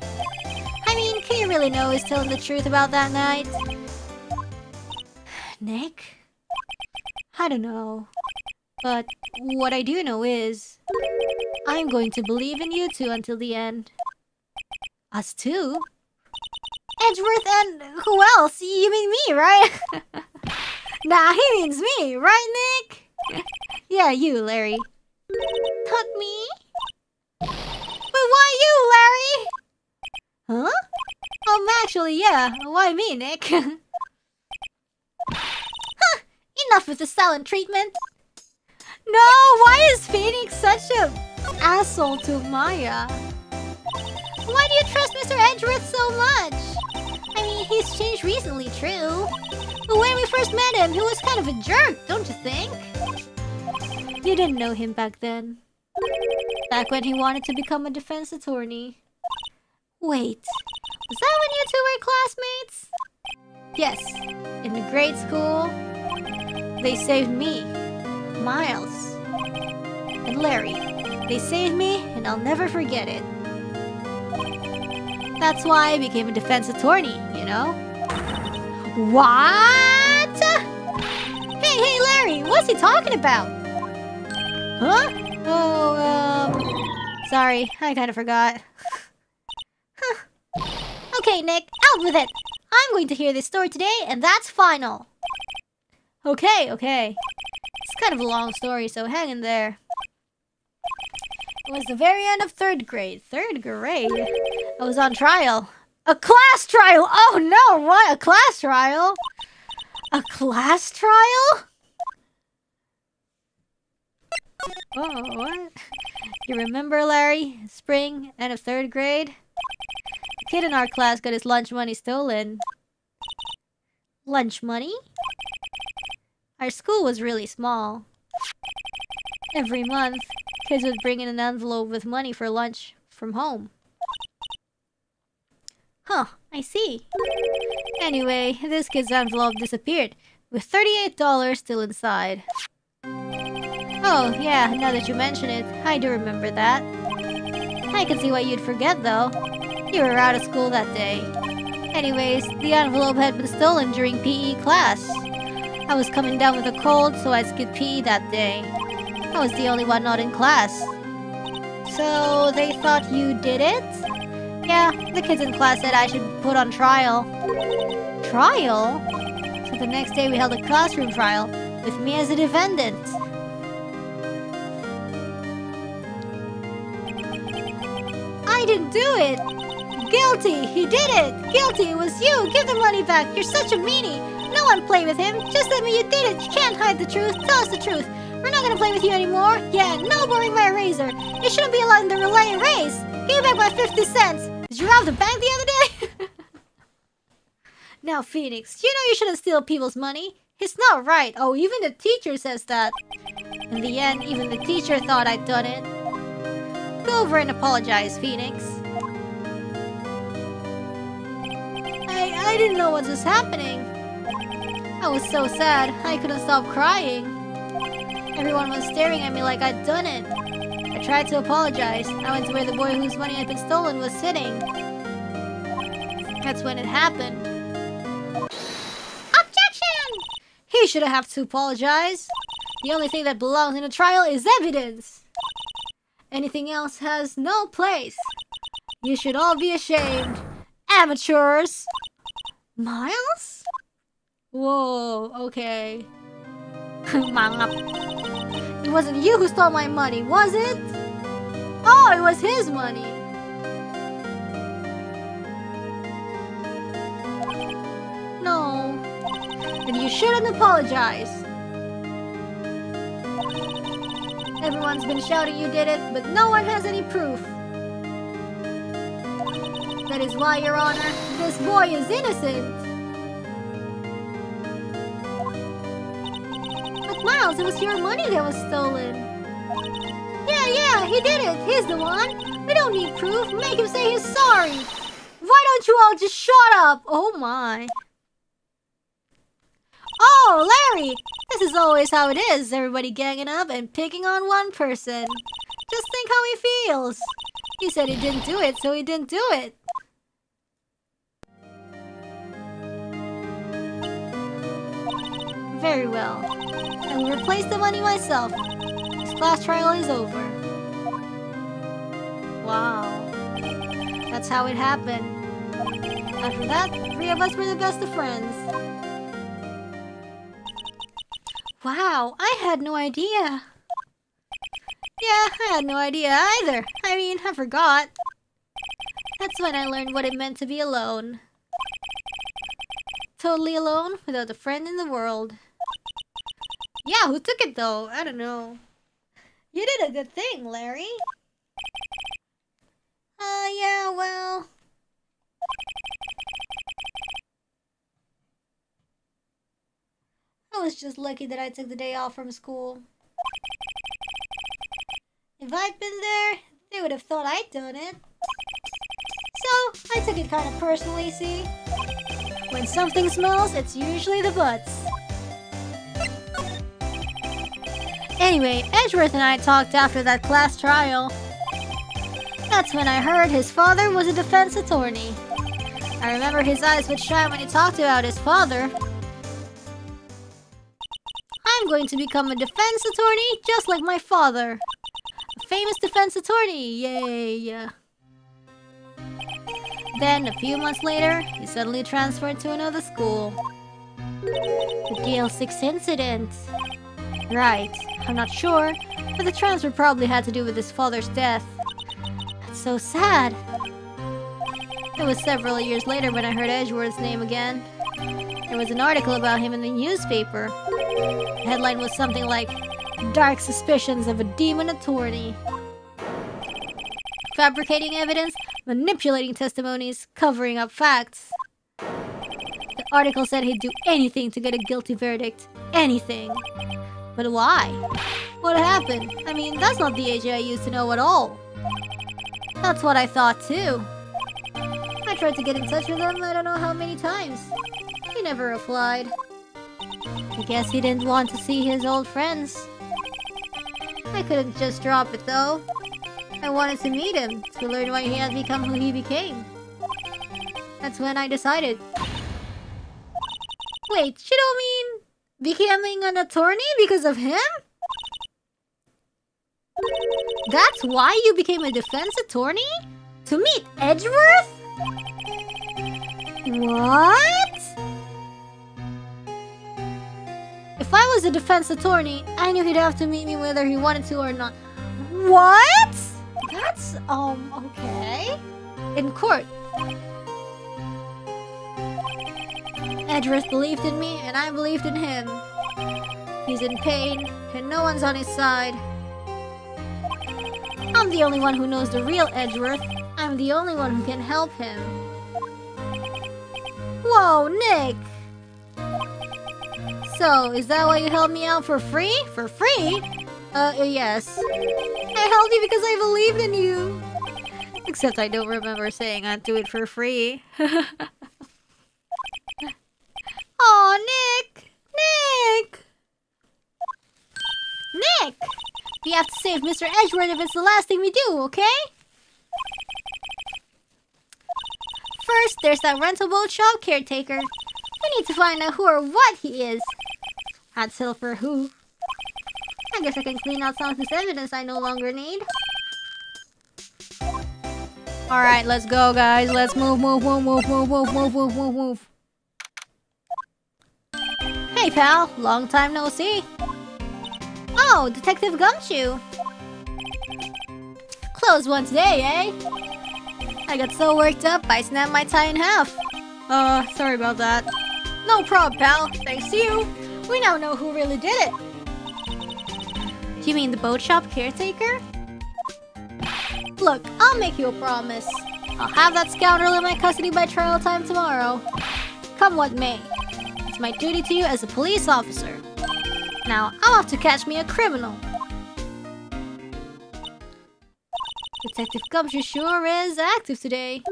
I mean, can you really know he's telling the truth about that night? Nick? I don't know. But what I do know is... I'm going to believe in you two until the end. Us two? Edgeworth and who else? You mean me, right? Nah, he means me, right, Nick? Yeah, you, Larry. Not me? But why you, Larry? Huh? Actually, yeah. Why me, Nick? Huh! Enough with the silent treatment. No, why is Phoenix such a asshole to Maya? Why do you trust Mr. Edgeworth so much? I mean, he's changed recently, true. But when we first met him, he was kind of a jerk, don't you think? You didn't know him back then. Back when he wanted to become a defense attorney. Wait, was that when you two were classmates? Yes, in the grade school, they saved me, Miles, and Larry. They saved me, and I'll never forget it. That's why I became a defense attorney, you know? What? Hey, Larry, what's he talking about? Huh? Oh, sorry, I kind of forgot. Huh. Okay, Nick, out with it. I'm going to hear this story today, and that's final. Okay. It's kind of a long story, so hang in there. It was the very end of third grade. Third grade? I was on trial. A class trial! Oh no, what? A class trial? A class trial? Oh, what? You remember, Larry? Spring, end of third grade? A kid in our class got his lunch money stolen. Lunch money? Our school was really small. Every month, kids would bring in an envelope with money for lunch from home. Huh, I see. Anyway, this kid's envelope disappeared, with $38 still inside. Oh, yeah, now that you mention it, I do remember that. I can see why you'd forget, though. You were out of school that day. Anyways, the envelope had been stolen during PE class. I was coming down with a cold, so I skipped PE that day. I was the only one not in class. So, they thought you did it? Yeah, the kids in class said I should put on trial. Trial? So the next day we held a classroom trial, with me as a defendant. I didn't do it! Guilty! He did it! Guilty! It was you! Give the money back! You're such a meanie! No one play with him! Just admit you did it! You can't hide the truth! Tell us the truth! We're not gonna play with you anymore! Yeah, no borrowing my razor! You shouldn't be allowed in the relay race! Give it back my 50 cents! Did you rob the bank the other day? Now, Phoenix, you know you shouldn't steal people's money. It's not right. Oh, even the teacher says that. In the end, even the teacher thought I'd done it. Go over and apologize, Phoenix. I didn't know what was happening. I was so sad, I couldn't stop crying. Everyone was staring at me like I'd done it. I tried to apologize. I went to where the boy whose money had been stolen was sitting. That's when it happened. Objection! He shouldn't have to apologize. The only thing that belongs in a trial is evidence. Anything else has no place. You should all be ashamed. Amateurs! Miles? Whoa, okay. Mangap. It wasn't you who stole my money, was it? Oh, it was his money. No. Then you shouldn't apologize. Everyone's been shouting you did it, but no one has any proof. That is why, Your Honor, this boy is innocent. But Miles, it was your money that was stolen. Yeah, he did it. He's the one. We don't need proof. Make him say he's sorry. Why don't you all just shut up? Oh my. Oh, Larry! This is always how it is. Everybody ganging up and picking on one person. Just think how he feels. He said he didn't do it, so he didn't do it. Very well. I will replace the money myself. This class trial is over. Wow. That's how it happened. After that, the three of us were the best of friends. Wow, I had no idea. Yeah, I had no idea either. I mean, I forgot. That's when I learned what it meant to be alone. Totally alone, without a friend in the world. Yeah, who took it though? I don't know. You did a good thing, Larry. Yeah, well... I was just lucky that I took the day off from school. If I'd been there, they would have thought I'd done it. So, I took it kind of personally, see? When something smells, it's usually the butts. Anyway, Edgeworth and I talked after that class trial. That's when I heard his father was a defense attorney. I remember his eyes would shine when he talked about his father. I'm going to become a defense attorney just like my father. A famous defense attorney, yay! Then, a few months later, he suddenly transferred to another school. The Gale 6 incident. Right, I'm not sure, but the transfer probably had to do with his father's death. That's so sad. It was several years later when I heard Edgeworth's name again. There was an article about him in the newspaper. The headline was something like, "Dark Suspicions of a Demon Attorney." Fabricating evidence, manipulating testimonies, covering up facts. The Article said he'd do anything to get a guilty verdict. Anything. But why? What happened? I mean, that's not the AJ I used to know at all. That's what I thought too. I tried to get in touch with him I don't know how many times. He never replied. I guess he didn't want to see his old friends. I couldn't just drop it though. I wanted to meet him, to learn why he had become who he became. That's when I decided. Wait, you don't mean becoming an attorney because of him? That's why you became a defense attorney? To meet Edgeworth? What? If I was a defense attorney, I knew he'd have to meet me whether he wanted to or not. What? That's, okay. In court. Edgeworth believed in me, and I believed in him. He's in pain, and no one's on his side. I'm the only one who knows the real Edgeworth. I'm the only one who can help him. Whoa, Nick! So, is that why you helped me out for free? For free? Yes. I helped you because I believed in you. Except I don't remember saying I'd do it for free. Aw, Nick! Nick! Nick! We have to save Mr. Edgeworth if it's the last thing we do, okay? First, there's that rental boat shop caretaker. We need to find out who or what he is. I'd settle for who. I guess I can clean out some of this evidence I no longer need. Alright, let's go, guys. Let's move. Hey, pal. Long time no see. Oh, Detective Gumshoe. Close one today, eh? I got so worked up, I snapped my tie in half. Sorry about that. No problem, pal. Thanks to you, we now know who really did it. You mean the boat shop caretaker? Look, I'll make you a promise. I'll have that scoundrel in my custody by trial time tomorrow. Come what may. It's my duty to you as a police officer. Now, I'm off to catch me a criminal. Detective Gumshoe sure is active today.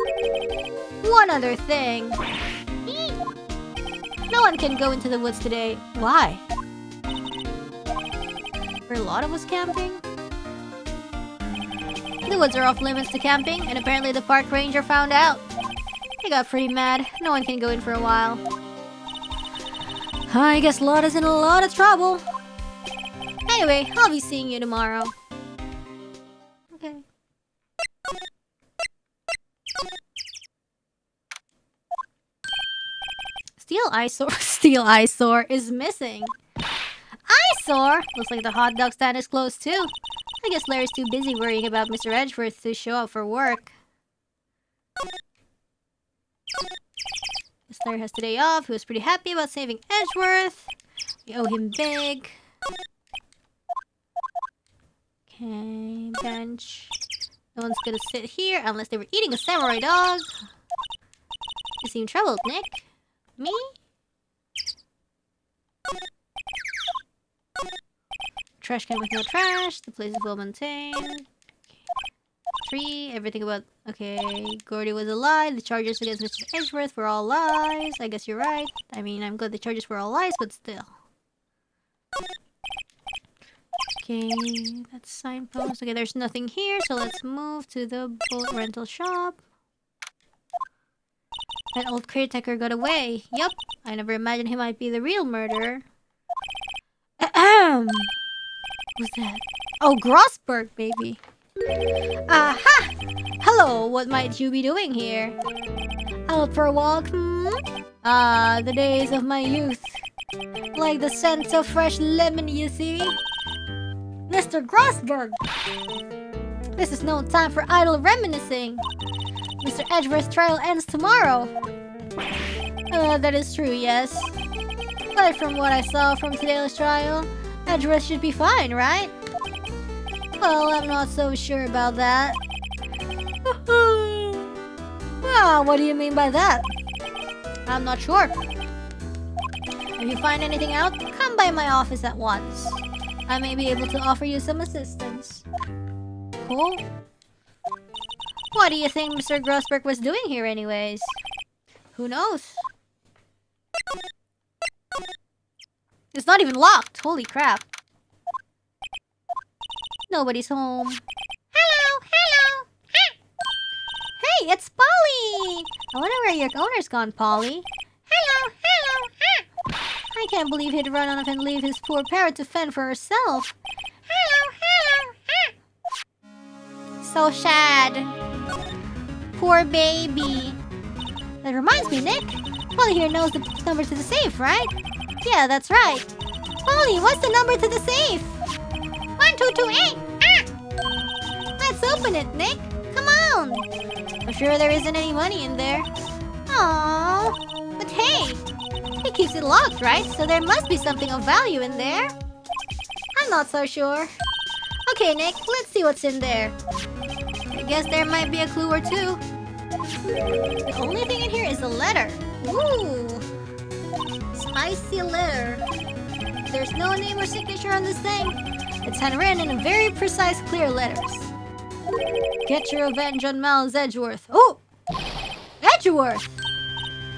One other thing. No one can go into the woods today. Why? Were a lot of us camping? The woods are off limits to camping, and apparently the park ranger found out. He got pretty mad. No one can go in for a while. I guess Lotta's in a lot of trouble. Anyway, I'll be seeing you tomorrow. Okay. Steel eyesore is missing. Eyesore? Looks like the hot dog stand is closed too. I guess Larry's too busy worrying about Mr. Edgeworth to show up for work. Guess Larry has today off. He was pretty happy about saving Edgeworth. We owe him big. Okay, bench. No one's gonna sit here unless they were eating a samurai dog. You seem troubled, Nick. Me? Trash can with no trash. The place is well maintained. Tree. Everything about... Okay. Gordy was a lie. The charges against Mr. Edgeworth were all lies. I guess you're right. I mean, I'm glad the charges were all lies, but still. Okay. That's signpost. Okay, there's nothing here, so let's move to the boat rental shop. That old caretaker got away. Yup. I never imagined he might be the real murderer. Ahem. Who's that? Oh, Grossberg, baby. Aha! Hello, what might you be doing here? Out for a walk, Ah, the days of my youth. Like the scent of fresh lemon, you see? Mr. Grossberg! This is no time for idle reminiscing. Mr. Edgeworth's trial ends tomorrow. That is true, yes. But from what I saw from today's trial, Edgeworth should be fine, right? Well, I'm not so sure about that. What do you mean by that? I'm not sure. If you find anything out, come by my office at once. I may be able to offer you some assistance. Cool. What do you think Mr. Grossberg was doing here anyways? Who knows? It's not even locked! Holy crap. Nobody's home. Hello! Hello! Hey, it's Polly! I wonder where your owner's gone, Polly. Hello! Hello! I can't believe he'd run off and leave his poor parrot to fend for herself. Hello! Hello! So sad. Poor baby. That reminds me, Nick. Polly here knows the number to the safe, right? Yeah, that's right. Polly, what's the number to the safe? 1228. Let's open it, Nick. Come on. I'm sure there isn't any money in there. Aww. But hey, he keeps it locked, right? So there must be something of value in there. I'm not so sure. Okay, Nick, let's see what's in there. I guess there might be a clue or two. The only thing in here is a letter. Ooh. Spicy letter. There's no name or signature on this thing. It's handwritten in very precise, clear letters. Get your revenge on Miles Edgeworth. Oh! Edgeworth!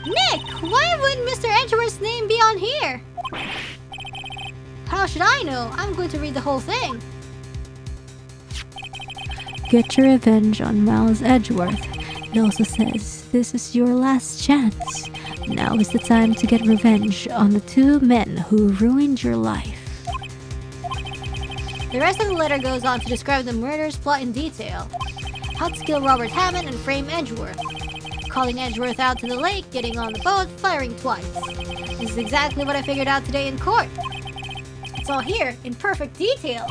Nick, why would Mr. Edgeworth's name be on here? How should I know? I'm going to read the whole thing. Get your revenge on Miles Edgeworth. It also says, this is your last chance. Now is the time to get revenge on the two men who ruined your life. The rest of the letter goes on to describe the murder's plot in detail. How to kill Robert Hammond and frame Edgeworth. Calling Edgeworth out to the lake, getting on the boat, firing twice. This is exactly what I figured out today in court. It's all here, in perfect detail.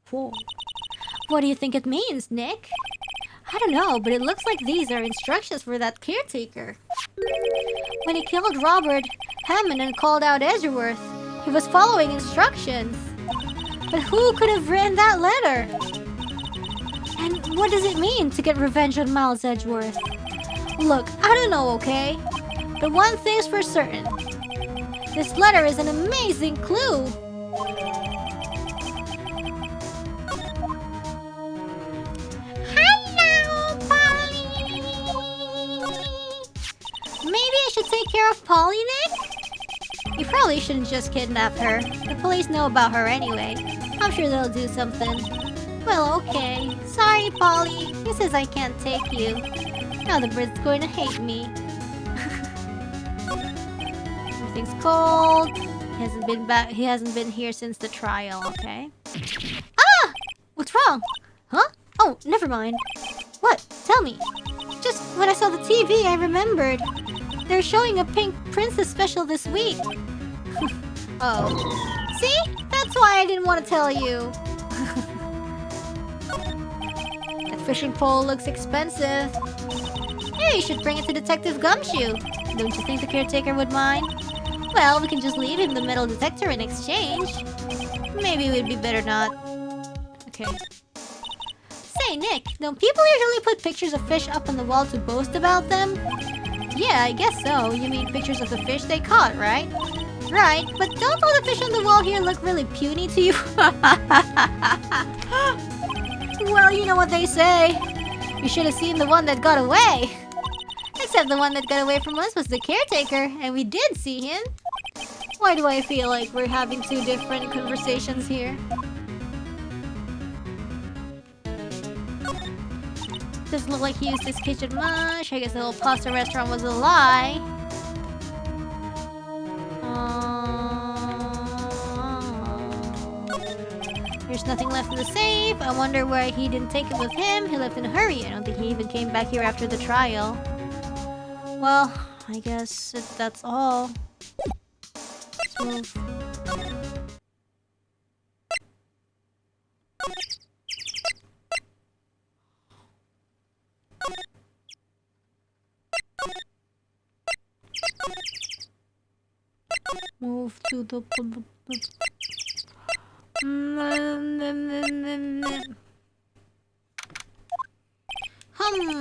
Whoa. What do you think it means, Nick? I don't know, but it looks like these are instructions for that caretaker. When he killed Robert Hammond and called out Edgeworth, he was following instructions. But who could have written that letter? And what does it mean to get revenge on Miles Edgeworth? Look, I don't know, okay? But one thing's for certain. This letter is an amazing clue. Maybe I should take care of Polly, Nick? You probably shouldn't just kidnap her. The police know about her anyway. I'm sure they'll do something. Well, okay. Sorry, Polly. He says I can't take you. Now the bird's going to hate me. Everything's cold. He hasn't been here since the trial, okay? Ah! What's wrong? Huh? Oh, never mind. What? Tell me. Just when I saw the TV, I remembered. They're showing a Pink Princess special this week. Oh. See? That's why I didn't want to tell you. That fishing pole looks expensive. Hey, you should bring it to Detective Gumshoe. Don't you think the caretaker would mind? Well, we can just leave him the metal detector in exchange. Maybe it would be better not. Okay. Say, Nick, don't people usually put pictures of fish up on the wall to boast about them? Yeah, I guess so. You mean pictures of the fish they caught, right? Right, but don't all the fish on the wall here look really puny to you? Well, you know what they say. You should have seen the one that got away. Except the one that got away from us was the caretaker, and we did see him. Why do I feel like we're having two different conversations here? Doesn't look like he used his kitchen much. I guess the whole pasta restaurant was a lie. There's nothing left in the safe. I wonder why he didn't take it with him. He left in a hurry. I don't think he even came back here after the trial. Well, I guess that's all. Let's move. Move to the...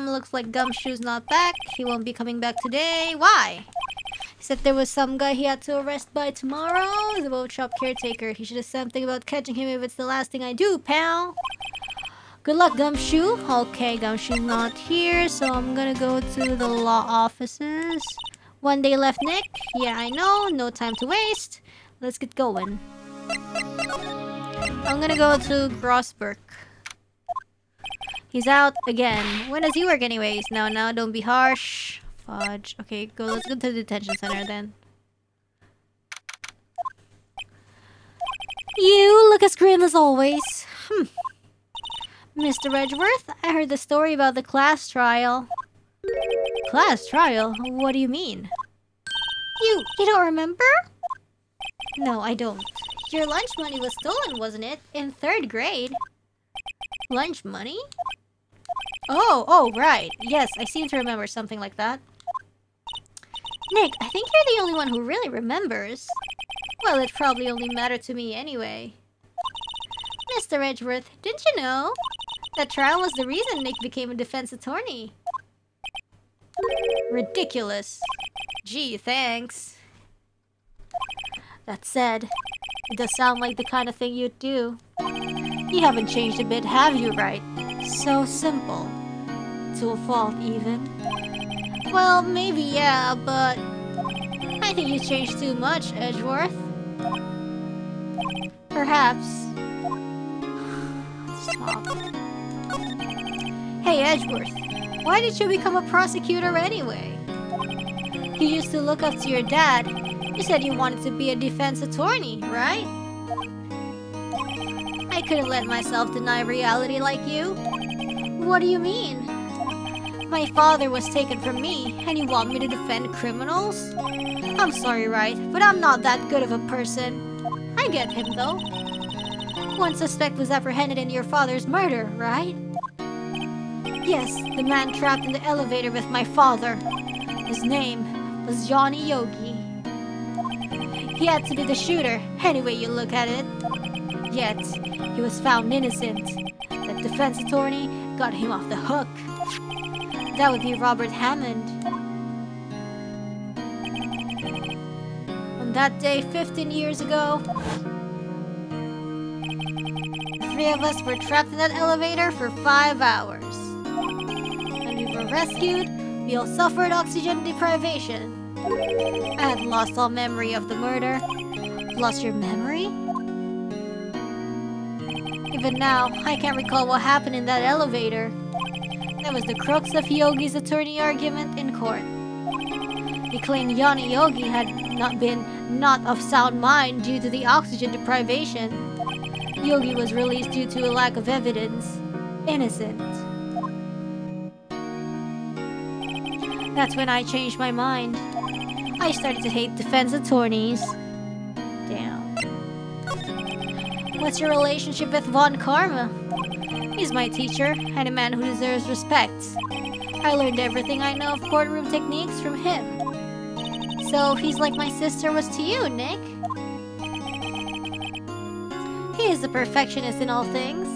Looks like Gumshoe's not back. He won't be coming back today. Why? Except there was some guy he had to arrest by tomorrow. The boat shop caretaker. He should have something about catching him if it's the last thing I do, pal. Good luck, Gumshoe. Okay, Gumshoe's not here, so I'm gonna go to the law offices. 1 day left, Nick. Yeah, I know. No time to waste. Let's get going. I'm gonna go to Grossberg. He's out again. When does he work anyways? Now, don't be harsh. Fudge. Okay, let's go to the detention center then. You look as grim as always. Mr. Edgeworth, I heard the story about the class trial. Class trial? What do you mean? You don't remember? No, I don't. Your lunch money was stolen, wasn't it? In 3rd grade. Lunch money? Oh, right. Yes, I seem to remember something like that. Nick, I think you're the only one who really remembers. Well, it probably only mattered to me anyway. Mr. Edgeworth, didn't you know? That trial was the reason Nick became a defense attorney. Ridiculous. Gee, thanks. That said, it does sound like the kind of thing you'd do. You haven't changed a bit, have you, Wright? So simple. To a fault, even. Well, maybe yeah, but I think you changed too much, Edgeworth. Perhaps. Stop. Hey, Edgeworth, why did you become a prosecutor anyway? You used to look up to your dad. You said you wanted to be a defense attorney, right? I couldn't let myself deny reality like you. What do you mean? My father was taken from me, and you want me to defend criminals? I'm sorry, Wright, but I'm not that good of a person. I get him, though. One suspect was apprehended in your father's murder, right? Yes, the man trapped in the elevator with my father. His name was Johnny Yogi. He had to be the shooter, any way you look at it. Yet, he was found innocent. The defense attorney got him off the hook. That would be Robert Hammond. On that day 15 years ago, the 3 of us were trapped in that elevator for 5 hours. When we were rescued, we all suffered oxygen deprivation. I had lost all memory of the murder. Lost your memory? Even now, I can't recall what happened in that elevator. That was the crux of Yogi's attorney argument in court. He claimed Johnny Yogi had not of sound mind due to the oxygen deprivation. Yogi was released due to a lack of evidence. Innocent. That's when I changed my mind. I started to hate defense attorneys. Damn. What's your relationship with Von Karma? He's my teacher, and a man who deserves respect. I learned everything I know of courtroom techniques from him. So he's like my sister was to you, Nick. He is a perfectionist in all things.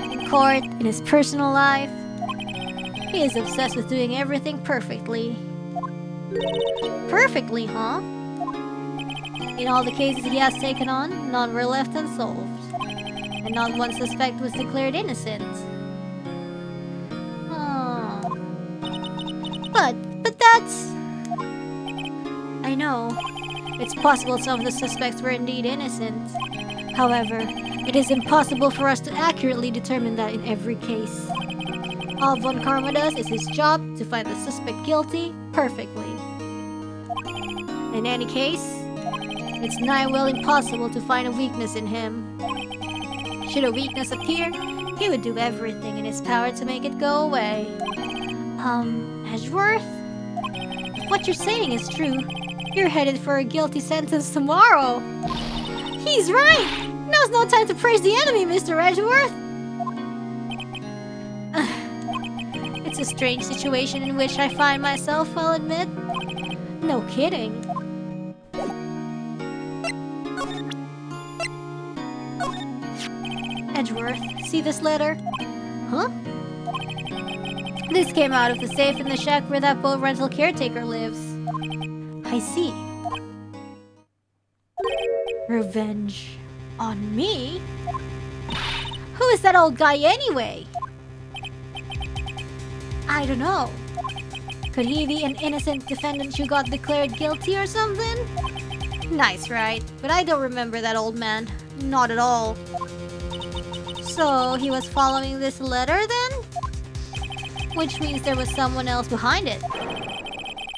In court, in his personal life. He is obsessed with doing everything perfectly. Perfectly, huh? In all the cases he has taken on, none were left unsolved. And not one suspect was declared innocent. Oh. But that's... I know. It's possible some of the suspects were indeed innocent. However, it is impossible for us to accurately determine that in every case. All Von Karma does is his job to find the suspect guilty perfectly. In any case, it's nigh well impossible to find a weakness in him. Should a weakness appear, he would do everything in his power to make it go away. Edgeworth? If what you're saying is true, you're headed for a guilty sentence tomorrow. He's right! Now's no time to praise the enemy, Mr. Edgeworth! It's a strange situation in which I find myself, I'll admit. No kidding. Edgeworth, see this letter? Huh? This came out of the safe in the shack where that boat rental caretaker lives. I see. Revenge on me? Who is that old guy anyway? I don't know. Could he be an innocent defendant who got declared guilty or something? Nice, right? But I don't remember that old man. Not at all. So, he was following this letter then? Which means there was someone else behind it.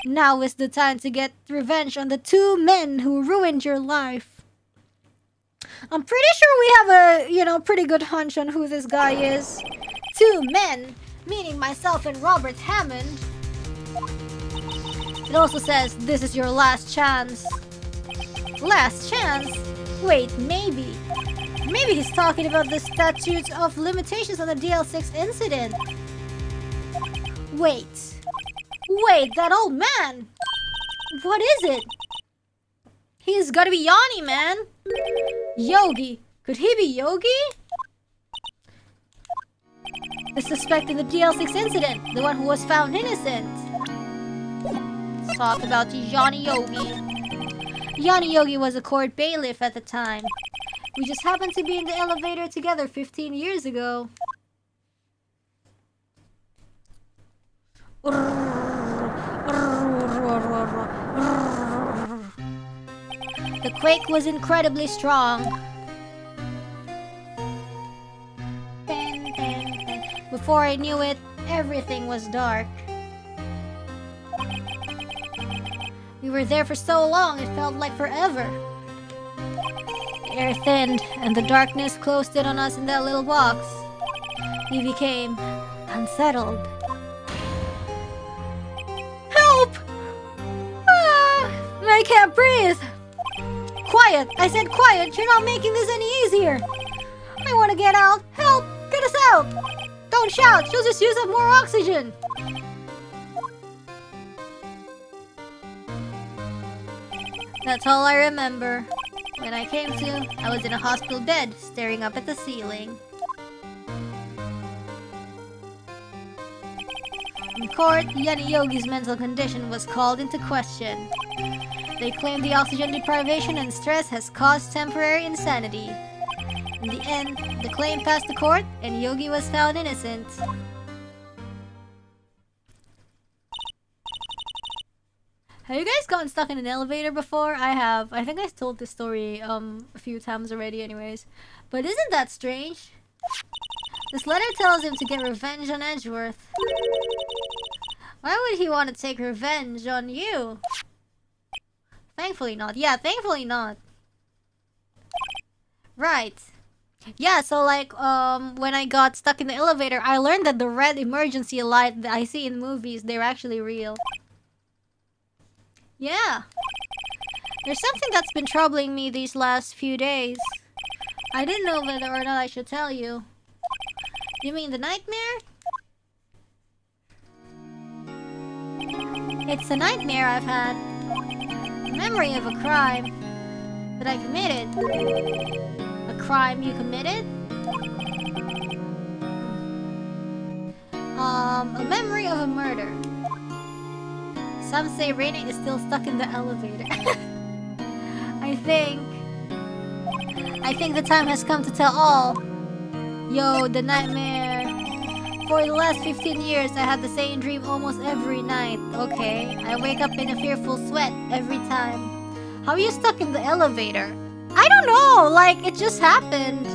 Now is the time to get revenge on the two men who ruined your life. I'm pretty sure we have a, pretty good hunch on who this guy is. Two men, meaning myself and Robert Hammond. It also says, this is your last chance. Last chance? Wait, maybe. Maybe he's talking about the statute of limitations on the DL6 incident. Wait, that old man! What is it? He's gotta be Yanni, man! Yogi! Could he be Yogi? The suspect in the DL6 incident, the one who was found innocent. Let's talk about Yanni Yogi. Yanni Yogi was a court bailiff at the time. We just happened to be in the elevator together 15 years ago. The quake was incredibly strong. Before I knew it, everything was dark. We were there for so long, it felt like forever. The air thinned, and the darkness closed in on us in that little box. We became unsettled. Help! I can't breathe! Quiet! I said quiet! You're not making this any easier! I want to get out! Help! Get us out! Don't shout! She'll just use up more oxygen! That's all I remember. When I came to, I was in a hospital bed, staring up at the ceiling. In court, Yanni Yogi's mental condition was called into question. They claimed the oxygen deprivation and stress has caused temporary insanity. In the end, the claim passed the court and Yogi was found innocent. Have you guys gotten stuck in an elevator before? I have. I think I told this story a few times already anyways. But isn't that strange? This letter tells him to get revenge on Edgeworth. Why would he want to take revenge on you? Thankfully not. Yeah, thankfully not. Right. Yeah, so like, when I got stuck in the elevator, I learned that the red emergency light that I see in movies, they're actually real. Yeah. There's something that's been troubling me these last few days. I didn't know whether or not I should tell you. You mean the nightmare? It's a nightmare I've had. A memory of a crime that I committed. A crime you committed? A memory of a murder. Some say Reine is still stuck in the elevator. I think the time has come to tell all. Yo, the nightmare. For the last 15 years, I had the same dream almost every night. Okay, I wake up in a fearful sweat every time. How are you stuck in the elevator? I don't know, like, it just happened.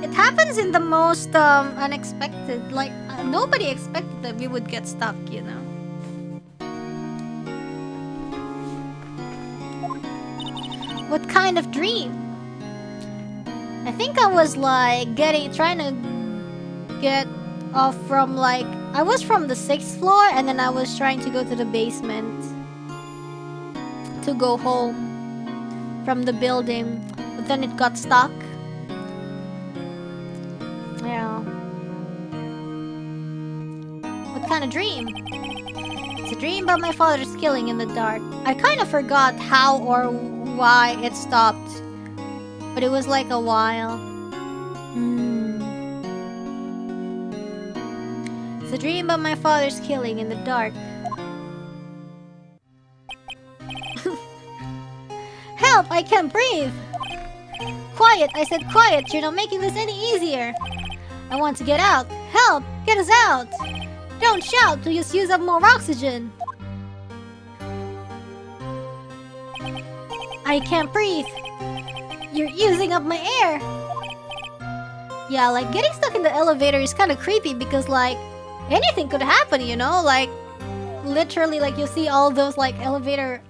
It happens in the most unexpected, like, nobody expected that we would get stuck, you know. What kind of dream? I think I was like trying to get off from like, I was from the 6th floor and then I was trying to go to the basement to go home from the building, but then it got stuck. Yeah. What kind of dream? It's a dream about my father's killing in the dark. I kind of forgot how or why it stopped, but it was like a while. It's a dream about my father's killing in the dark. Help! I can't breathe! Quiet! I said quiet! You're not making this any easier! I want to get out! Help! Get us out! Don't shout! Please use up more oxygen! I can't breathe! You're using up my air! Yeah, like, getting stuck in the elevator is kind of creepy because, like, anything could happen, you know? Like, literally, like, you see all those, like, elevator...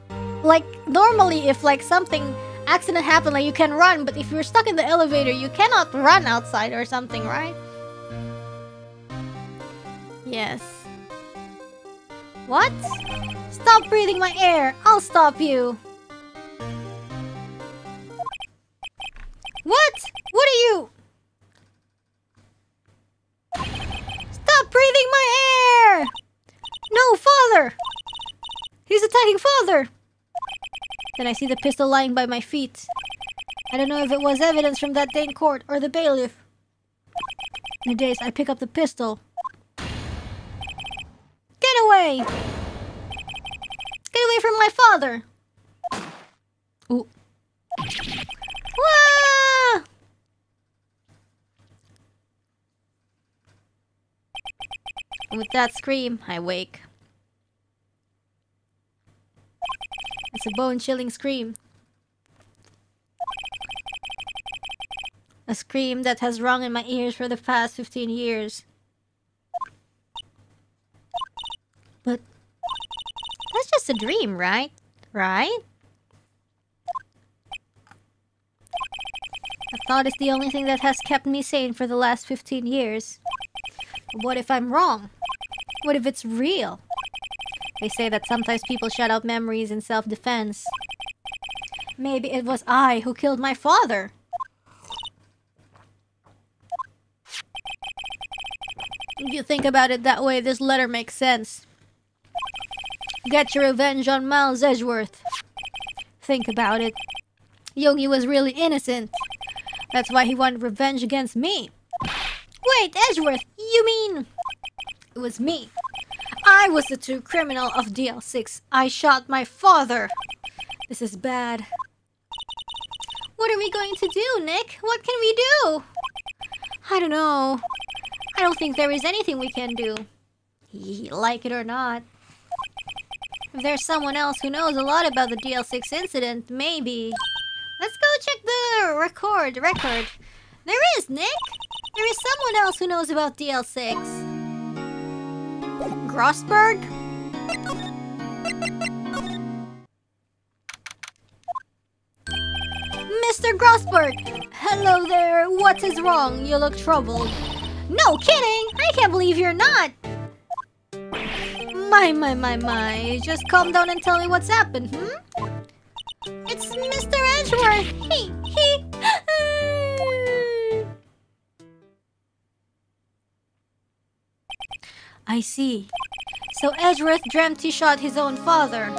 Like, normally, if, like, something... accident happened, like, you can run, but if you're stuck in the elevator, you cannot run outside or something, right? Yes. What? Stop breathing my air! I'll stop you! What? What are you? Stop breathing my air! No, father! He's attacking father! Then I see the pistol lying by my feet. I don't know if it was evidence from that day in court or the bailiff. In a daze, I pick up the pistol. Get away! Get away from my father! Ooh. Wah! And with that scream, I wake. It's a bone-chilling scream. A scream that has rung in my ears for the past 15 years. But that's just a dream, right? Right? I thought it's the only thing that has kept me sane for the last 15 years. But what if I'm wrong? What if it's real? They say that sometimes people shut out memories in self-defense. Maybe it was I who killed my father. If you think about it that way, this letter makes sense. Get your revenge on Miles Edgeworth. Think about it. Yogi was really innocent. That's why he wanted revenge against me. Wait, Edgeworth, you mean... It was me. I was the true criminal of DL6. I shot my father. This is bad. What are we going to do, Nick? What can we do? I don't know. I don't think there is anything we can do. Like it or not. If there's someone else who knows a lot about the DL6 incident, maybe... Let's go check the record. There is, Nick! There is someone else who knows about DL6. Grossberg? Mr. Grossberg! Hello there, what is wrong? You look troubled. No kidding! I can't believe you're not! My. Just calm down and tell me what's happened, hmm? It's Mr. Edgeworth! He... I see. So Edgeworth dreamt he shot his own father.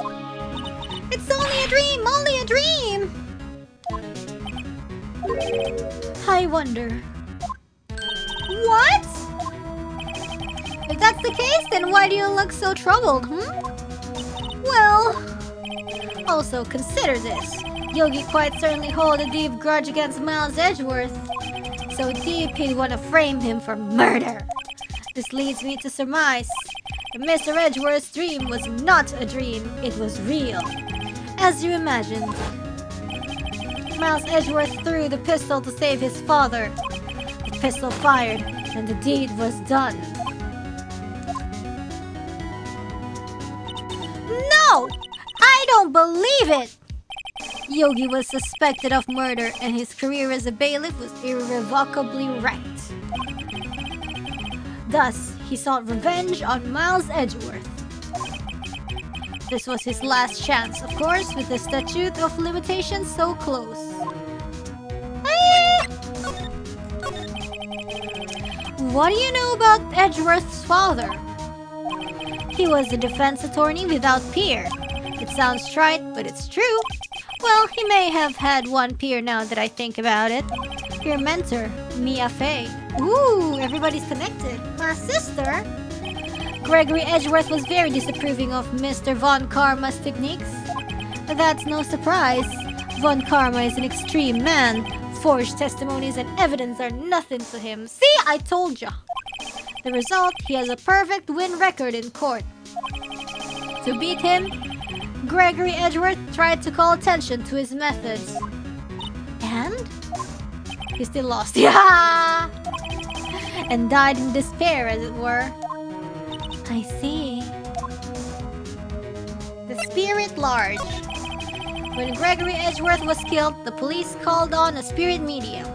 It's only a dream! Only a dream! I wonder... What? If that's the case, then why do you look so troubled, Well... Also, consider this. Yogi quite certainly hold a deep grudge against Miles Edgeworth. So deep he'd want to frame him for murder. This leads me to surmise that Mr. Edgeworth's dream was not a dream, it was real. As you imagined. Miles Edgeworth threw the pistol to save his father. The pistol fired, and the deed was done. No! I don't believe it! Yogi was suspected of murder, and his career as a bailiff was irrevocably wrecked. Thus, he sought revenge on Miles Edgeworth. This was his last chance, of course, with the statute of limitations so close. What do you know about Edgeworth's father? He was a defense attorney without peer. It sounds trite, but it's true. Well, he may have had one peer now that I think about it. Your mentor, Mia Fey. Ooh, everybody's connected. My sister? Gregory Edgeworth was very disapproving of Mr. Von Karma's techniques. That's no surprise. Von Karma is an extreme man. Forged testimonies and evidence are nothing to him. See, I told ya. The result, he has a perfect win record in court. To beat him, Gregory Edgeworth tried to call attention to his methods. And? He still lost. Yeah! And died in despair, as it were. I see. The spirit large. When Gregory Edgeworth was killed, the police called on a spirit medium.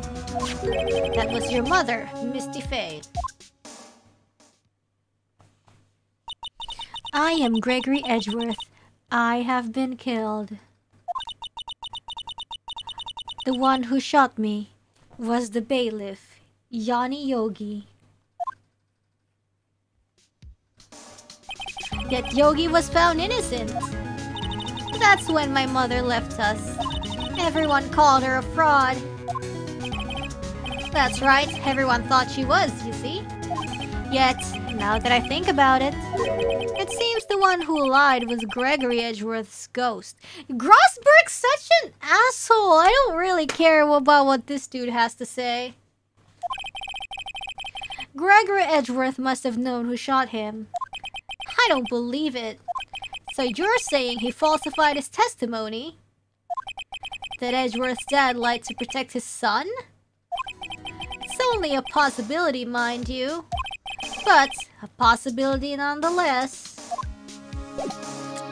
That was your mother, Misty Faye. I am Gregory Edgeworth. I have been killed. The one who shot me was the bailiff, Yanni Yogi. Yet Yogi was found innocent. That's when my mother left us. Everyone called her a fraud. That's right, everyone thought she was, you see. Yet, now that I think about it, it seems the one who lied was Gregory Edgeworth's ghost. Grossberg's such an asshole! I don't really care about what this dude has to say. Gregory Edgeworth must have known who shot him. I don't believe it. So you're saying he falsified his testimony? That Edgeworth's dad lied to protect his son? It's only a possibility, mind you. But a possibility nonetheless.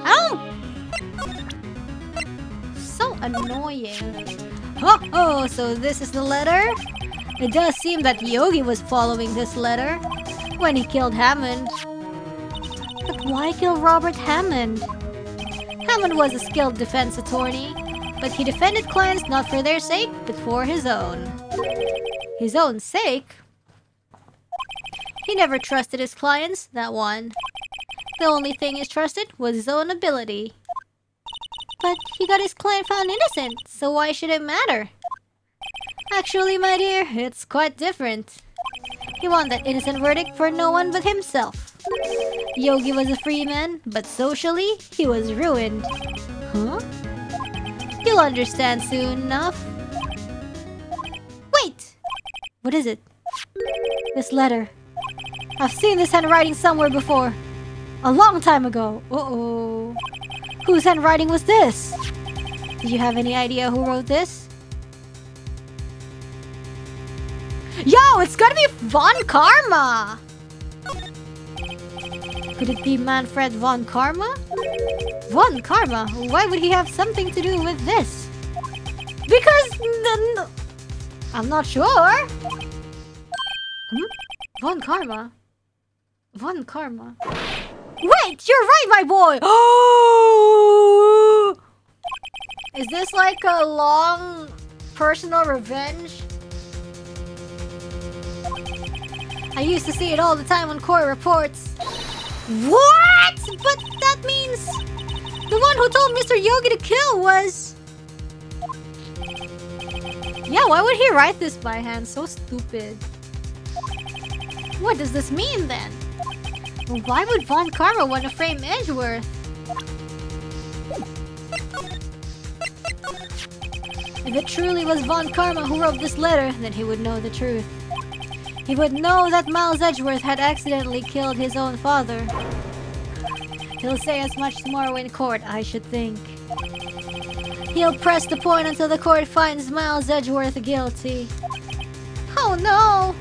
Oh! So annoying. Oh, so this is the letter? It does seem that Yogi was following this letter when he killed Hammond. But why kill Robert Hammond? Hammond was a skilled defense attorney, but he defended clients not for their sake, but for his own. His own sake? He never trusted his clients, that one. The only thing he trusted was his own ability. But he got his client found innocent, so why should it matter? Actually, my dear, it's quite different. He won that innocent verdict for no one but himself. Yogi was a free man, but socially, he was ruined. Huh? You'll understand soon enough. Wait! What is it? This letter. I've seen this handwriting somewhere before. A long time ago. Uh-oh. Whose handwriting was this? Do you have any idea who wrote this? Yo, it's gotta be Von Karma! Could it be Manfred Von Karma? Von Karma? Why would he have something to do with this? Because... I'm not sure. Von Karma? Von Karma? Wait! You're right, my boy! Oh! Is this like a long personal revenge? I used to see it all the time on court reports. What? But that means the one who told Mr. Yogi to kill was... Yeah, why would he write this by hand? So stupid. What does this mean then? Why would Von Karma want to frame Edgeworth? If it truly was Von Karma who wrote this letter, then he would know the truth. He would know that Miles Edgeworth had accidentally killed his own father. He'll say as much tomorrow in court, I should think. He'll press the point until the court finds Miles Edgeworth guilty. Oh no!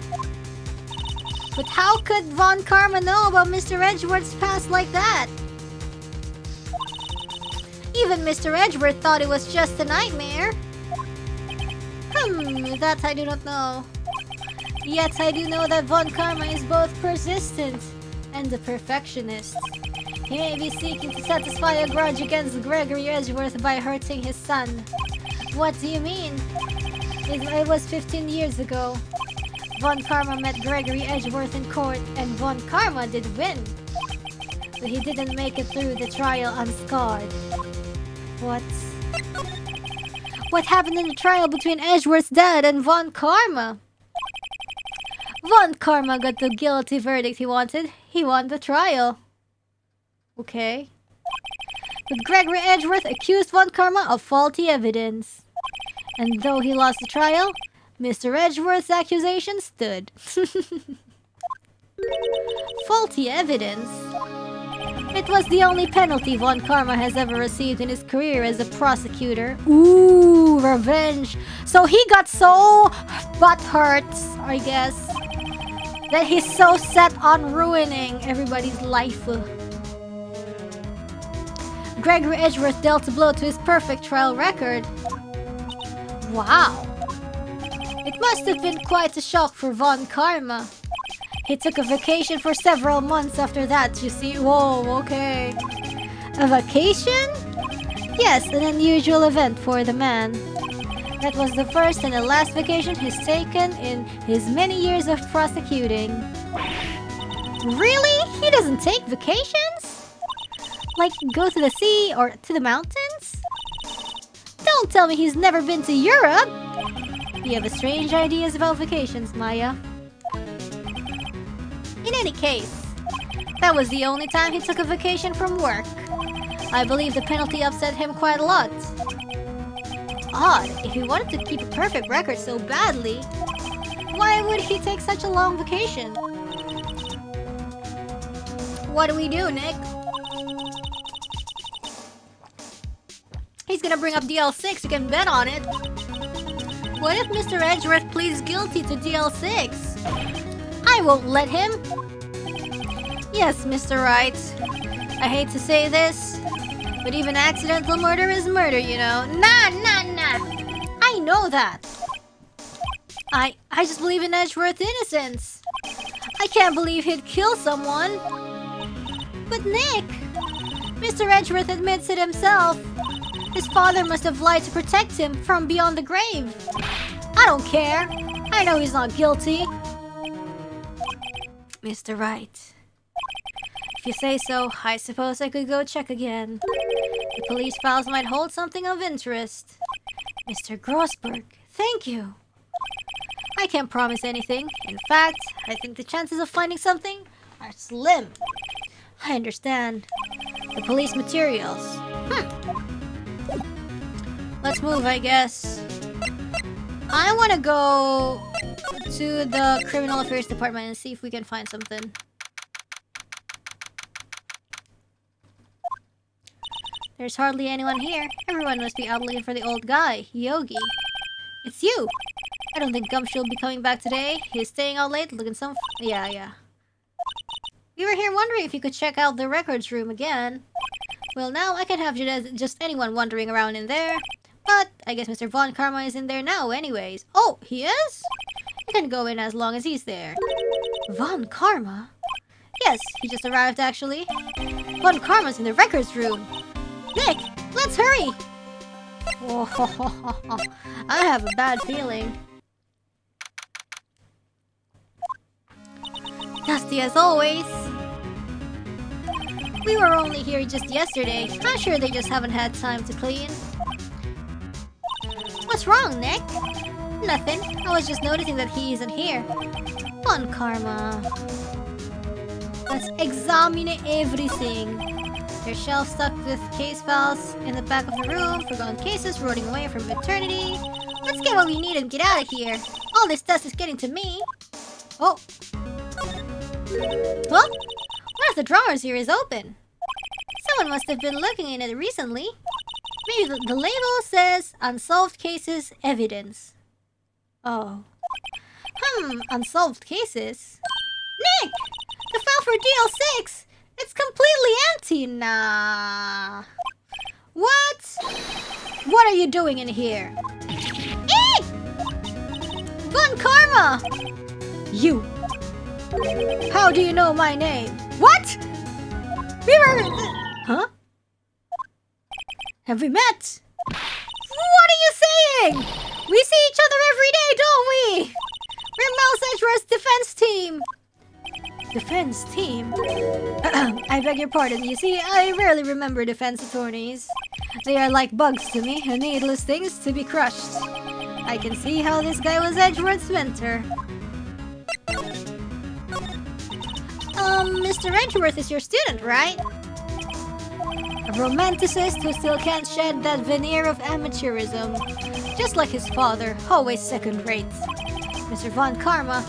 But how could Von Karma know about Mr. Edgeworth's past like that? Even Mr. Edgeworth thought it was just a nightmare. That I do not know. Yet I do know that Von Karma is both persistent and a perfectionist. He may be seeking to satisfy a grudge against Gregory Edgeworth by hurting his son. What do you mean? It was 15 years ago. Von Karma met Gregory Edgeworth in court, and Von Karma did win. But he didn't make it through the trial unscarred. What? What happened in the trial between Edgeworth's dad and Von Karma? Von Karma got the guilty verdict he wanted. He won the trial. Okay. but Gregory Edgeworth accused Von Karma of faulty evidence. And though he lost the trial, Mr. Edgeworth's accusation stood. Faulty evidence? It was the only penalty Von Karma has ever received in his career as a prosecutor. Ooh, revenge. So he got so butthurt, I guess, that he's so set on ruining everybody's life. Gregory Edgeworth dealt a blow to his perfect trial record. Wow. It must have been quite a shock for Von Karma. He took a vacation for several months after that, you see. Whoa, okay. A vacation? Yes, an unusual event for the man. That was the first and the last vacation he's taken in his many years of prosecuting. Really? He doesn't take vacations? Like go to the sea or to the mountains? Don't tell me he's never been to Europe! You have strange ideas about vacations, Maya. In any case, that was the only time he took a vacation from work. I believe the penalty upset him quite a lot. Odd, if he wanted to keep a perfect record so badly, why would he take such a long vacation? What do we do, Nick? He's gonna bring up DL6, you can bet on it. What if Mr. Edgeworth pleads guilty to DL6? I won't let him. Yes, Mr. Wright. I hate to say this, but even accidental murder is murder, you know. Nah. I know that. I just believe in Edgeworth's innocence. I can't believe he'd kill someone. But Nick, Mr. Edgeworth admits it himself. His father must have lied to protect him from beyond the grave. I don't care. I know he's not guilty. Mr. Wright. If you say so, I suppose I could go check again. The police files might hold something of interest. Mr. Grossberg, thank you. I can't promise anything. In fact, I think the chances of finding something are slim. I understand. The police materials. Let's move, I guess. I want to go to the Criminal Affairs Department and see if we can find something. There's hardly anyone here. Everyone must be out looking for the old guy, Yogi. It's you! I don't think Gumshoe will be coming back today. He's staying out late looking some... Yeah. We were here wondering if you could check out the records room again. Well, now I can have just anyone wandering around in there. But I guess Mr. Von Karma is in there now anyways. Oh, he is? You can go in as long as he's there. Von Karma? Yes, he just arrived actually. Von Karma's in the records room. Nick, let's hurry! Oh, I have a bad feeling. Dusty as always. We were only here just yesterday. I'm sure they just haven't had time to clean. What's wrong, Nick? Nothing. I was just noticing that he isn't here. Von Karma. Let's examine everything. There's shelves stuffed with case files in the back of the room, forgotten cases rotting away from eternity. Let's get what we need and get out of here. All this dust is getting to me. Oh. Well, one of the drawers here is open. Someone must have been looking in it recently. Maybe the label says unsolved cases evidence. Oh. Unsolved cases? Nick! The file for DL6! It's completely empty! Nah. What? What are you doing in here? Eek! Von Karma! You. How do you know my name? What? We were... Huh? Have we met? What are you saying? We see each other every day, don't we? We're Mouse Edgeworth's defense team. Defense team? I beg your pardon. You see, I rarely remember defense attorneys. They are like bugs to me, needless things to be crushed. I can see how this guy was Edgeworth's mentor. Mr. Edgeworth is your student, right? A romanticist who still can't shed that veneer of amateurism. Just like his father, always second-rate. Mr. Von Karma,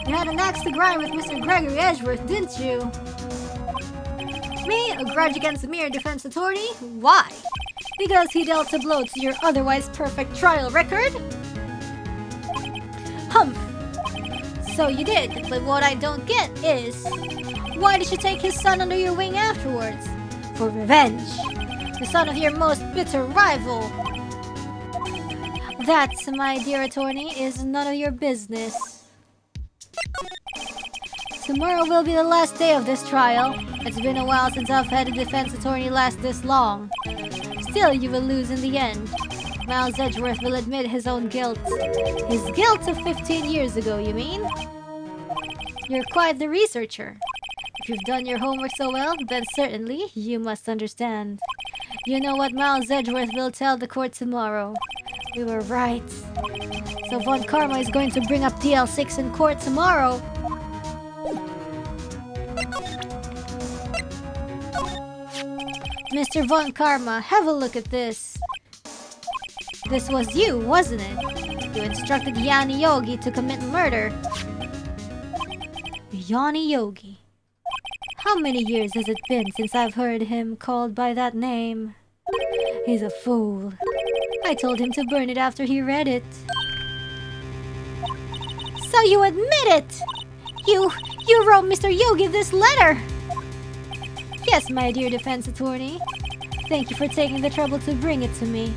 you had an axe to grind with Mr. Gregory Edgeworth, didn't you? Me? A grudge against a mere defense attorney? Why? Because he dealt a blow to your otherwise perfect trial record? Humph. So you did, but what I don't get is... why did you take his son under your wing afterwards? For revenge. The son of your most bitter rival. That, my dear attorney, is none of your business. Tomorrow will be the last day of this trial. It's been a while since I've had a defense attorney last this long. Still, you will lose in the end. Miles Edgeworth will admit his own guilt. His guilt of 15 years ago, you mean? You're quite the researcher. If you've done your homework so well, then certainly you must understand. You know what Miles Edgeworth will tell the court tomorrow. We were right. So Von Karma is going to bring up DL6 in court tomorrow. Mr. Von Karma, have a look at this. This was you, wasn't it? You instructed Yanni Yogi to commit murder. Yanni Yogi. How many years has it been since I've heard him called by that name? He's a fool. I told him to burn it after he read it. So you admit it! You wrote Mr. Yogi this letter! Yes, my dear defense attorney. Thank you for taking the trouble to bring it to me.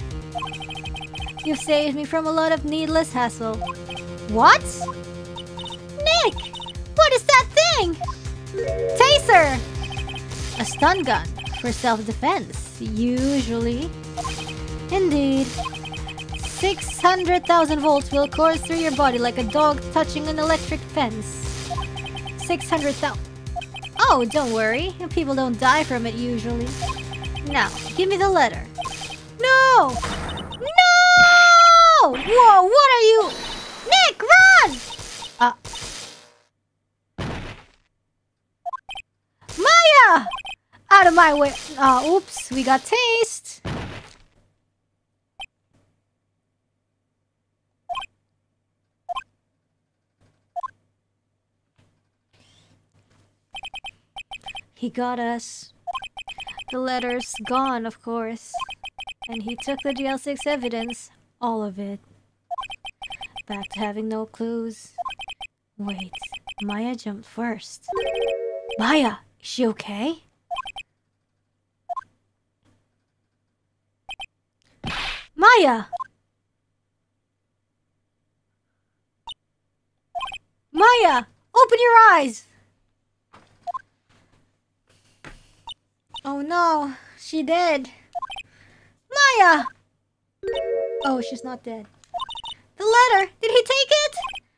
You've saved me from a lot of needless hassle. What? Nick! What is that thing? Taser! A stun gun for self-defense, usually. Indeed. 600,000 volts will course through your body like a dog touching an electric fence. 600,000... Oh, don't worry. People don't die from it usually. Now, give me the letter. No! No! Whoa, what are you... Nick, run! Maya! Out of my way. Oops, we got taste. He got us. The letter's gone, of course. And he took the DL6 evidence. All of it. Back to having no clues. Wait, Maya jumped first. Maya, is she okay? Maya! Maya! Open your eyes! Oh no, she dead. Maya! Oh, she's not dead. The letter! Did he take it?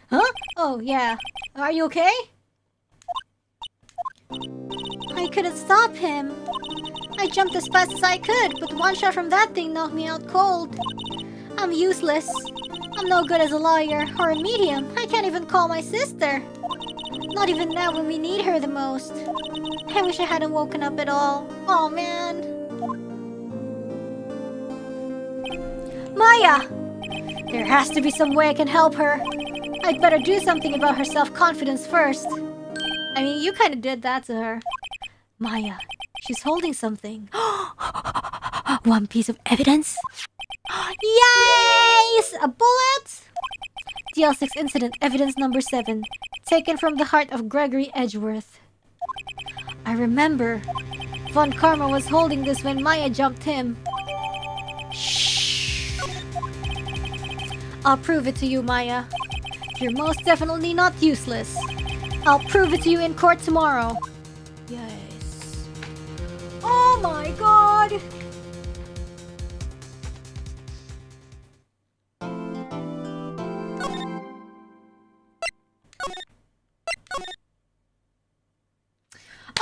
Huh? Oh, yeah. Are you okay? I couldn't stop him. I jumped as fast as I could, but one shot from that thing knocked me out cold. I'm useless. I'm no good as a lawyer or a medium. I can't even call my sister. Not even now when we need her the most. I wish I hadn't woken up at all. Oh man. Maya! There has to be some way I can help her. I'd better do something about her self-confidence first. I mean, you kind of did that to her. Maya, she's holding something. One piece of evidence? Yes! A bullet! DL6 incident evidence number 7. Taken from the heart of Gregory Edgeworth. I remember. Von Karma was holding this when Maya jumped him. Shh. I'll prove it to you, Maya. You're most definitely not useless. I'll prove it to you in court tomorrow. Yes. Oh my god!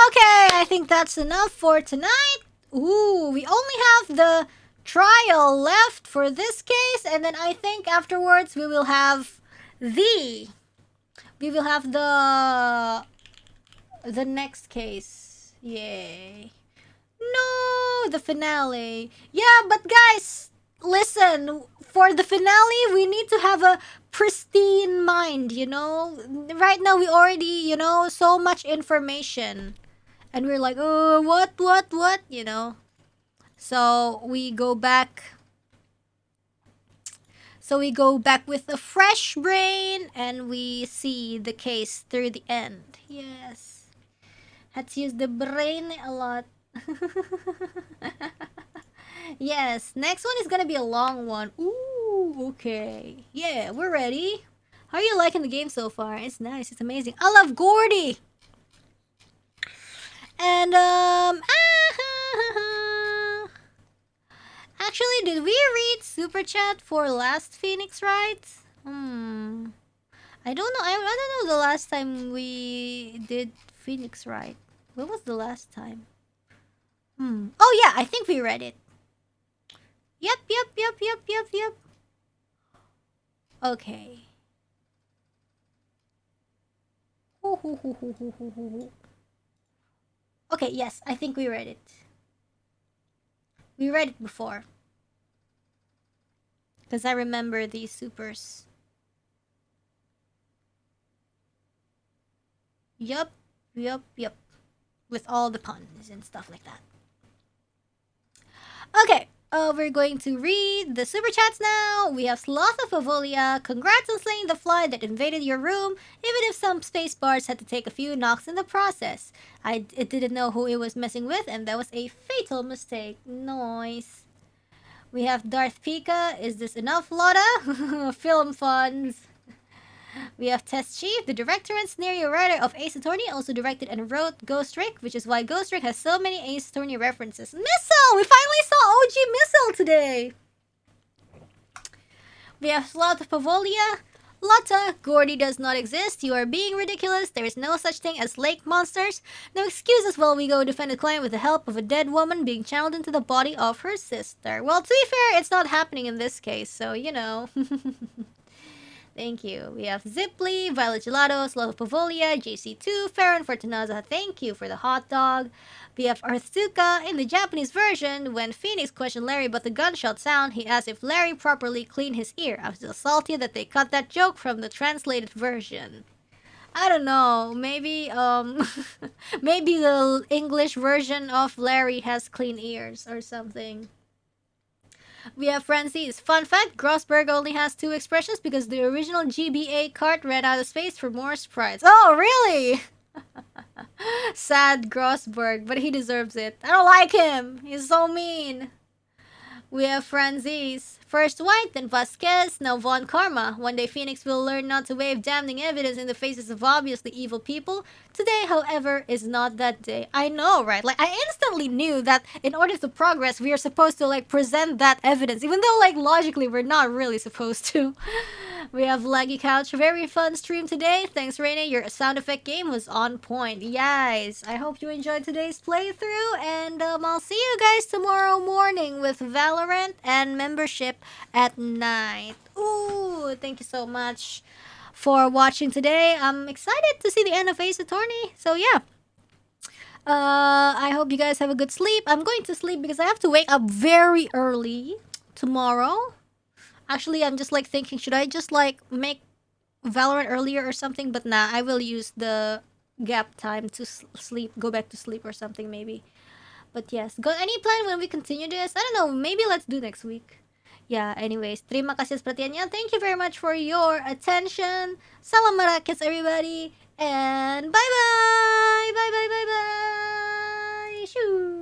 Okay, I think that's enough for tonight. Ooh, we only have the trial left for this case, and then I think afterwards we will have the next case. Yay. No! the finale. Yeah, but guys, listen, for the finale, we need to have a pristine mind, you know? Right now, we already, you know, so much information. And we're like, oh, what, you know? So we go back. So we go back with a fresh brain and we see the case through the end. Yes. Had to use the brain a lot. Yes, next one is gonna be a long one. Ooh, okay. Yeah, we're ready. How are you liking the game so far? It's nice, it's amazing. I love Gordy! And, actually, did we read Super Chat for last Phoenix Wright? I don't know. I don't know the last time we did Phoenix Wright. When was the last time? Oh yeah, I think we read it. Yep. Okay. Okay, yes, I think we read it. We read it before. Because I remember these supers. Yup. With all the puns and stuff like that. Okay, we're going to read the super chats now. We have Sloth of Pavolia. Congrats on slaying the fly that invaded your room, even if some space bars had to take a few knocks in the process. It didn't know who it was messing with, and that was a fatal mistake. Nice. We have Darth Pika. Is this enough, Lotta? Film funds. We have Test Chief, the director and scenario writer of Ace Attorney, also directed and wrote Ghost Trick, which is why Ghost Trick has so many Ace Attorney references. Missile! We finally saw OG Missile today! We have Sloth of Pavolia. Lotta, Gordy does not exist. You are being ridiculous. There is no such thing as lake monsters. No excuses while we go defend a client with the help of a dead woman being channeled into the body of her sister. Well, to be fair, it's not happening in this case, so, you know. Thank you. We have Ziply, Violet Gelato, Slow Pavolia, JC2, Farron Fortunaza. Thank you for the hot dog. We have Arthuka. In the Japanese version, when Phoenix questioned Larry about the gunshot sound, he asked if Larry properly cleaned his ear. I was still salty that they cut that joke from the translated version. I don't know. Maybe, maybe the English version of Larry has clean ears or something. We have Francis. Fun fact, Grossberg only has 2 expressions because the original GBA cart ran out of space for more sprites. Oh, really? Sad Grossberg, but he deserves it. I don't like him. He's so mean. We have Francis. First White, then Vasquez, now Von Karma. One day Phoenix will learn not to wave damning evidence in the faces of obviously evil people. Today, however, is not that day. I know, right? Like, I instantly knew that in order to progress, we are supposed to, like, present that evidence. Even though, like, logically, we're not really supposed to. We have Laggy Couch. Very fun stream today. Thanks, Reine. Your sound effect game was on point. Yes. I hope you enjoyed today's playthrough. And I'll see you guys tomorrow morning with Valorant and membership at night. Ooh, thank you so much for watching today. I'm excited to see the end of Ace Attorney. So yeah. I hope you guys have a good sleep. I'm going to sleep because I have to wake up very early tomorrow. Actually, I'm just like thinking, should I just like make Valorant earlier or something? But nah, I will use the gap time to sleep, go back to sleep or something maybe. But yes, got any plan when we continue this? I don't know, maybe let's do next week. Yeah, anyways, terima kasih perhatiannya. Thank you very much for your attention. Salam merakit everybody. And bye-bye! Bye-bye! Shoo!